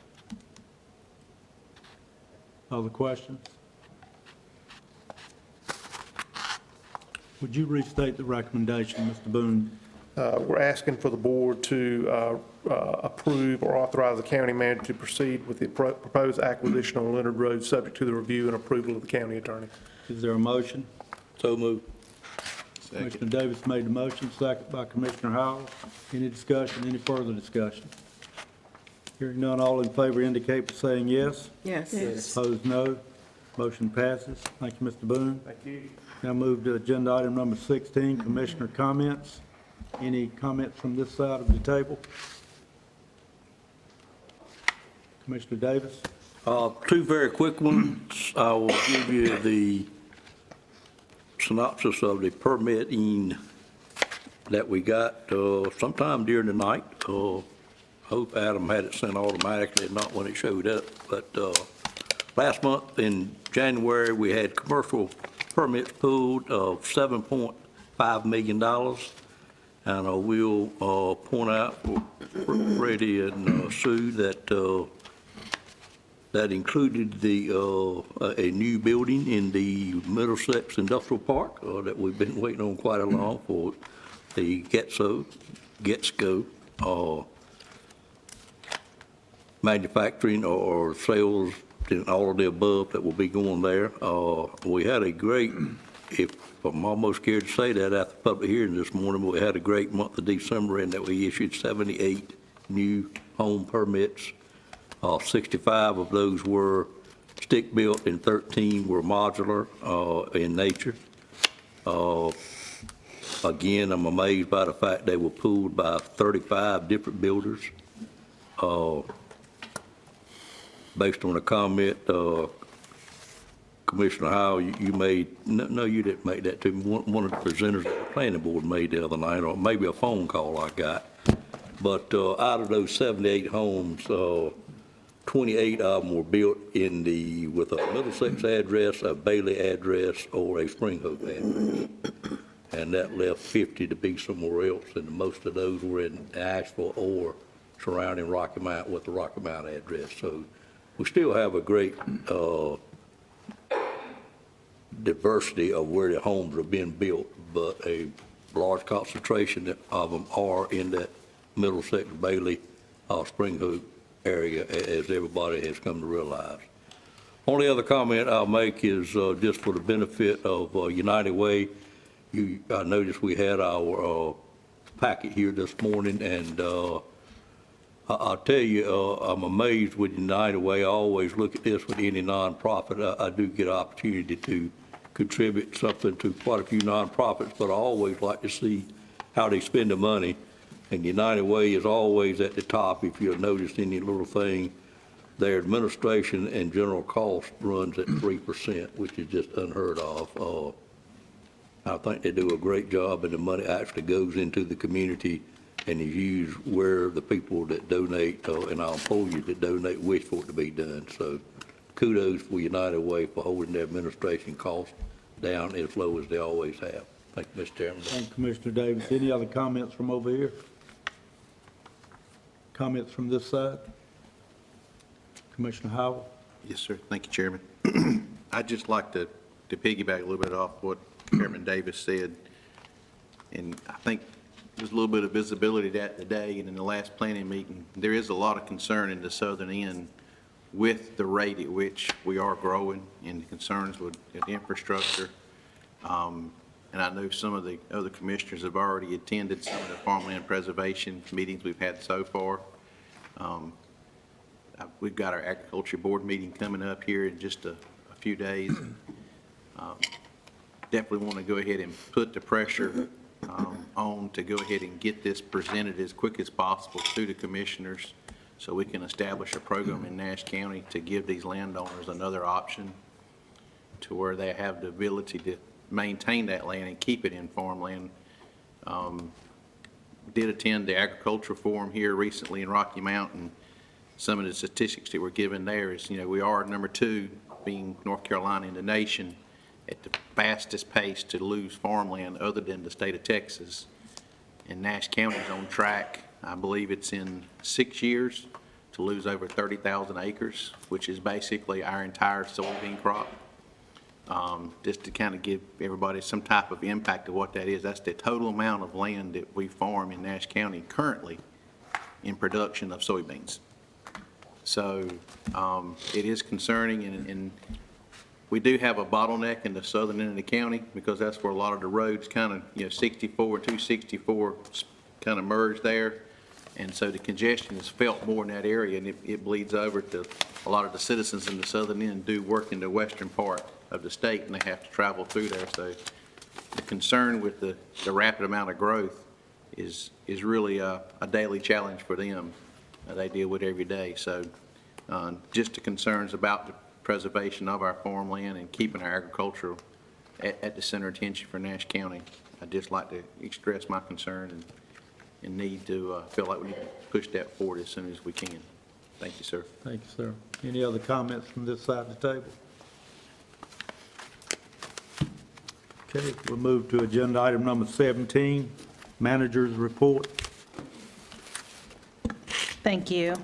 Other questions? Would you restate the recommendation, Mr. Boone? We're asking for the board to approve or authorize the county manager to proceed with the proposed acquisition on Leonard Road, subject to the review and approval of the county attorney. Is there a motion? So moved. Commissioner Davis made the motion, second by Commissioner Howell. Any discussion, any further discussion? Hearing none, all in favor indicate by saying yes. Yes. Opposed, no. Motion passes. Thank you, Mr. Boone. Thank you. Now move to agenda item number 16, Commissioner comments. Any comments from this side of the table? Commissioner Davis? 2 very quick ones. I will give you the synopsis of the permitting that we got sometime during the night. Hope Adam had it sent automatically, not when it showed up. But last month in January, we had commercial permits pulled of $7.5 million. And I will point out for Freddie and Sue that that included a new building in the Middlesex Industrial Park that we've been waiting on quite a long for, the Getsco manufacturing or sales and all of the above that will be going there. We had a great, if I'm almost scared to say that after public hearing this morning, but we had a great month of December in that we issued 78 new home permits. 65 of those were stick-built and 13 were modular in nature. Again, I'm amazed by the fact they were pulled by 35 different builders. Based on a comment Commissioner Howell, you made, no, you didn't make that to me. One of the presenters at the planning board made the other night, or maybe a phone call I got. But out of those 78 homes, 28 of them were built with a Middlesex address, a Bailey address, or a Spring Hope address. And that left 50 to be somewhere else, and most of those were in Asheville or surrounding Rocky Mount with the Rocky Mount address. So we still have a great diversity of where the homes are being built, but a large concentration of them are in that Middlesex, Bailey, Spring Hope area, as everybody has come to realize. Only other comment I'll make is just for the benefit of United Way. I noticed we had our packet here this morning, and I'll tell you, I'm amazed with United Way. I always look at this with any nonprofit. I do get an opportunity to contribute something to quite a few nonprofits, but I always like to see how they spend the money. And United Way is always at the top. If you'll notice any little thing, their administration and general cost runs at 3%, which is just unheard of. I think they do a great job, and the money actually goes into the community and is used where the people that donate, and our employees that donate wish for it to be done. So kudos for United Way for holding their administration costs down as low as they always have. Thank you, Mr. Chairman. Thank you, Commissioner Davis. Any other comments from over here? Comments from this side? Commissioner Howell? Yes, sir. Thank you, Chairman. I'd just like to piggyback a little bit off what Chairman Davis said. And I think there's a little bit of visibility to that today, and in the last planning meeting, there is a lot of concern in the southern end with the rate at which we are growing and the concerns with the infrastructure. And I know some of the other commissioners have already attended some of the farmland preservation meetings we've had so far. We've got our agriculture board meeting coming up here in just a few days. Definitely want to go ahead and put the pressure on to go ahead and get this presented as quick as possible to the commissioners so we can establish a program in Nash County to give these landowners another option to where they have the ability to maintain that land and keep it in farmland. Did attend the agricultural forum here recently in Rocky Mountain. Some of the statistics that were given there is, we are number 2, being North Carolina in the nation, at the fastest pace to lose farmland other than the state of Texas. And Nash County's on track, I believe it's in 6 years, to lose over 30,000 acres, which is basically our entire soybean crop. Just to kind of give everybody some type of impact of what that is. That's the total amount of land that we farm in Nash County currently in production of soybeans. So it is concerning, and we do have a bottleneck in the southern end of the county because that's where a lot of the roads kind of, 64 and 264 kind of merge there. And so the congestion is felt more in that area, and it bleeds over to a lot of the citizens in the southern end do work in the western part of the state, and they have to travel through there. So the concern with the rapid amount of growth is really a daily challenge for them. They deal with every day. So just the concerns about the preservation of our farmland and keeping our agriculture at the center of attention for Nash County. I'd just like to express my concern and need to feel like we need to push that forward as soon as we can. Thank you, sir. Thank you, sir. Any other comments from this side of the table? Okay, we'll move to agenda item number 17, manager's report. Thank you.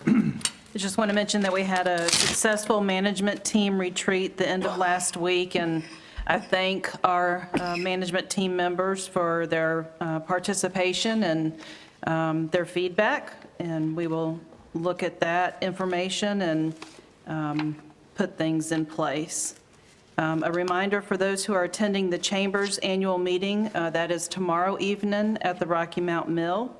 I just want to mention that we had a successful management team retreat the end of last week, and I thank our management team members for their participation and their feedback, and we will look at that information and put things in place. A reminder for those who are attending the Chamber's annual meeting, that is tomorrow evening at the Rocky Mount Mill.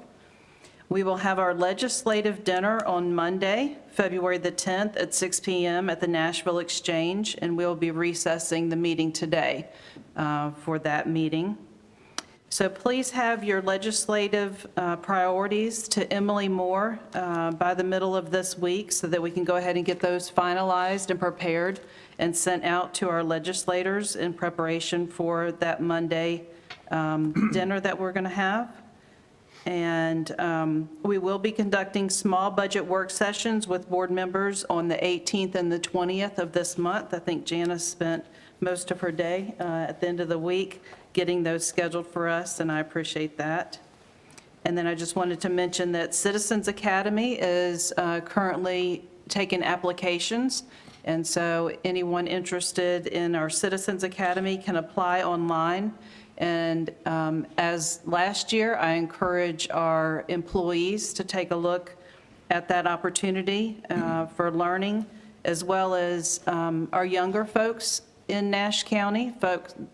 We will have our legislative dinner on Monday, February the 10th at 6 p.m. at the Nashville Exchange, and we'll be recessing the meeting today for that meeting. So please have your legislative priorities to Emily Moore by the middle of this week so that we can go ahead and get those finalized and prepared and sent out to our legislators in preparation for that Monday dinner that we're going to have. And we will be conducting small budget work sessions with board members on the 18th and the 20th of this month. I think Janice spent most of her day at the end of the week getting those scheduled for us, and I appreciate that. And then I just wanted to mention that Citizens Academy is currently taking applications. And so anyone interested in our Citizens Academy can apply online. And as last year, I encourage our employees to take a look at that opportunity for learning, as well as our younger folks in Nash County,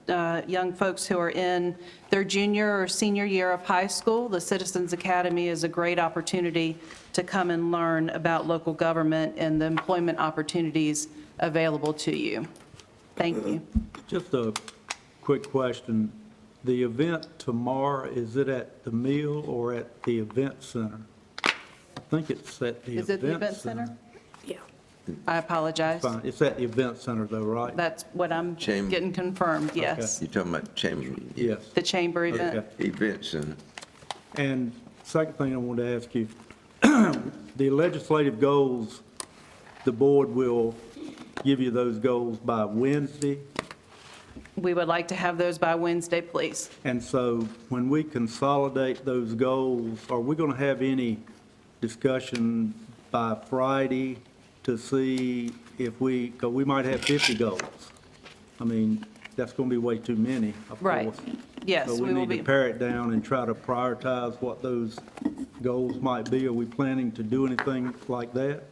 young folks who are in their junior or senior year of high school. The Citizens Academy is a great opportunity to come and learn about local government and the employment opportunities available to you. Thank you. Just a quick question. The event tomorrow, is it at the Mill or at the Event Center? I think it's at the Event Center. Yeah. I apologize. Fine. It's at the event center though, right? That's what I'm Chamber. getting confirmed, yes. You're talking about chamber Yes. The chamber event. Okay. event center. And second thing I wanted to ask you, the legislative goals, the board will give you those goals by Wednesday. We would like to have those by Wednesday, please. And so when we consolidate those goals, are we going to have any discussion by Friday to see if because we might have 50 goals. I mean, that's going to be way too many, of Right. course. Yes, So we we will need be. to pare it down and try to prioritize what those goals might be. Are we planning to do anything like that?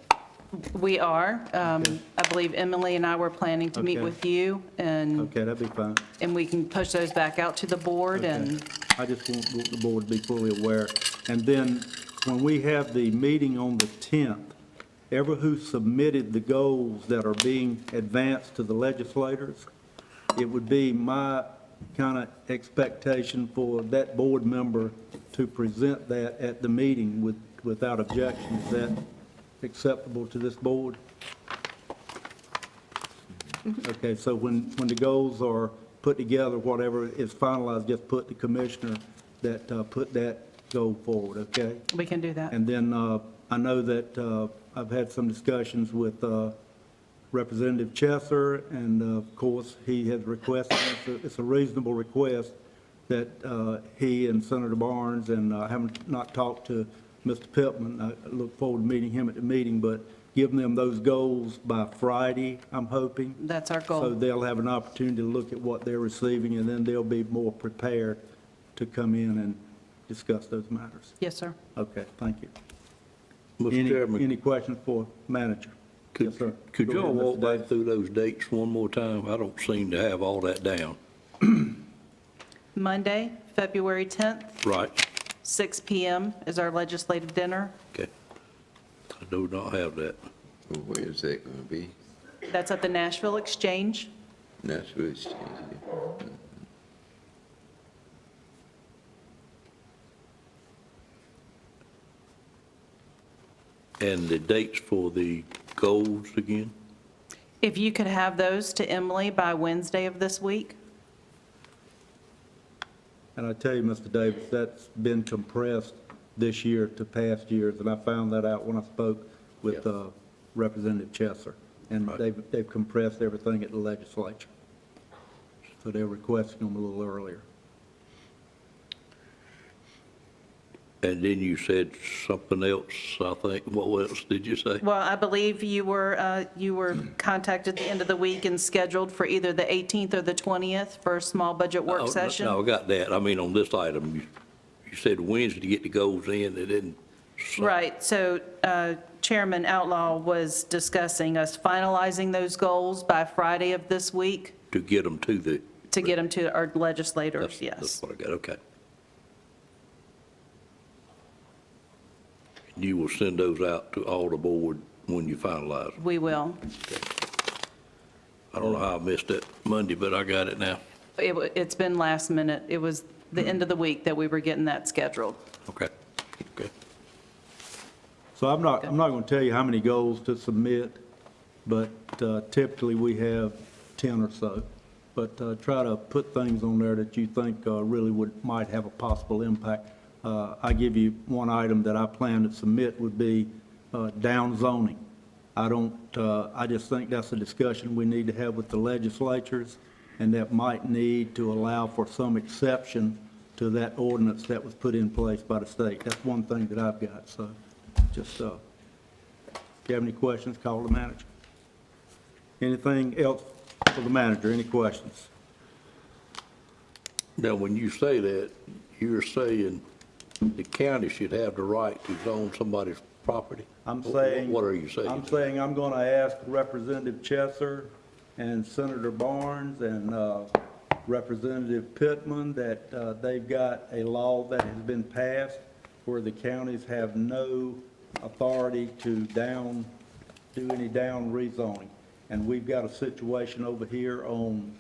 We are. I believe Emily and I were planning to meet Okay. with you, and Okay, that'd be fine. we can push those back out to the board, and I just want the board to be fully aware. And then, when we have the meeting on the 10th, ever who submitted the goals that are being advanced to the legislators, it would be my kind of expectation for that board member to present that at the meeting without objection. Is that acceptable to this board? Okay, so when the goals are put together, whatever is finalized, just put the commissioner that put that goal forward, okay? we can do that. And then I know that I've had some discussions with Representative Chesser, and of course, he has requested, it's a reasonable request, that he and Senator Barnes, and I haven't not talked to Mr. Pittman, I look forward to meeting him at the meeting, but giving them those goals by Friday, I'm hoping. That's our So goal. they'll have an opportunity to look at what they're receiving, and then they'll be more prepared to come in and discuss those matters. Yes, sir. Okay, thank you. Mr. Chairman, Any questions for manager? Yes, sir. could Go y'all ahead, Mr. walk back Davis. through those dates one more time? I don't seem to have all that down. Monday, February 10th, Right, 6 PM is our legislative dinner. okay. I do not have that. Well, where is that going to be? That's at the Nashville Exchange. That's where it's changed. And the dates for the goals again? If you could have those to Emily by Wednesday of this week. And I tell you, Mr. Davis, that's been compressed this year to past years, and I found that out when I spoke with Representative Chesser. And they've compressed everything at the legislature. So they're requesting them a little earlier. And then you said something else, I think. What else did you say? Well, I believe you were contacted at the end of the week and scheduled for either the 18th or the 20th for a small budget Oh, work session. No, I got that. I mean, on this item, you said Wednesday to get the goals in, they didn't. Right, so Chairman Outlaw was discussing us finalizing those goals by Friday of this week To get them to the. to get them to our legislators, That's yes. what I got, okay. You will send those out to all the board when you finalize them. We will. I don't know how I missed that Monday, but I got it now. It's been last minute. It was the end of the week that we were getting that scheduled. Okay, okay. So I'm not going to tell you how many goals to submit, but typically we have 10 or so. But try to put things on there that you think really might have a possible impact. I give you one item that I plan to submit would be down zoning. I just think that's a discussion we need to have with the legislatures, and that might need to allow for some exception to that ordinance that was put in place by the state. That's one thing that I've got, so just, if you have any questions, call the manager. Anything else for the manager, any questions? Now, when you say that, you're saying the county should have the right to zone somebody's property? I'm saying. What are you saying? I'm saying I'm going to ask Representative Chesser and Senator Barnes and Representative Pittman that they've got a law that has been passed where the counties have no authority to do any down rezoning. And we've got a situation over here on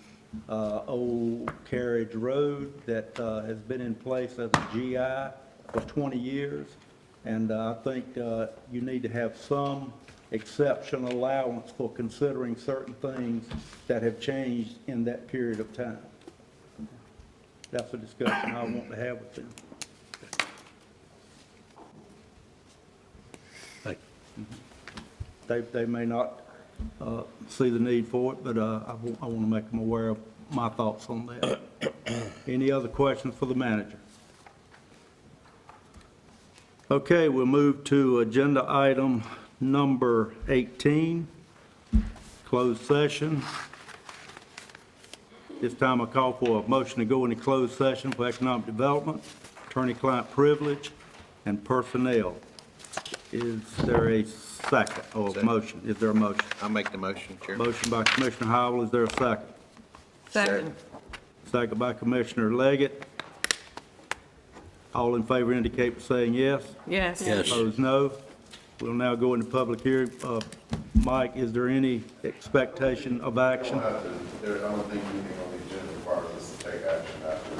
Old Carriage Road that has been in place as a GI for 20 years. And I think you need to have some exception allowance for considering certain things that have changed in that period of time. That's a discussion I want to have with them. They may not see the need for it, but I want to make them aware of my thoughts on that. Any other questions for the manager? Okay, we'll move to agenda item number 18, closed session. This time I call for a motion to go into closed session for economic development, attorney-client privilege, and personnel. Is there a second or a motion? Is there a motion? I'll make the motion, Chairman. Motion by Commissioner Howell, is there a second? Second. Second by Commissioner Leggett. All in favor indicate by saying yes. Yes. Yes. Opposed, no. We'll now go into public hearing. Mike, is there any expectation of action? I don't think anything on the agenda requires us to take action after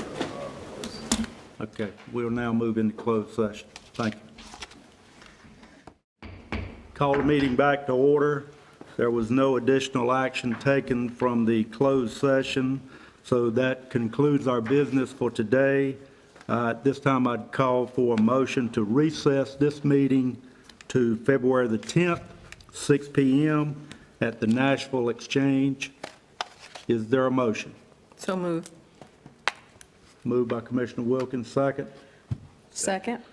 the Okay, we'll now move into closed session. Thank you. Call the meeting back to order. There was no additional action taken from the closed session, so that concludes our business for today. At this time, I'd call for a motion to recess this meeting to February the 10th, 6 p.m. at the Nashville Exchange. Is there a motion? So moved. Moved by Commissioner Wilkins, second. Second.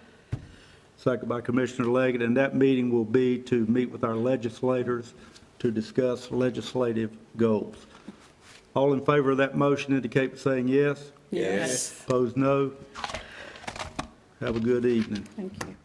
Second by Commissioner Leggett, and that meeting will be to meet with our legislators to discuss legislative goals. All in favor of that motion indicate by saying yes. Yes. Opposed, no. Have a good evening. Thank you.